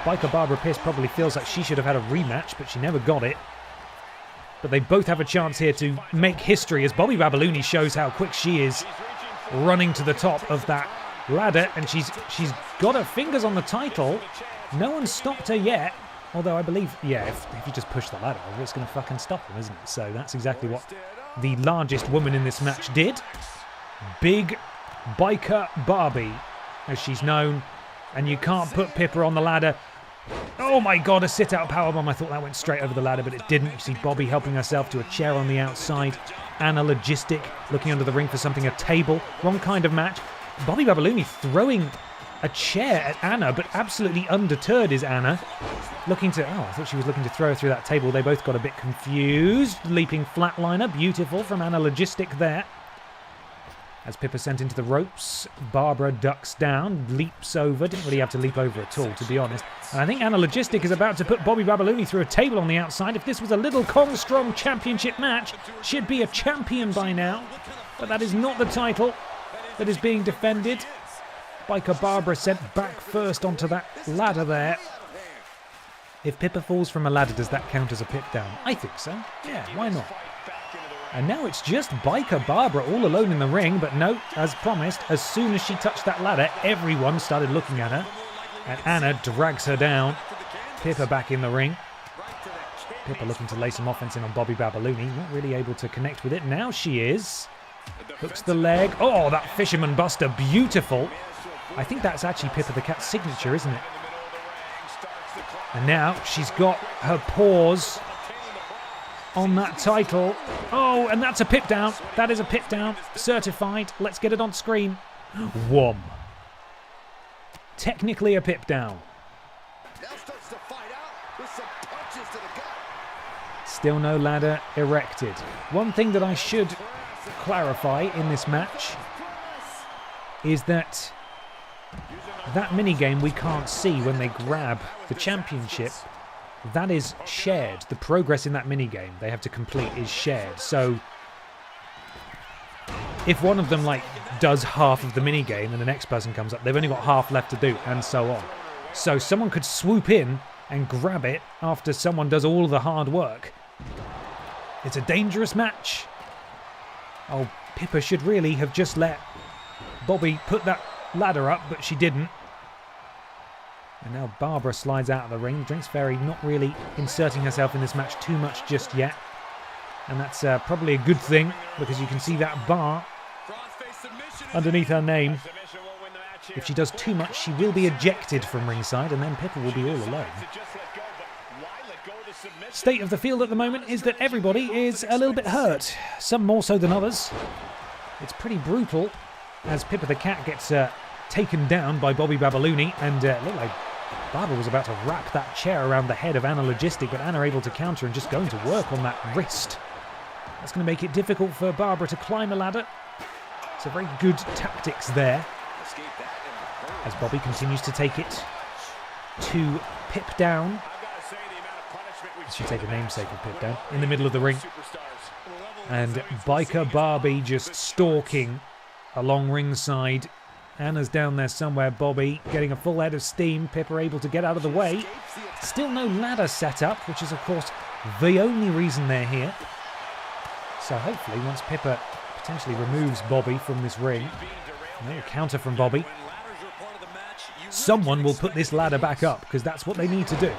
Biker Barbara Pierce probably feels like she should have had a rematch, but she never got it. But they both have a chance here to make history as Bobby Babalooni shows how quick she is running to the top of that ladder, and she's got her fingers on the title. No one's stopped her yet, although I believe, yeah, if you just push the ladder over, it's going to fucking stop them, isn't it? So that's exactly what the largest woman in this match did. Big Biker Barbie, as she's known, and you can't put Pippa on the ladder. Oh my God, a sit-out powerbomb. I thought that went straight over the ladder, but it didn't. You see Bobby helping herself to a chair on the outside. Anna Logistic looking under the ring for something, a table. Wrong kind of match. Bobby Babalooni throwing a chair at Anna, but absolutely undeterred is Anna. Looking to... Oh, I thought she was looking to throw her through that table. They both got a bit confused. Leaping flatliner. Beautiful from Anna Logistic there. As Pippa sent into the ropes, Barbara ducks down, leaps over. Didn't really have to leap over at all, to be honest. And I think Anna Logistic is about to put Bobby Babalooni through a table on the outside. If this was a Little Kong Strong championship match, she'd be a champion by now. But that is not the title that is being defended. Biker Barbara sent back first onto that ladder there. If Pippa falls from a ladder, does that count as a pip down? I think so. Yeah, why not? And now it's just Biker Barbara all alone in the ring, but no, as promised, as soon as she touched that ladder, everyone started looking at her. And Anna drags her down. Pippa back in the ring. Pippa looking to lay some offense in on Bobby Babalooni. Not really able to connect with it. Now she is. Hooks the leg. Oh, that Fisherman Buster. Beautiful. I think that's actually Pippa the Cat's signature, isn't it? And now she's got her paws on that title. Oh, and that's a pip down. That is a pip down. Certified. Let's get it on screen. Whom. Technically a pip down. Still no ladder erected. One thing that I should clarify in this match is that that minigame we can't see when they grab the championship. That is shared. The progress in that minigame they have to complete is shared. So if one of them like does half of the minigame and the next person comes up, they've only got half left to do, and so on. So someone could swoop in and grab it after someone does all the hard work. It's a dangerous match. Oh, Pippa should really have just let Bobby put that ladder up, but she didn't. And now Barbara slides out of the ring. Drinks Fairy not really inserting herself in this match too much just yet. And that's probably a good thing, because you can see that bar underneath her name. If she does too much, she will be ejected from ringside, and then Pippa will be all alone. State of the field at the moment is that everybody is a little bit hurt, some more so than others. It's pretty brutal as Pippa the Cat gets taken down by Bobby Babalooni, and looked like Barbara was about to wrap that chair around the head of Anna Logistic, but Anna able to counter and just going to work on that wrist. That's going to make it difficult for Barbara to climb the ladder. So very good tactics there, as Bobby continues to take it to PIPDOWN. Should take a namesake of PIPDOWN in the middle of the ring. And Biker Barbie just stalking along ringside. Anna's down there somewhere. Bobby getting a full head of steam. Pippa able to get out of the way. Still no ladder set up, which is of course the only reason they're here. So hopefully once Pippa potentially removes Bobby from this ring, no counter from Bobby, someone will put this ladder back up, because that's what they need to do.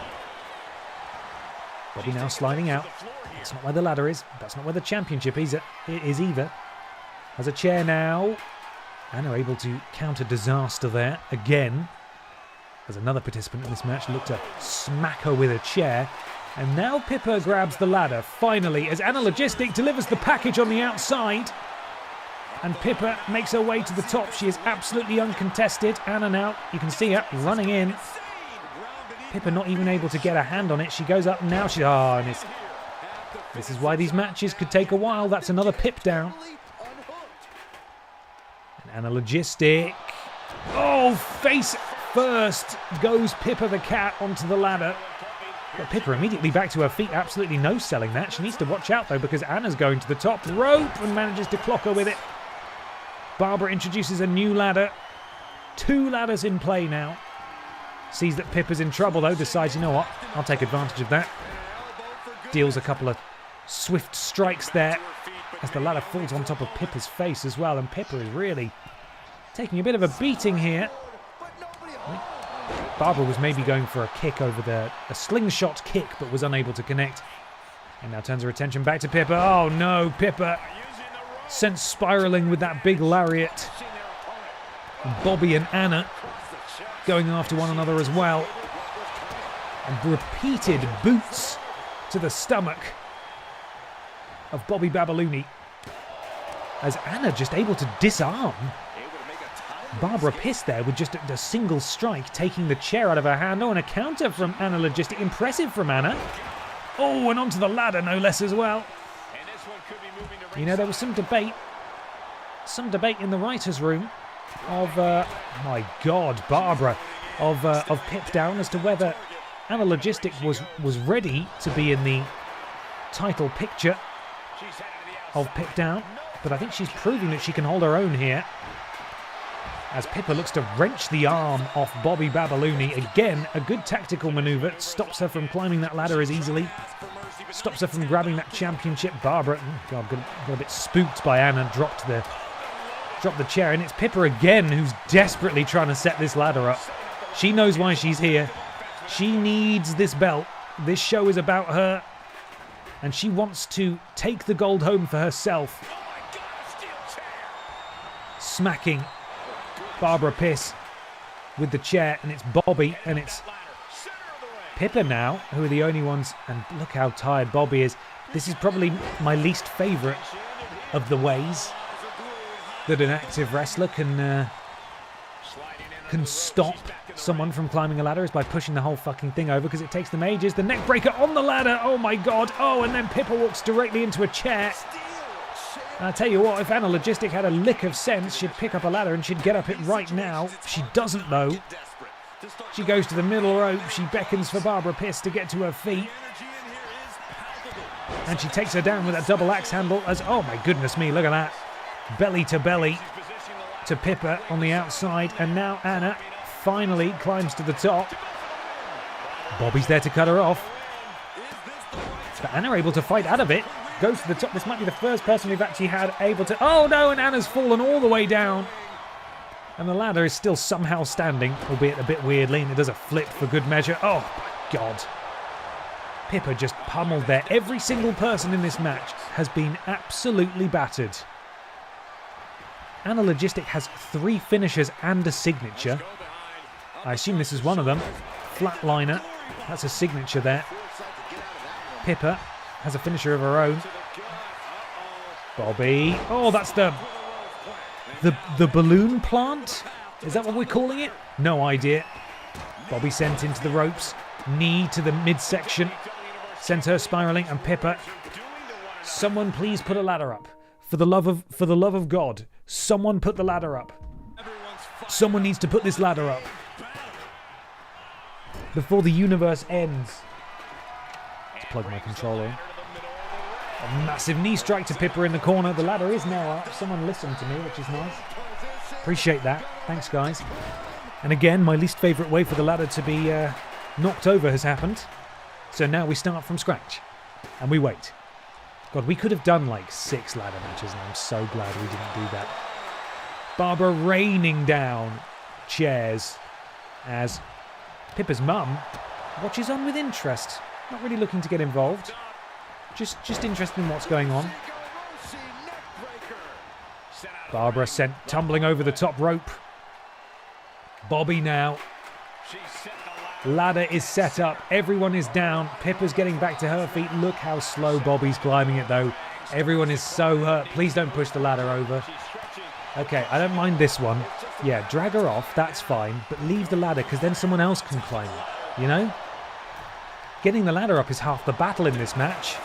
Bobby now sliding out. That's not where the ladder is. That's not where the championship is either. Has a chair now. Anna able to counter disaster there again. As another participant in this match looked to smack her with a chair. And now Pippa grabs the ladder, finally, as Anna Logistic delivers the package on the outside. And Pippa makes her way to the top. She is absolutely uncontested. Anna now, you can see her running in. Pippa not even able to get a hand on it. She goes up now. And this is why these matches could take a while. That's another PIPDOWN. And Anna Logistic. Oh, face first goes Pippa the Cat onto the ladder. But Pippa immediately back to her feet. Absolutely no selling that. She needs to watch out though, because Anna's going to the top rope and manages to clock her with it. Barbara introduces a new ladder. 2 ladders in play now. Sees that Pippa's in trouble though, decides, you know what, I'll take advantage of that. Deals a couple of swift strikes there as the ladder falls on top of Pippa's face as well, and Pippa is really taking a bit of a beating here. Barbara was maybe going for a kick over a slingshot kick, but was unable to connect. And now turns her attention back to Pippa. Oh no, Pippa sent spiraling with that big lariat. And Bobby and Anna going after one another as well. And repeated boots to the stomach of Bobby Babalooni, as Anna just able to disarm Barbara Piss there with just a single strike, taking the chair out of her hand. Oh, and a counter from Anna Logistic. Impressive from Anna. Oh, and onto the ladder no less as well. You know, there was some debate in the writers' room of, my God, Barbara, of PIPDOWN as to whether Anna Logistic was ready to be in the title picture of PIPDOWN, but I think she's proving that she can hold her own here, as Pippa looks to wrench the arm off Bobby Babalooni. Again, a good tactical maneuver, stops her from climbing that ladder as easily, stops her from grabbing that championship. Barbara, God, got a bit spooked by Anna, dropped the chair, and it's Pippa again who's desperately trying to set this ladder up. She knows why she's here. She needs this belt. This show is about her, and she wants to take the gold home for herself. Smacking Barbara Piss with the chair, and it's Bobby and it's Pippa now who are the only ones, and look how tired Bobby is. This is probably my least favourite of the ways that an active wrestler can stop someone from climbing a ladder, is by pushing the whole fucking thing over, because it takes them ages. The neck breaker on the ladder, oh my God. Oh, and then Pippa walks directly into a chair I tell you what, if Anna Logistic had a lick of sense, she'd pick up a ladder and she'd get up it right now. She doesn't, though. She goes to the middle rope. She beckons for Barbara Piss to get to her feet. And she takes her down with that double axe handle as, oh my goodness me, look at that. Belly to belly to Pippa on the outside. And now Anna finally climbs to the top. Bobby's there to cut her off. But Anna able to fight out of it. Goes to the top. This might be the first person we've actually had able to... Oh no, and Anna's fallen all the way down. And the ladder is still somehow standing, albeit a bit weirdly, and it does a flip for good measure. Oh my God. Pippa just pummeled there. Every single person in this match has been absolutely battered. Anna Logistic has 3 finishers and a signature. I assume this is one of them. Flatliner. That's a signature there. Pippa has a finisher of her own. Bobby. Oh, that's the balloon plant? Is that what we're calling it? No idea. Bobby sent into the ropes. Knee to the midsection. Sent her spiraling. And Pippa. Someone please put a ladder up. For the love of God. Someone put the ladder up. Someone needs to put this ladder up. Before the universe ends. Let's plug my controller in. A massive knee strike to Pippa in the corner. The ladder is now up. Someone listened to me, which is nice. Appreciate that. Thanks, guys. And again, my least favourite way for the ladder to be knocked over has happened. So now we start from scratch. And we wait. God, we could have done like 6 ladder matches, and I'm so glad we didn't do that. Barbara raining down chairs as Pippa's mum watches on with interest. Not really looking to get involved. Just interested in what's going on. Barbara sent tumbling over the top rope. Bobby now. Ladder is set up. Everyone is down. Pippa's getting back to her feet. Look how slow Bobby's climbing it, though. Everyone is so hurt. Please don't push the ladder over. Okay, I don't mind this one. Yeah, drag her off. That's fine. But leave the ladder, because then someone else can climb it. You know? Getting the ladder up is half the battle in this match.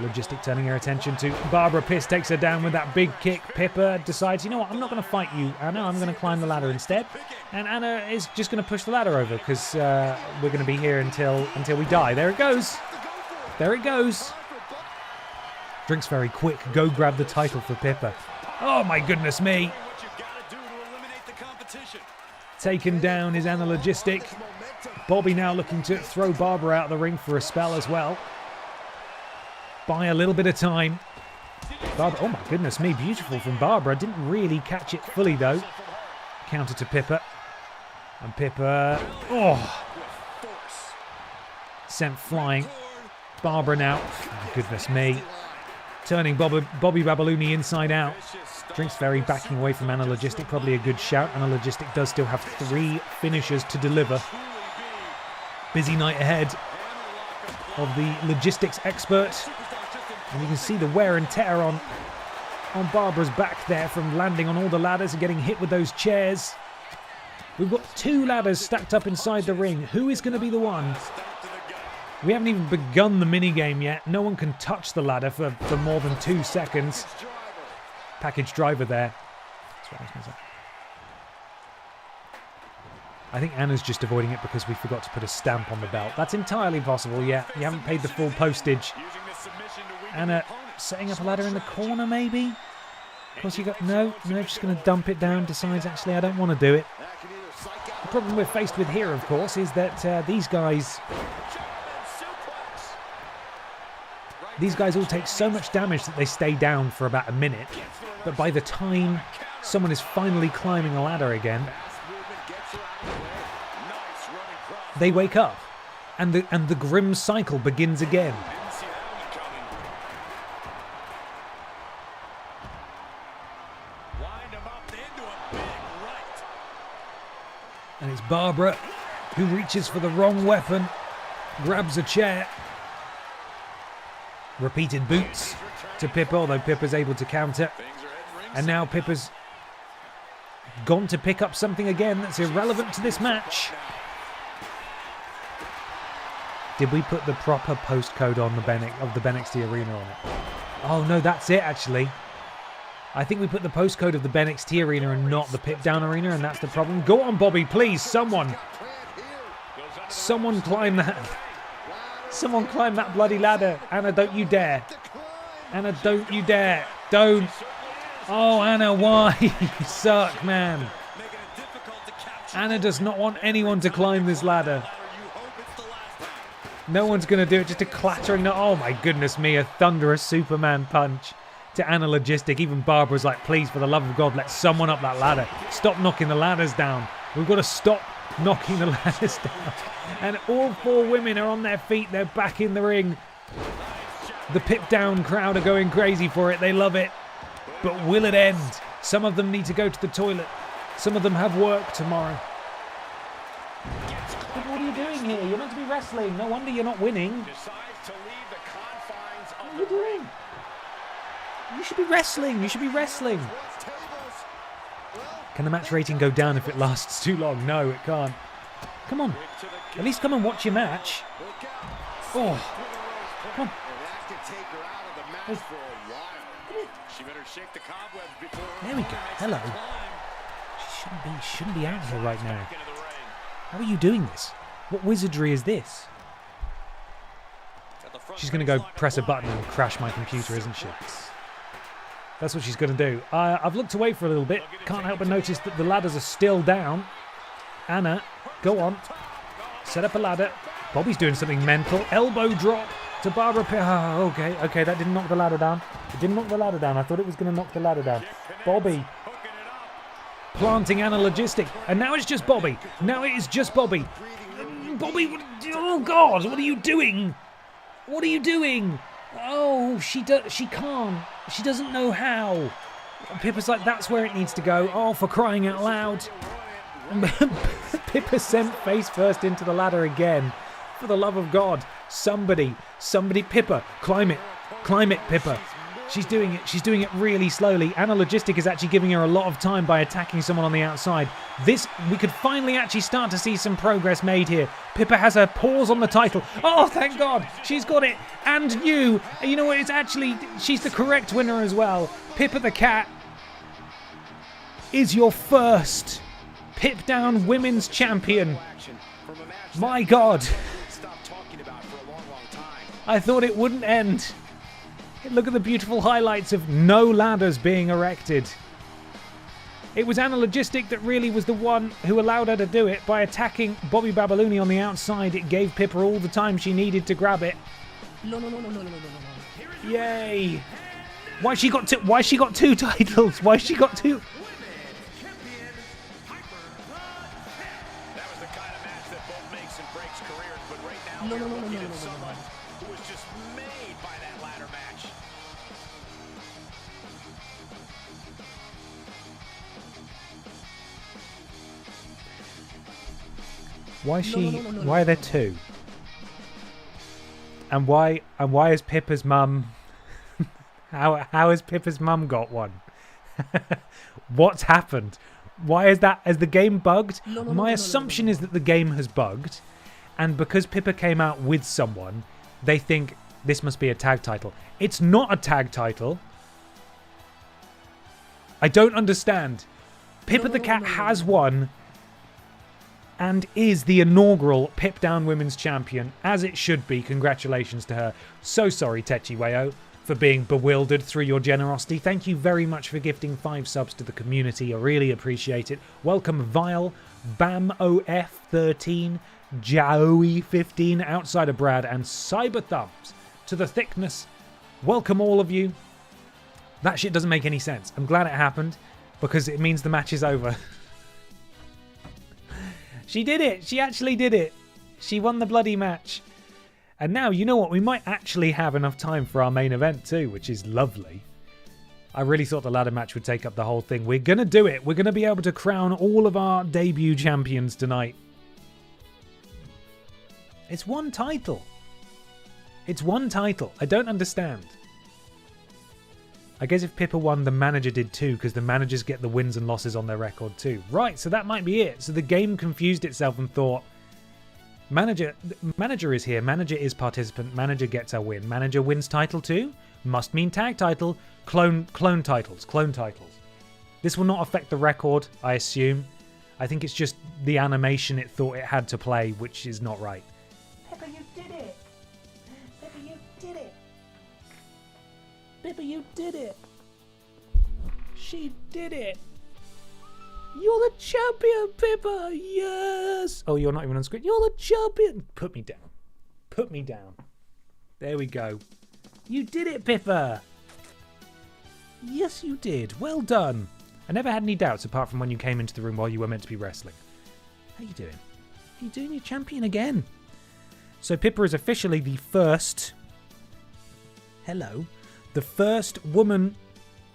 Logistic turning her attention to Barbara Piss takes her down with that big kick. Pippa decides, you know what, I'm not going to fight you, Anna. I'm going to climb the ladder instead. And Anna is just going to push the ladder over because we're going to be here until we die. There it goes. There it goes. Drinks very quick. Go grab the title for Pippa. Oh my goodness me. Taken down is Anna Logistic. Bobby now looking to throw Barbara out of the ring for a spell as well. Buy a little bit of time. Barbara, oh my goodness me, beautiful from Barbara. Didn't really catch it fully though. Counter to Pippa. And Pippa, oh, sent flying. Barbara now, oh goodness me. Turning Bobby Babalooni inside out. Drinks Ferry backing away from Anna Logistic. Probably a good shout. Anna Logistic does still have 3 finishers to deliver. Busy night ahead of the logistics expert. And you can see the wear and tear on Barbara's back there from landing on all the ladders and getting hit with those chairs. We've got 2 ladders stacked up inside the ring. Who is going to be the one? We haven't even begun the minigame yet. No one can touch the ladder for more than 2 seconds. Package driver there. That's what I was going to say. I think Anna's just avoiding it because we forgot to put a stamp on the belt. That's entirely possible, yeah. You haven't paid the full postage. Anna setting up a ladder in the corner, maybe? Of course you got... No, just going to dump it down. Decides, actually, I don't want to do it. The problem we're faced with here, of course, is that these guys all take so much damage that they stay down for about a minute. But by the time someone is finally climbing a ladder again, they wake up, and the grim cycle begins again. And it's Barbara who reaches for the wrong weapon, grabs a chair. Repeated boots to Pippa, although Pippa's able to counter. And now Pippa's gone to pick up something again that's irrelevant to this match. Did we put the proper postcode on the BENXT arena on it? Oh, no, that's it, actually. I think we put the postcode of the BENXT arena and not the PIPDOWN arena, and that's the problem. Go on, Bobby, please, someone. Someone climb that. Someone climb that bloody ladder. Anna, don't you dare. Anna, don't you dare. Don't. Oh, Anna, why? You suck, man. Anna does not want anyone to climb this ladder. No one's going to do it, just a clattering. Oh, my goodness me, a thunderous Superman punch to Anna Logistic. Even Barbara's like, please, for the love of God, let someone up that ladder. Stop knocking the ladders down. We've got to stop knocking the ladders down. And all 4 women are on their feet. They're back in the ring. The PIPDOWN crowd are going crazy for it. They love it. But will it end? Some of them need to go to the toilet. Some of them have work tomorrow. But what are you doing here? You're meant to be wrestling. No wonder you're not winning. What are you doing? You should be wrestling. You should be wrestling. Can the match rating go down if it lasts too long? No, it can't. Come on. At least come and watch your match. Oh. Come on. Oh. There we go. Hello. She shouldn't be out here right now. How are you doing this? What wizardry is this? She's going to go press a button and crash my computer, isn't she? That's what she's going to do. I've looked away for a little bit. Can't help but notice that the ladders are still down. Anna, go on. Set up a ladder. Bobby's doing something mental. Elbow drop to Barbara. Okay, that didn't knock the ladder down. It didn't knock the ladder down. I thought it was going to knock the ladder down. Bobby planting Anna Logistic. And now it's just Bobby. Now it is just Bobby. Bobby, oh God, what are you doing? What are you doing? Oh, she can't. She doesn't know how. Pippa's like, that's where it needs to go. Oh, for crying out loud. Pippa sent face first into the ladder again. For the love of God. Somebody, Pippa, climb it, Pippa. She's doing it really slowly. Anna Logistic is actually giving her a lot of time by attacking someone on the outside. We could finally actually start to see some progress made here. Pippa has her paws on the title. Oh, thank God. She's got it. And you know what? She's the correct winner as well. Pippa the Cat is your first PIPDOWN Women's Champion. My God. I thought it wouldn't end. Look at the beautiful highlights of no ladders being erected. It was Anna Logistic that really was the one who allowed her to do it by attacking Bobby Babalooni on the outside. It gave Pippa all the time she needed to grab it. Yay! Why she got two titles? Why she got two? That was the kind of match that both makes and breaks careers, but right now we're looking at someone who was just made by that ladder match. Why are there two? And why is Pippa's mum? How has Pippa's mum got one? What's happened? Why is that? Has the game bugged? My assumption is that the game has bugged, and because Pippa came out with someone, they think this must be a tag title. It's not a tag title. I don't understand. Pippa the Cat has won and is the inaugural PIPDOWN Women's Champion, as it should be. Congratulations to her. So sorry, Techi Weo, for being bewildered through your generosity. Thank you very much for gifting 5 subs to the community. I really appreciate it. Welcome Vile, BamOF13, Jaoe15, Outsider Brad, and Cyber Thumbs to the thickness. Welcome all of you. That shit doesn't make any sense. I'm glad it happened because it means the match is over. She did it. She actually did it. She won the bloody match. And now, you know what? We might actually have enough time for our main event too, which is lovely. I really thought the ladder match would take up the whole thing. We're going to do it. We're going to be able to crown all of our debut champions tonight. It's one title. It's one title. I don't understand. I guess if Pippa won, the manager did too, because the managers get the wins and losses on their record too. Right, so that might be it. So the game confused itself and thought, manager is here, manager is participant, manager gets our win. Manager wins title too? Must mean tag title. Clone titles. Clone titles. This will not affect the record, I assume. I think it's just the animation it thought it had to play, which is not right. Pippa, you did it! Pippa, you did it! Pippa, you did it! She did it! You're the champion, Pippa! Yes! Oh, you're not even on screen. You're the champion! Put me down. Put me down. There we go. You did it, Pippa! Yes, you did. Well done. I never had any doubts apart from when you came into the room while you were meant to be wrestling. How you doing? How you doing? You're champion again. So Pippa is officially the first... Hello. The first woman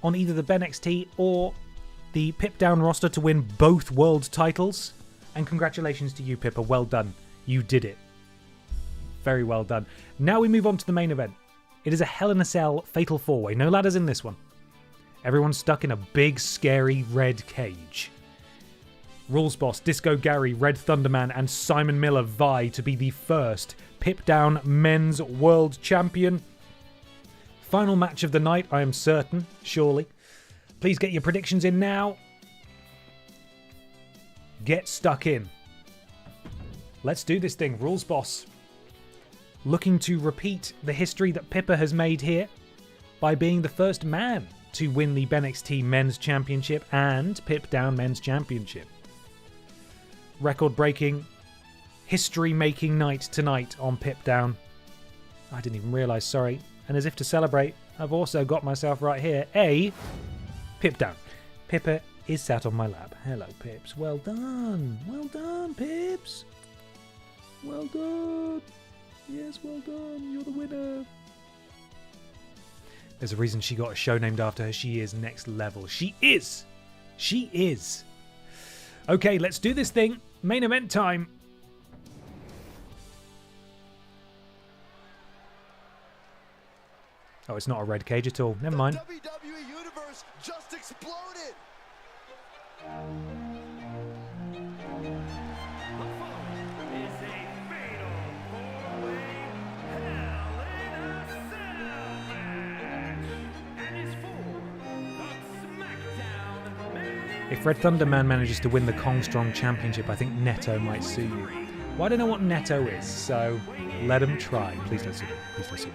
on either the BENXT or the PIPDOWN roster to win both world titles. And congratulations to you, Pippa. Well done. You did it. Very well done. Now we move on to the main event. It is a Hell in a Cell Fatal 4-Way. No ladders in this one. Everyone's stuck in a big, scary red cage. Rules Boss, Disco Gary, Red Thunderman, and Simon Miller vie to be the first PIPDOWN Men's World Champion. Final match of the night, I am certain, surely. Please get your predictions in now. Get stuck in. Let's do this thing. Rules Boss. Looking to repeat the history that Pippa has made here by being the first man to win the BENXT Men's Championship and PIPDOWN Men's Championship. Record-breaking, history-making night tonight on PIPDOWN. I didn't even realise, sorry. And as if to celebrate, I've also got myself right here a PIPDOWN. Pippa is sat on my lap. Hello, Pips. Well done. Well done, Pips. Well done. Yes, well done. You're the winner. There's a reason she got a show named after her. She is next level. She is. She is. Okay, let's do this thing. Main event time. Oh, it's not a red cage at all. Never mind. The WWE universe just exploded. Is a fatal four-way Hell in a Cell match, and is for the SmackDown Men's If Red Thunderman manages to win the Kong Strong Championship, I think Neto might sue you. Well, I don't know what Neto is, so let him try. Please don't sue me. Please don't sue me.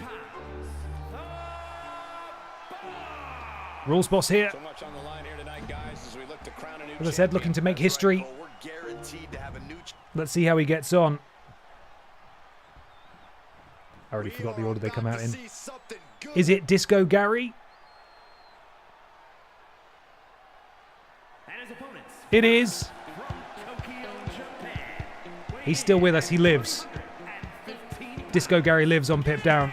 Rules Boss here. So much on the line here tonight, guys, as we look to crown a new As I said, looking to make history. We're guaranteed to have a new Let's see how he gets on. I already forgot the order they come out in. Is it Disco Gary? and his opponents It is. from Tokyo, Japan. He's still with us. He lives. And 15 Disco Gary lives on PIPDOWN.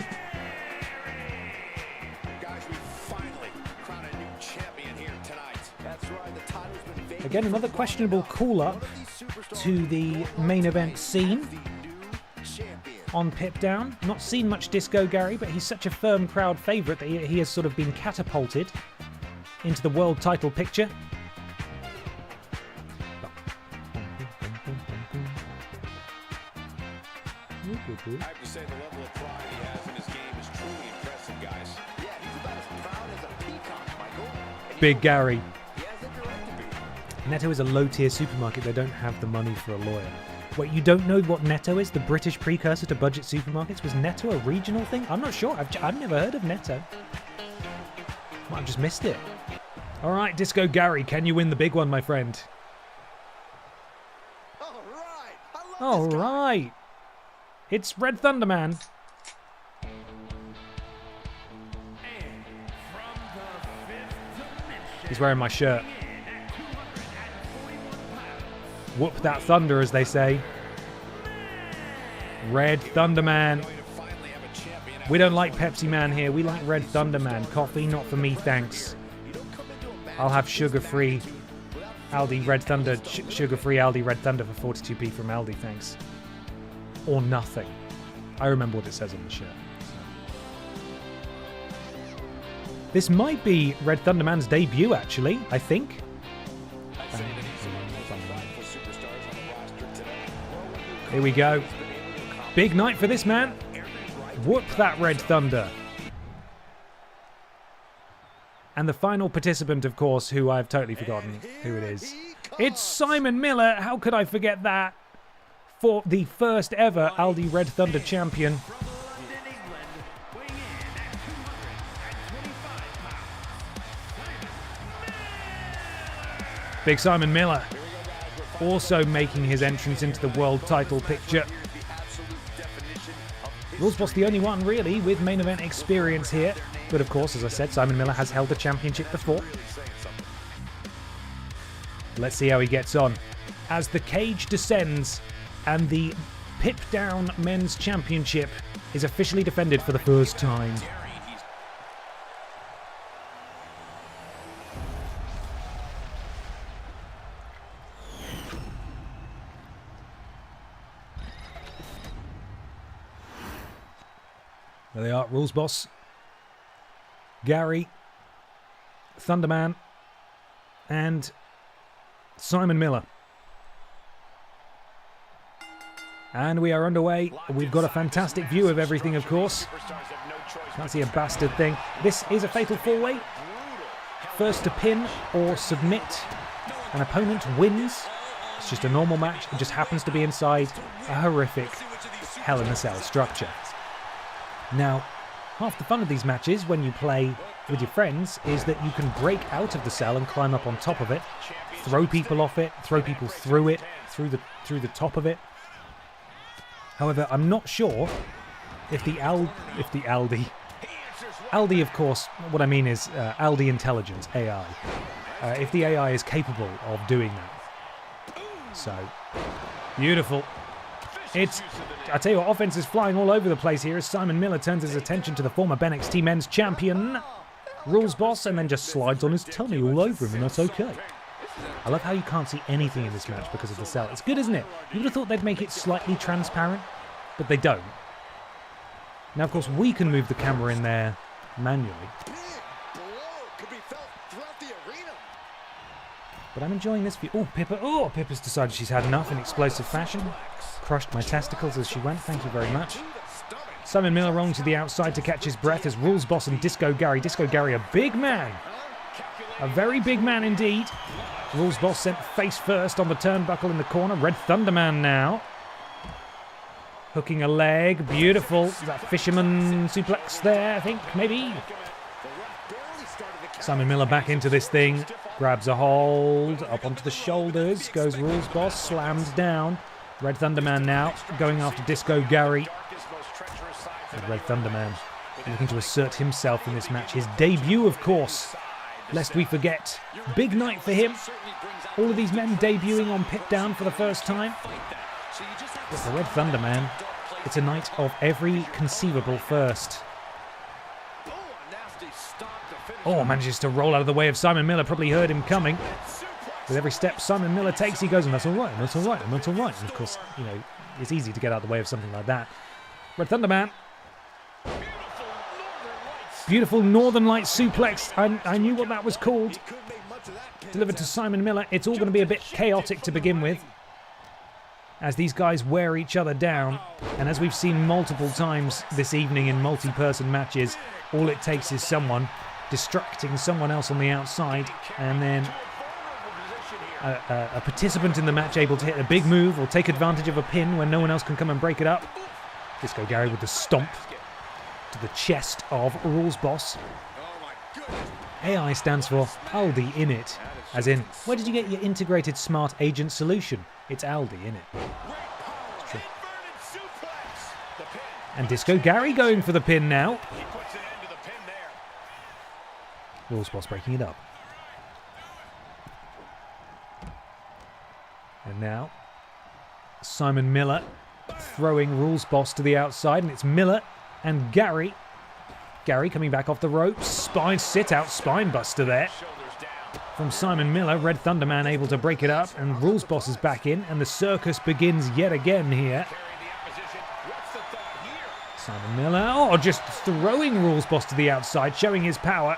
Guys, we finally crown a new champion here tonight. That's right, the title's been vacant. Again, another questionable call-up to the main event scene on PIPDOWN. Not seen much Disco Gary, but he's such a firm crowd favourite that he has sort of been catapulted into the world title picture. I have to say the level of pride he has in his game is truly impressive, guys. Yeah, he's about as proud as a peacock, Michael. Big Gary. He has every right to be. Netto is a low-tier supermarket. They don't have the money for a lawyer. Wait, you don't know what Netto is? The British precursor to budget supermarkets? Was Netto a regional thing? I'm not sure. I've never heard of Netto. Might have just missed it. All right, Disco Gary, can you win the big one, my friend? All right. I love All this guy. right. It's Red Thunderman. and from the fifth dimension. He's wearing my shirt. In at 241 pounds. Whoop that thunder, as they say. Red Thunderman. Way to finally have a champion. We don't like Pepsi Man here. We like Red Thunderman. Coffee, not for me, thanks. You don't come into a match I'll have with sugar-free this attitude Aldi without Red Thunder, sugar-free Aldi Red Thunder for 42p from Aldi, thanks. Or nothing. I remember what it says on the shirt. This might be Red Thunderman's debut, actually, I think. I'd say that he's one of the most prideful superstars on the roster today. Here we go. Big night for this man. Whoop that Red Thunder. And the final participant, of course, who I've totally forgotten who it is. It's Simon Miller. How could I forget that? For the first ever Aldi Red Thunder champion. From London, England, weighing in at 225 pounds. Big Simon Miller. Also making his entrance into the world title picture. Rules Boss the only one, really, with main event experience here. But of course, as I said, Simon Miller has held the championship before. Let's see how he gets on. As the cage descends and the PIPDOWN Men's Championship is officially defended for the first time. There they are, Rules Boss, Gary, Thunderman, and Simon Miller. And we are underway. We've got a fantastic view of everything, of course. Can't see a bastard thing. This is a fatal four-way. First to pin or submit. An opponent wins. It's just a normal match. It just happens to be inside a horrific Hell in a Cell structure. Now, half the fun of these matches when you play with your friends is that you can break out of the cell and climb up on top of it, throw people off it, throw people through it, through the top of it. However, I'm not sure if the Aldi, of course, what I mean is Aldi Intelligence, AI, if the AI is capable of doing that. So, beautiful. I tell you what, offense is flying all over the place here as Simon Miller turns his attention to the former BENXT Men's Champion, Rules Boss, and then just slides on his tummy all over him, and that's okay. I love how you can't see anything in this match because of the cell. It's good, isn't it? You would have thought they'd make it slightly transparent, but they don't. Now, of course, we can move the camera in there manually. But I'm enjoying this view. Oh, Pippa. Oh, Pippa's decided she's had enough in explosive fashion. Crushed my testicles as she went. Thank you very much. Simon Miller rolling to the outside to catch his breath as Rules Boss and Disco Gary. Disco Gary, a big man. A very big man indeed. Rules Boss sent face first on the turnbuckle in the corner. Red Thunderman now. Hooking a leg. Beautiful. Is that fisherman suplex there, I think? Maybe. Simon Miller back into this thing. Grabs a hold. Up onto the shoulders. Goes Rules Boss. Slammed down. Red Thunderman now going after Disco Gary. And Red Thunderman looking to assert himself in this match. His debut, of course. Lest we forget. Big night for him. All of these men debuting on PIPDOWN for the first time. But for Red Thunderman, it's a night of every conceivable first. Oh, manages to roll out of the way of Simon Miller. Probably heard him coming. With every step Simon Miller takes, he goes, and that's all right, and that's all right, and that's all right. And of course, you know, it's easy to get out of the way of something like that. Red Thunderman. Beautiful Northern Light suplex. I knew what that was called. Delivered to Simon Miller. It's all going to be a bit chaotic to begin with, as these guys wear each other down. And as we've seen multiple times this evening in multi-person matches, all it takes is someone distracting someone else on the outside, and then a participant in the match able to hit a big move or take advantage of a pin when no one else can come and break it up. Disco Gary with the stomp to the chest of Rules Boss. AI stands for Aldi in it, as in, where did you get your integrated smart agent solution? It's Aldi in it. It's true. And Disco Gary going for the pin now. Rules Boss breaking it up. And now, Simon Miller throwing Rules Boss to the outside, and it's Miller and Gary. Gary coming back off the ropes. Spine sit-out, spine buster there from Simon Miller. Red Thunderman able to break it up, and Rules Boss is back in, and the circus begins yet again here. Simon Miller, just throwing Rules Boss to the outside, showing his power.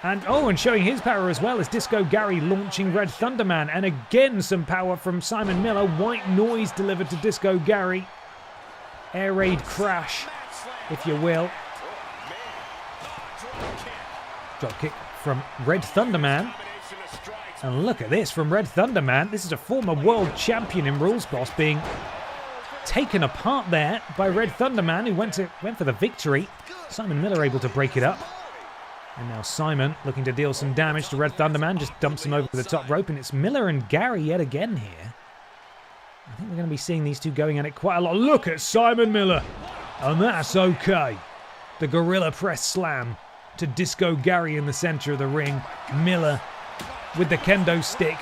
And showing his power as well as Disco Gary launching Red Thunderman. And again, some power from Simon Miller. White noise delivered to Disco Gary. Air raid crash, if you will. Drop kick from Red Thunderman. And look at this from Red Thunderman. This is a former world champion in Rules Boss being taken apart there by Red Thunderman, who went for the victory. Simon Miller able to break it up. And now Simon looking to deal some damage to Red Thunderman, just dumps him over the top rope, and it's Miller and Gary yet again here. I think we're going to be seeing these two going at it quite a lot. Look at Simon Miller, and that's okay. The Gorilla Press Slam to Disco Gary in the center of the ring. Miller with the kendo stick,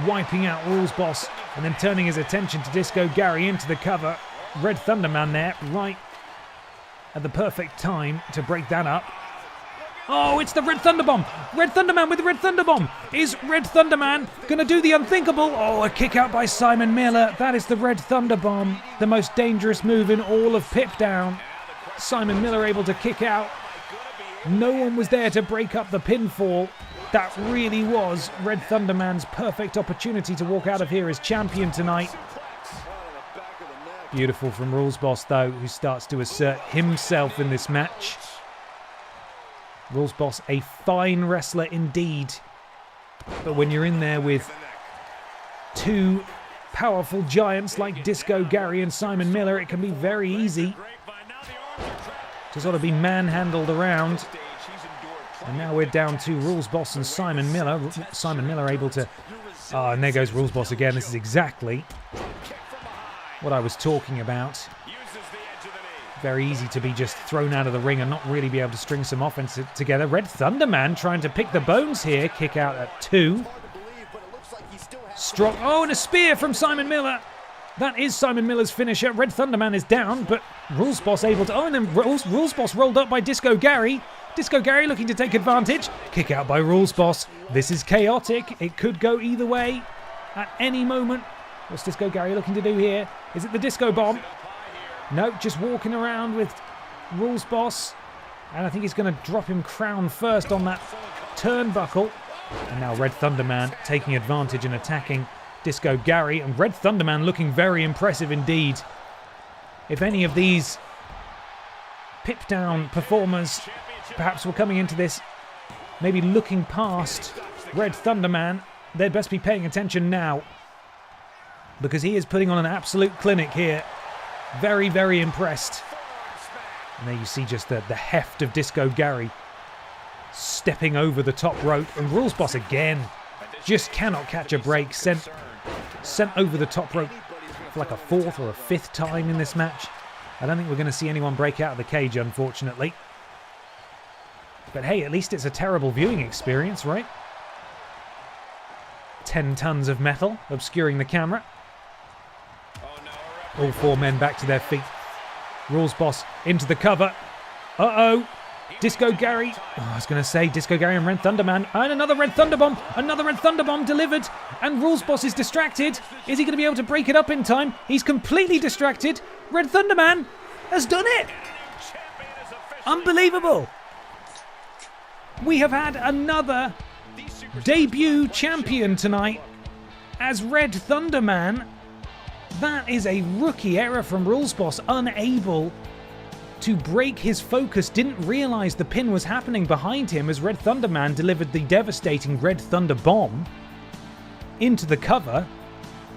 wiping out Rules Boss, and then turning his attention to Disco Gary into the cover. Red Thunderman there, right at the perfect time to break that up. Oh, it's the Red Thunderbomb! Red Thunderman with the Red Thunderbomb! Is Red Thunderman gonna do the unthinkable? Oh, a kick out by Simon Miller. That is the Red Thunderbomb, the most dangerous move in all of PIPDOWN. Simon Miller able to kick out. No one was there to break up the pinfall. That really was Red Thunderman's perfect opportunity to walk out of here as champion tonight. Beautiful from Rules Boss, though, who starts to assert himself in this match. Rules Boss, a fine wrestler indeed. But when you're in there with two powerful giants like Disco Gary and Simon Miller, it can be very easy to sort of be manhandled around. And now we're down to Rules Boss and Simon Miller. Simon Miller able to... Oh, and there goes Rules Boss again. This is exactly what I was talking about. Very easy to be just thrown out of the ring and not really be able to string some offense together. Red Thunderman trying to pick the bones here. Kick out at 2. Strong. Oh, and a spear from Simon Miller. That is Simon Miller's finisher. Red Thunderman is down, but Rules Boss able to... Oh, and then Rules Boss rolled up by Disco Gary. Disco Gary looking to take advantage. Kick out by Rules Boss. This is chaotic. It could go either way at any moment. What's Disco Gary looking to do here? Is it the Disco Bomb? No, just walking around with Rules Boss. And I think he's going to drop him crown first on that turnbuckle. And now Red Thunderman taking advantage and attacking Disco Gary. And Red Thunderman looking very impressive indeed. If any of these PIPDOWN performers perhaps were coming into this maybe looking past Red Thunderman, they'd best be paying attention now, because he is putting on an absolute clinic here. Very, very impressed. And there you see just the heft of Disco Gary stepping over the top rope. And Rules Boss again just cannot catch a break. Sent over the top rope for like a 4th or a 5th time in this match. I don't think we're going to see anyone break out of the cage, unfortunately. But hey, at least it's a terrible viewing experience, right? 10 tons of metal obscuring the camera. All 4 men back to their feet. Rules Boss into the cover. Uh-oh. Disco Gary. Oh, I was going to say Disco Gary and Red Thunderman. And another Red Thunderbomb. Another Red Thunderbomb delivered. And Rules Boss is distracted. Is he going to be able to break it up in time? He's completely distracted. Red Thunderman has done it. Unbelievable. We have had another debut champion tonight as Red Thunderman. That is a rookie error from Rules Boss, unable to break his focus, didn't realise the pin was happening behind him as Red Thunderman delivered the devastating Red Thunder Bomb into the cover.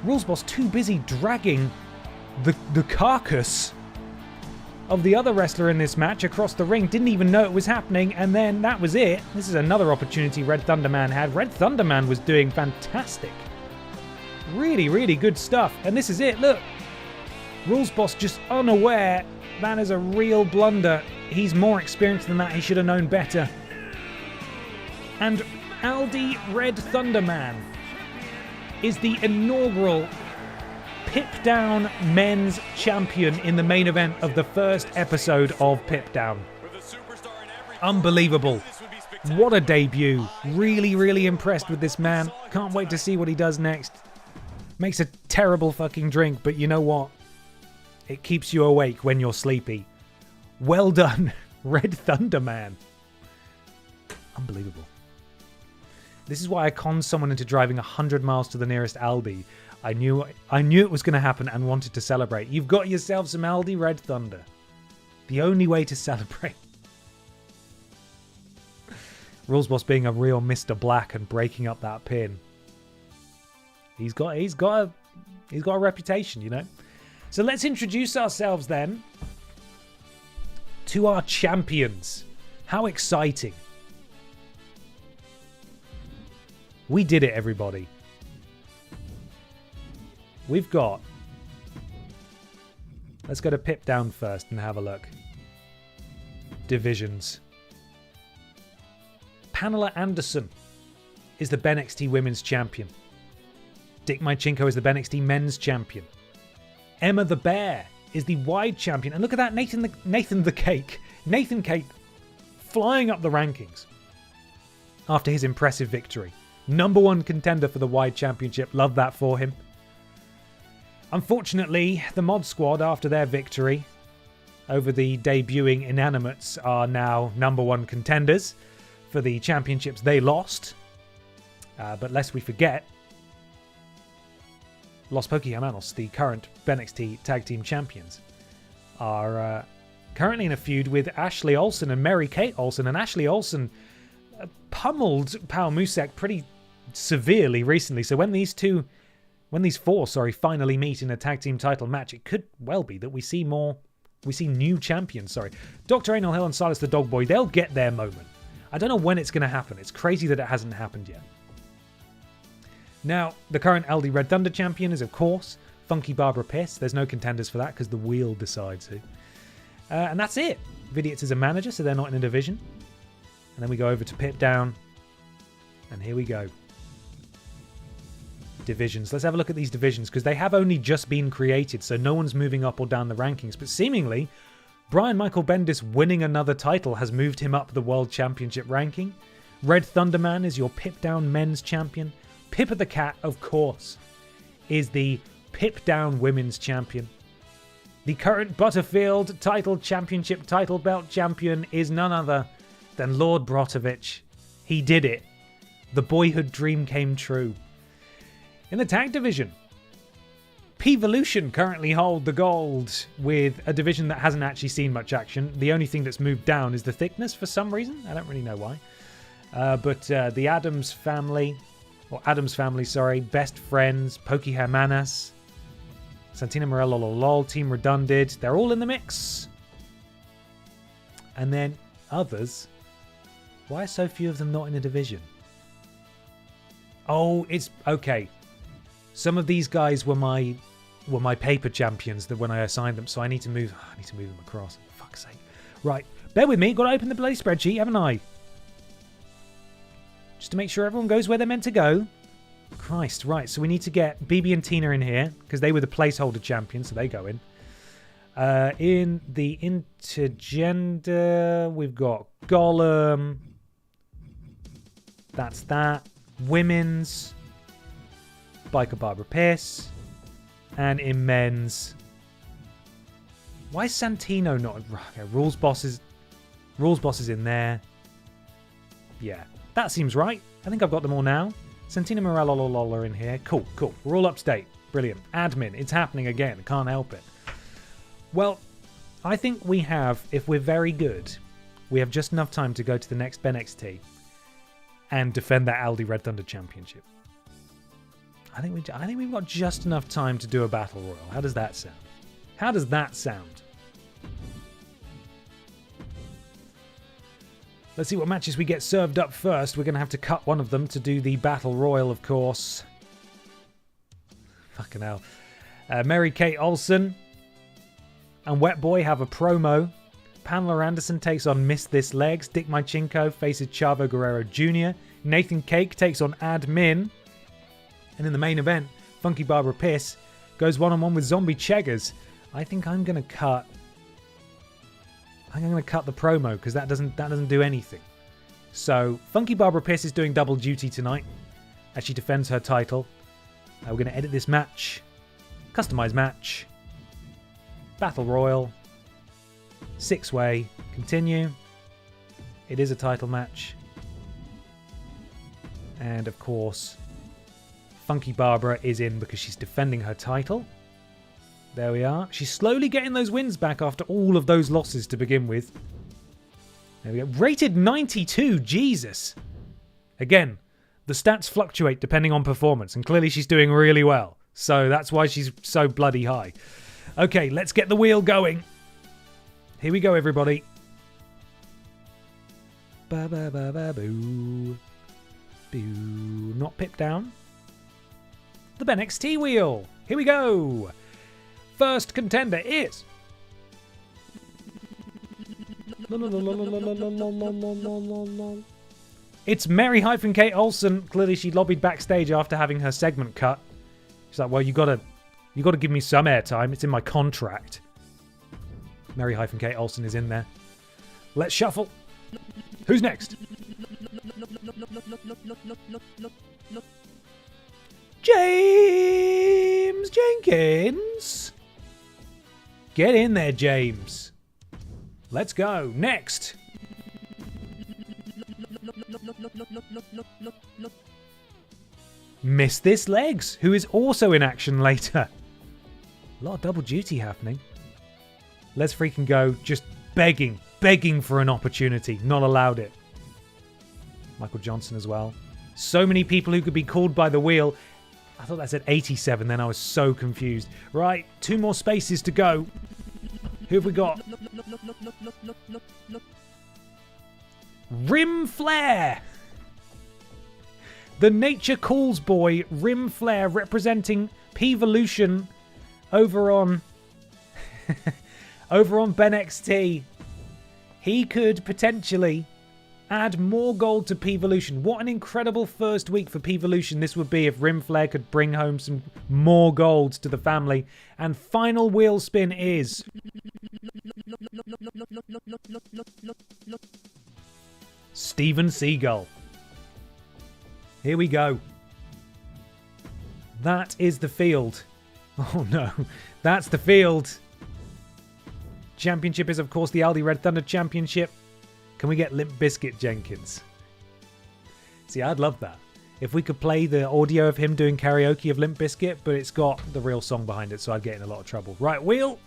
Rules Boss too busy dragging the carcass of the other wrestler in this match across the ring, didn't even know it was happening, and then that was it. This is another opportunity Red Thunderman had. Red Thunderman was doing fantastic. Really, really good stuff. And this is it, look. Rules Boss just unaware. That is a real blunder. He's more experienced than that. He should have known better. And Aldi Red Thunderman is the inaugural PIPDOWN Men's Champion in the main event of the first episode of PIPDOWN. Unbelievable. What a debut. Really, really impressed with this man. Can't wait to see what he does next. Makes a terrible fucking drink, but you know what? It keeps you awake when you're sleepy. Well done, Red Thunderman. Unbelievable. This is why I conned someone into driving 100 miles to the nearest Aldi. I knew it was going to happen and wanted to celebrate. You've got yourself some Aldi Red Thunder. The only way to celebrate. Rules Boss being a real Mr. Black and breaking up that pin. He's got a reputation, you know. So let's introduce ourselves then to our champions. How exciting. We did it, everybody. We've got... Let's go to PIPDOWN first and have a look. Divisions. Pamela Anderson is the BENXT Women's Champion. Dick Mychinko is the BENXT Men's Champion. Emma the Bear is the Wide Champion. And look at that, Nathan the Cake. Nathan Cake flying up the rankings after his impressive victory. #1 contender for the Wide Championship. Love that for him. Unfortunately, the Mod Squad, after their victory over the debuting Inanimates, are now #1 contenders for the championships they lost. But lest we forget, Los Pokémonos, the current BENXT Tag Team Champions, are currently in a feud with Ashley Olsen and Mary Kate Olsen. And Ashley Olsen pummeled Pao Musek pretty severely recently. So when these four finally meet in a tag team title match, it could well be that we see new champions. Dr. Anal Hill and Silas the Dog Boy, they'll get their moment. I don't know when it's going to happen. It's crazy that it hasn't happened yet. Now, the current LD Red Thunder champion is, of course, Funky Barbara Pierce. There's no contenders for that because the wheel decides who. And that's it. Vidiots is a manager, so they're not in a division. And then we go over to PIPDOWN. And here we go. Divisions. Let's have a look at these divisions because they have only just been created, so no one's moving up or down the rankings. But seemingly, Brian Michael Bendis winning another title has moved him up the World Championship ranking. Red Thunderman is your PIPDOWN Men's Champion. Pippa the Cat, of course, is the PIPDOWN Women's Champion. The current Butterfield Championship title belt champion is none other than Lord Brotovich. He did it. The boyhood dream came true. In the tag division, P-Volution currently hold the gold with a division that hasn't actually seen much action. The only thing that's moved down is the thickness for some reason. I don't really know why. But the Adams family, Best Friends, Pokey Hermanas, Santina Morello Lol, Team Redundant, they're all in the mix. And then others. Why are so few of them not in a division? Oh, it's okay. Some of these guys were my paper champions that when I assigned them, so I need to move them across. For fuck's sake. Right, bear with me. Got to open the bloody spreadsheet, haven't I? Just to make sure everyone goes where they're meant to go. Christ, right. So we need to get BB and Tina in here because they were the placeholder champions, so they go in. In the intergender, we've got Gollum. That's that. Women's, Biker Barbara Pierce. And in men's, why is Santino not? Okay, Rules Boss is in there. Yeah, that seems right. I think I've got them all now. Santino Morello are in here. Cool. We're all up to date. Brilliant. Admin, it's happening again. Can't help it. Well, I think we have, if we're very good, we have just enough time to go to the next BENXT and defend that Aldi Red Thunder Championship. I think we've got just enough time to do a battle royal. How does that sound? Let's see what matches we get served up first. We're going to have to cut one of them to do the battle royal, of course. Fucking hell. Mary Kate Olsen and Wet Boy have a promo. Pamela Anderson takes on Miss This Legs. Dick Mychinko faces Chavo Guerrero Jr. Nathan Cake takes on Admin. And in the main event, Funky Barbara Pierce goes one-on-one with Zombie Cheggers. I think I'm going to cut the promo because that doesn't do anything. So Funky Barbara Pierce is doing double duty tonight as she defends her title. We're going to edit this match, customize match, battle royal, 6-way, continue. It is a title match, and of course, Funky Barbara is in because she's defending her title. There we are. She's slowly getting those wins back after all of those losses to begin with. There we go. Rated 92. Jesus. Again, the stats fluctuate depending on performance, and clearly she's doing really well. So that's why she's so bloody high. Okay, let's get the wheel going. Here we go, everybody. Ba ba ba ba boo. Boo. Not PIPDOWN. The BENXT wheel. Here we go. First contender is... It's Mary-Kate Olsen. Clearly she lobbied backstage after having her segment cut. She's like, well, you gotta give me some airtime. It's in my contract. Mary-Kate Olsen is in there. Let's shuffle. Who's next? James Jenkins. Get in there, James. Let's go. Next. Miss This Legs, who is also in action later. A lot of double duty happening. Let's freaking go. Just begging for an opportunity. Not allowed it. Michael Johnson as well. So many people who could be called by the wheel. I thought that said 87, then I was so confused. Right, 2 more spaces to go. Who have we got? Rim Flare. The Nature Calls boy, Rim Flare, representing P-Volution over on BENXT. He could potentially add more gold to P-Volution. What an incredible first week for P-Volution this would be if Rim Flare could bring home some more gold to the family. And final wheel spin is... Steven Seagull. Here we go. That is the field. Oh no, that's the field. Championship is, of course, the Aldi Red Thunder Championship. Can we get Limp Bizkit Jenkins? See, I'd love that. If we could play the audio of him doing karaoke of Limp Bizkit, but it's got the real song behind it, so I'd get in a lot of trouble. Right, Wheel,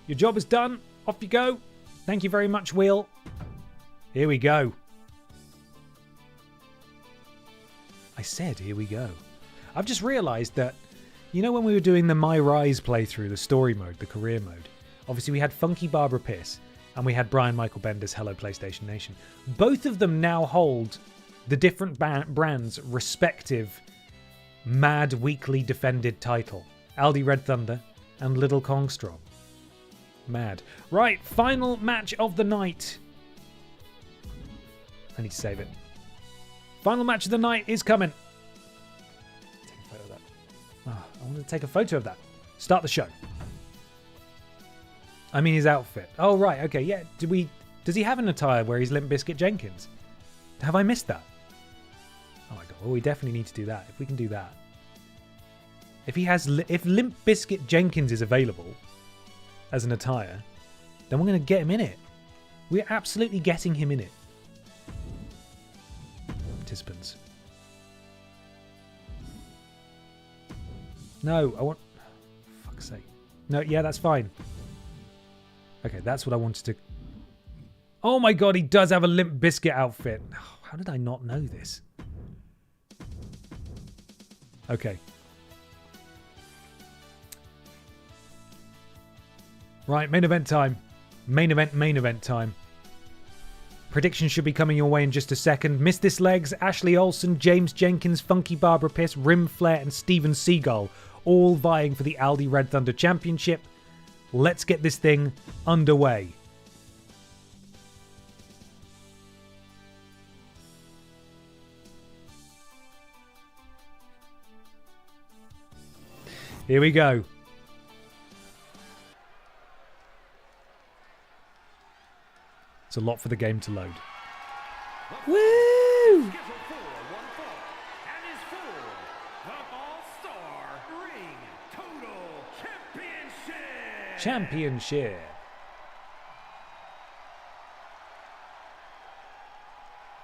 your job is done. Off you go. Thank you very much, Wheel. Here we go. I said, here we go. I've just realised that, you know when we were doing the My Rise playthrough, the story mode, the career mode, obviously we had Funky Barbara Pierce and we had Brian Michael Bender's Hello PlayStation Nation. Both of them now hold the different brands' respective Mad Weekly Defended title. Aldi Red Thunder and Little Kongstrom. Mad. Right, final match of the night. I need to save it. Final match of the night is coming. Take a photo of that. Oh, I want to take a photo of that. Start the show. I mean his outfit. Oh, right. Okay, yeah. Does he have an attire where he's Limp Bizkit Jenkins? Have I missed that? Oh my god. Well, we definitely need to do that. If we can do that. If Limp Bizkit Jenkins is available as an attire, then we're going to get him in it. We're absolutely getting him in it. Participants. No, I want... For fuck's sake. No, yeah, that's fine. Okay, that's what I wanted to... Oh my god, he does have a Limp Bizkit outfit. Oh, how did I not know this? Okay. Right, main event time. Main event time. Predictions should be coming your way in just a second. Miss This Legs, Ashley Olsen, James Jenkins, Funky Barbara Pierce, Rim Flare and Steven Seagull, all vying for the Aldi Red Thunder Championship. Let's get this thing underway. Here we go. It's a lot for the game to load. Woo! Championship.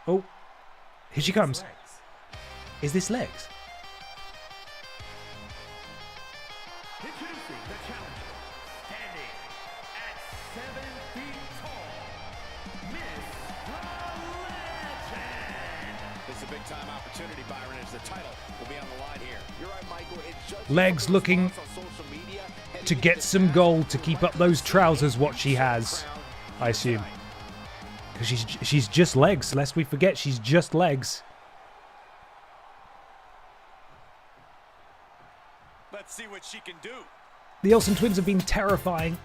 Oh, here she comes. Is this Legs? Introducing the challenger, standing at 7 feet tall, Miss This is a big time opportunity, Byron, as the title will be on the line here. You're right, Michael. It's just Legs looking to get some gold to keep up those trousers, what she has, I assume. Because she's just legs, lest we forget she's just legs. Let's see what she can do. The Olsen twins have been terrifying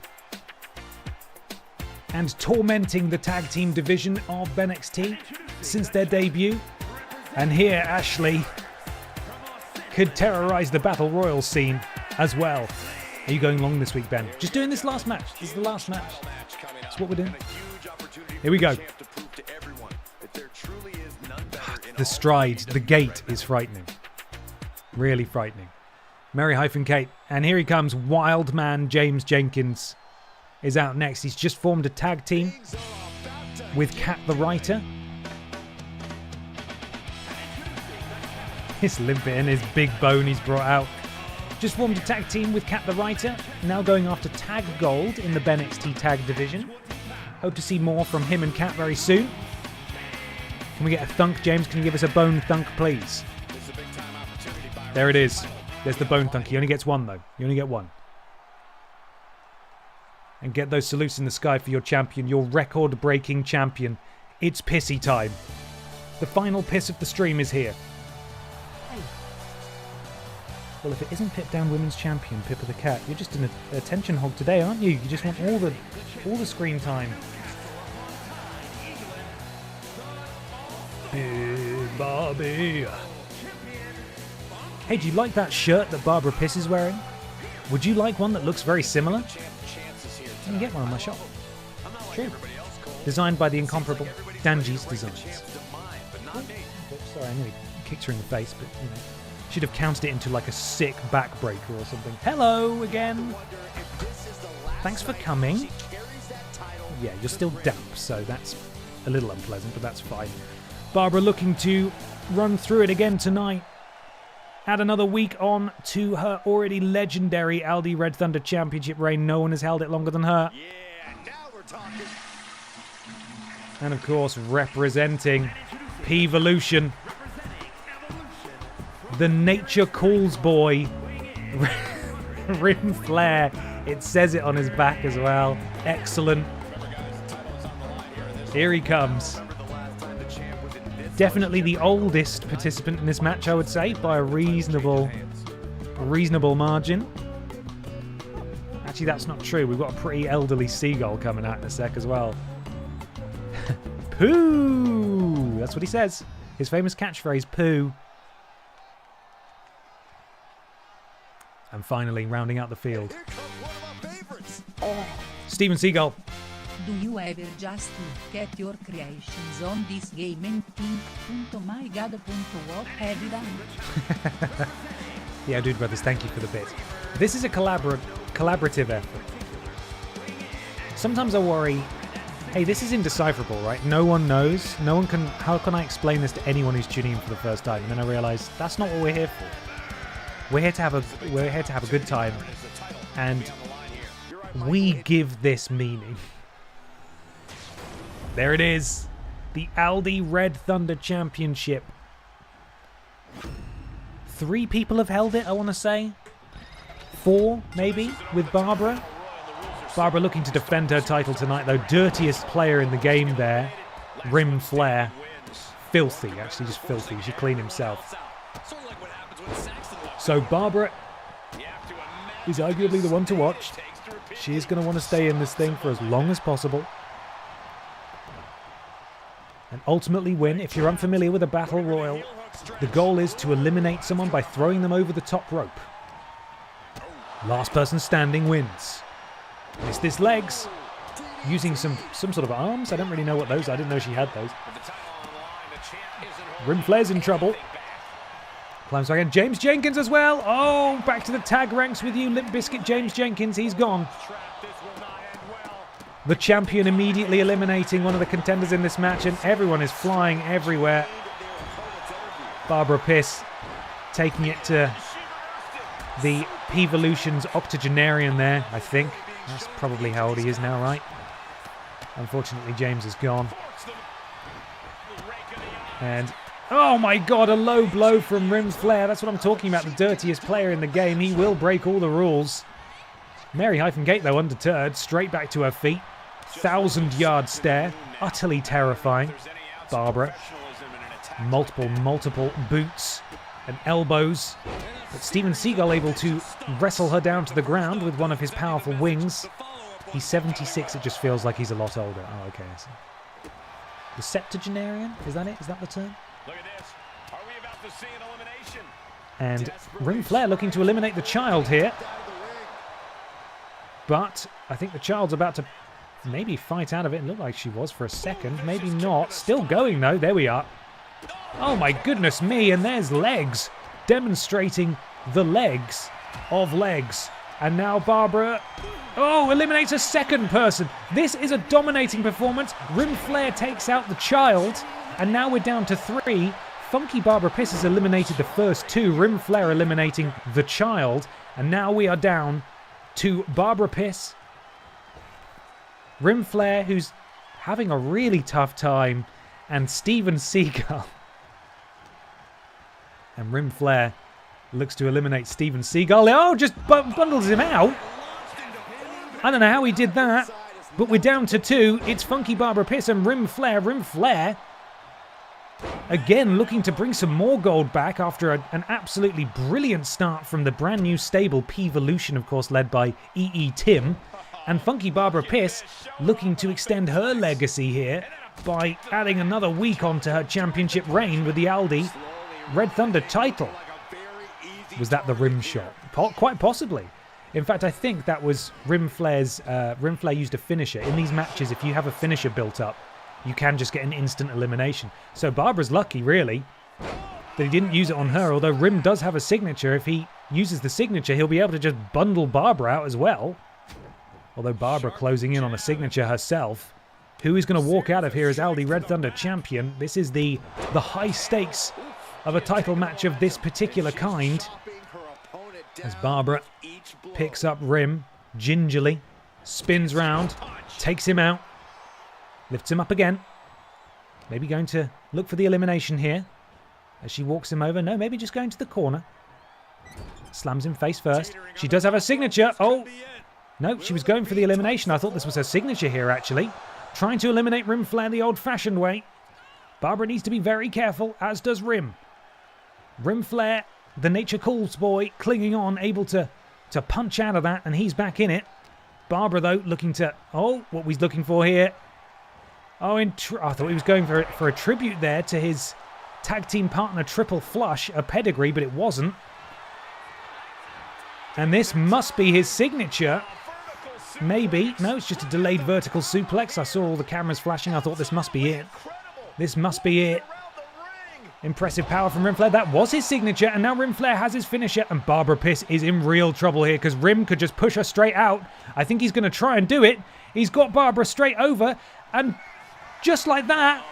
and tormenting the tag team division of BENXT since their debut. And here Ashley could terrorize the Battle Royal scene as well. Are you going long this week, Ben? Just doing this last match. This is the last match. That's what we're doing. Here we go. The stride, the gait is frightening. Really frightening. Mary-Kate. And here he comes. Wild man James Jenkins is out next. He's just formed a tag team with Kat the Writer. His limpet and his big bone he's brought out. Just formed a tag team with Kat the Writer. Now going after tag gold in the BENXT tag division. Hope to see more from him and Kat very soon. Can we get a thunk, James? Can you give us a bone thunk, please? There it is. There's the bone thunk. He only gets one, though. You only get one. And get those salutes in the sky for your champion, your record-breaking champion. It's pissy time. The final piss of the stream is here. Well, if it isn't PIPDOWN Women's Champion, Pippa the Cat, you're just an attention hog today, aren't you? You just want all the screen time. Big Bobby. Hey, do you like that shirt that Barbara Piss is wearing? Would you like one that looks very similar? You can get one on my shop. True. Designed by the incomparable Danji's Designs. Sorry, I nearly kicked her in the face, but you know. Should have counted it into like a sick backbreaker or something. Hello again. Thanks for coming. Yeah, you're still damp, so that's a little unpleasant, but that's fine. Barbara looking to run through it again tonight. Add another week on to her already legendary Aldi Red Thunder Championship reign. No one has held it longer than her. Yeah, now we're talking. And of course, representing P-Volution. The Nature Calls boy, Rim Flair. It says it on his back as well. Excellent. Here he comes. Definitely the oldest participant in this match, I would say, by a reasonable margin. Actually, that's not true. We've got a pretty elderly seagull coming out in a sec as well. Pooh! That's what he says. His famous catchphrase, poo. And finally, rounding out the field, Steven Seagull. Do you ever just look at your creations on this game and think, .mygod.what have you done? Yeah, Dude Brothers, thank you for the bit. This is a collaborative effort. Sometimes I worry, hey, this is indecipherable, right? No one knows. No one can. How can I explain this to anyone who's tuning in for the first time? And then I realize that's not what we're here for. We're here to have a good time, and we give this meaning. There it is, the Aldi Red Thunder Championship. 3 people have held it, I want to say. 4, maybe, with Barbara. Barbara looking to defend her title tonight, though. Dirtiest player in the game there, Rim Flair. Filthy, actually, just filthy. He should clean himself. So Barbara is arguably the one to watch. She is going to want to stay in this thing for as long as possible. And ultimately win. If you're unfamiliar with a battle royal, the goal is to eliminate someone by throwing them over the top rope. Last person standing wins. Missed his legs. Using some sort of arms. I don't really know what those are. I didn't know she had those. Rim Flair's in trouble. Climbs back in. James Jenkins as well. Oh, back to the tag ranks with you, Limp Bizkit James Jenkins. He's gone. The champion immediately eliminating one of the contenders in this match, and everyone is flying everywhere. Barbara Piss taking it to the P-Volution's octogenarian there, I think. That's probably how old he is now, right? Unfortunately, James is gone. And, oh my god, a low blow from Ric Flair. That's what I'm talking about, the dirtiest player in the game. He will break all the rules. Mary-Gate, though, undeterred, straight back to her feet. 1,000-yard stare. Utterly terrifying. Barbara. Multiple boots and elbows. But Steven Seagal able to wrestle her down to the ground with one of his powerful wings. He's 76. It just feels like he's a lot older. Oh, okay. I see. The septuagenarian? Is that it? Is that the term? Look at this. Are we about to see an elimination? And Ric Flair looking to eliminate the child here. But I think the child's about to maybe fight out of it. It looked like she was for a second. Maybe not. Still going, though. There we are. Oh, my goodness me. And there's legs. Demonstrating the legs of legs. And now Barbara, eliminates a second person. This is a dominating performance. Ric Flair takes out the child. And now we're down to 3. Funky Barbara Piss has eliminated the first 2. Ric Flair eliminating the child. And now we are down to Barbara Piss. Ric Flair, who's having a really tough time. And Steven Seagal. And Ric Flair looks to eliminate Steven Seagal. Oh, just bundles him out. I don't know how he did that. But we're down to 2. It's Funky Barbara Piss and Ric Flair. Ric Flair, again, looking to bring some more gold back after an absolutely brilliant start from the brand new stable P-Volution, of course, led by E.E. Tim. And Funky Barbara Piss looking to extend her legacy here by adding another week onto her championship reign with the Aldi Red Thunder title. Was that the rim shot? Quite possibly. In fact, I think that was Ric Flair's. Ric Flair used a finisher. In these matches, if you have a finisher built up, you can just get an instant elimination. So Barbara's lucky, really, that he didn't use it on her, although Rim does have a signature. If he uses the signature, he'll be able to just bundle Barbara out as well. Although Barbara closing in on a signature herself. Who is going to walk out of here as Aldi Red Thunder champion? This is the high stakes of a title match of this particular kind. As Barbara picks up Rim gingerly, spins round, takes him out, lifts him up again. Maybe going to look for the elimination here as she walks him over. No, maybe just going to the corner. Slams him face first. She does have a signature. Oh, no, she was going for the elimination. I thought this was her signature here, actually. Trying to eliminate Ric Flair the old-fashioned way. Barbara needs to be very careful, as does Rim. Ric Flair, the Nature Calls boy, clinging on, able to punch out of that, and he's back in it. Barbara, though, looking to... Oh, what was looking for here? Oh, I thought he was going for a tribute there to his tag team partner, Triple Flush, a pedigree, but it wasn't. And this must be his signature. Maybe. No, it's just a delayed vertical suplex. I saw all the cameras flashing. I thought this must be it. This must be it. Impressive power from Ric Flair. That was his signature, and now Ric Flair has his finisher, and Barbara Piss is in real trouble here because Rim could just push her straight out. I think he's going to try and do it. He's got Barbara straight over, and just like that,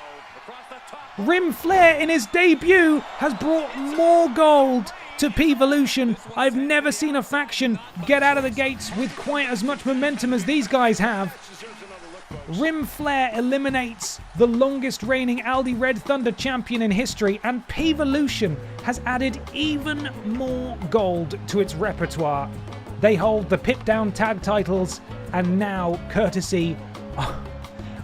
Ric Flair in his debut has brought more gold to P-Volution. I've never seen a faction get out of the gates with quite as much momentum as these guys have. Ric Flair eliminates the longest reigning Aldi Red Thunder champion in history, and P-Volution has added even more gold to its repertoire. They hold the PIPDOWN tag titles, and now, courtesy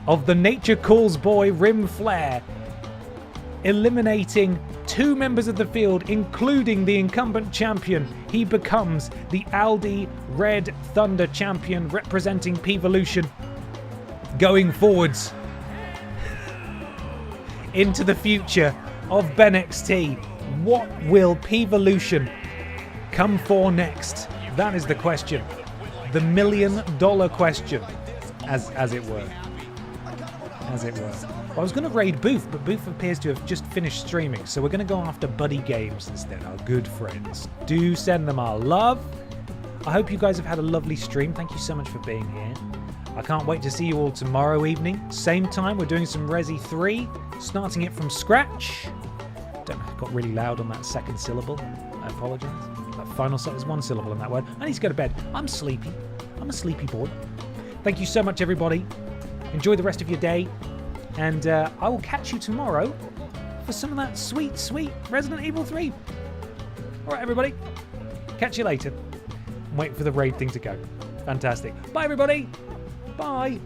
of the Nature Calls boy Ric Flair, eliminating 2 members of the field, including the incumbent champion, he becomes the Aldi Red Thunder champion, representing P-Volution. Going forwards into the future of BENXT, what will P-Volution come for next? That is the question. The $1 million question, as it were. As it were. Well, I was going to raid Booth, but Booth appears to have just finished streaming, so we're going to go after Buddy Games instead, our good friends. Do send them our love. I hope you guys have had a lovely stream. Thank you so much for being here. I can't wait to see you all tomorrow evening. Same time, we're doing some Resi 3, starting it from scratch. Don't know, got really loud on that second syllable. I apologise. That final set is 1 syllable in that word. I need to go to bed. I'm sleepy. I'm a sleepy boy. Thank you so much, everybody. Enjoy the rest of your day. And I will catch you tomorrow for some of that sweet, sweet Resident Evil 3. Alright, everybody. Catch you later. I'm waiting for the raid thing to go. Fantastic. Bye, everybody. Bye.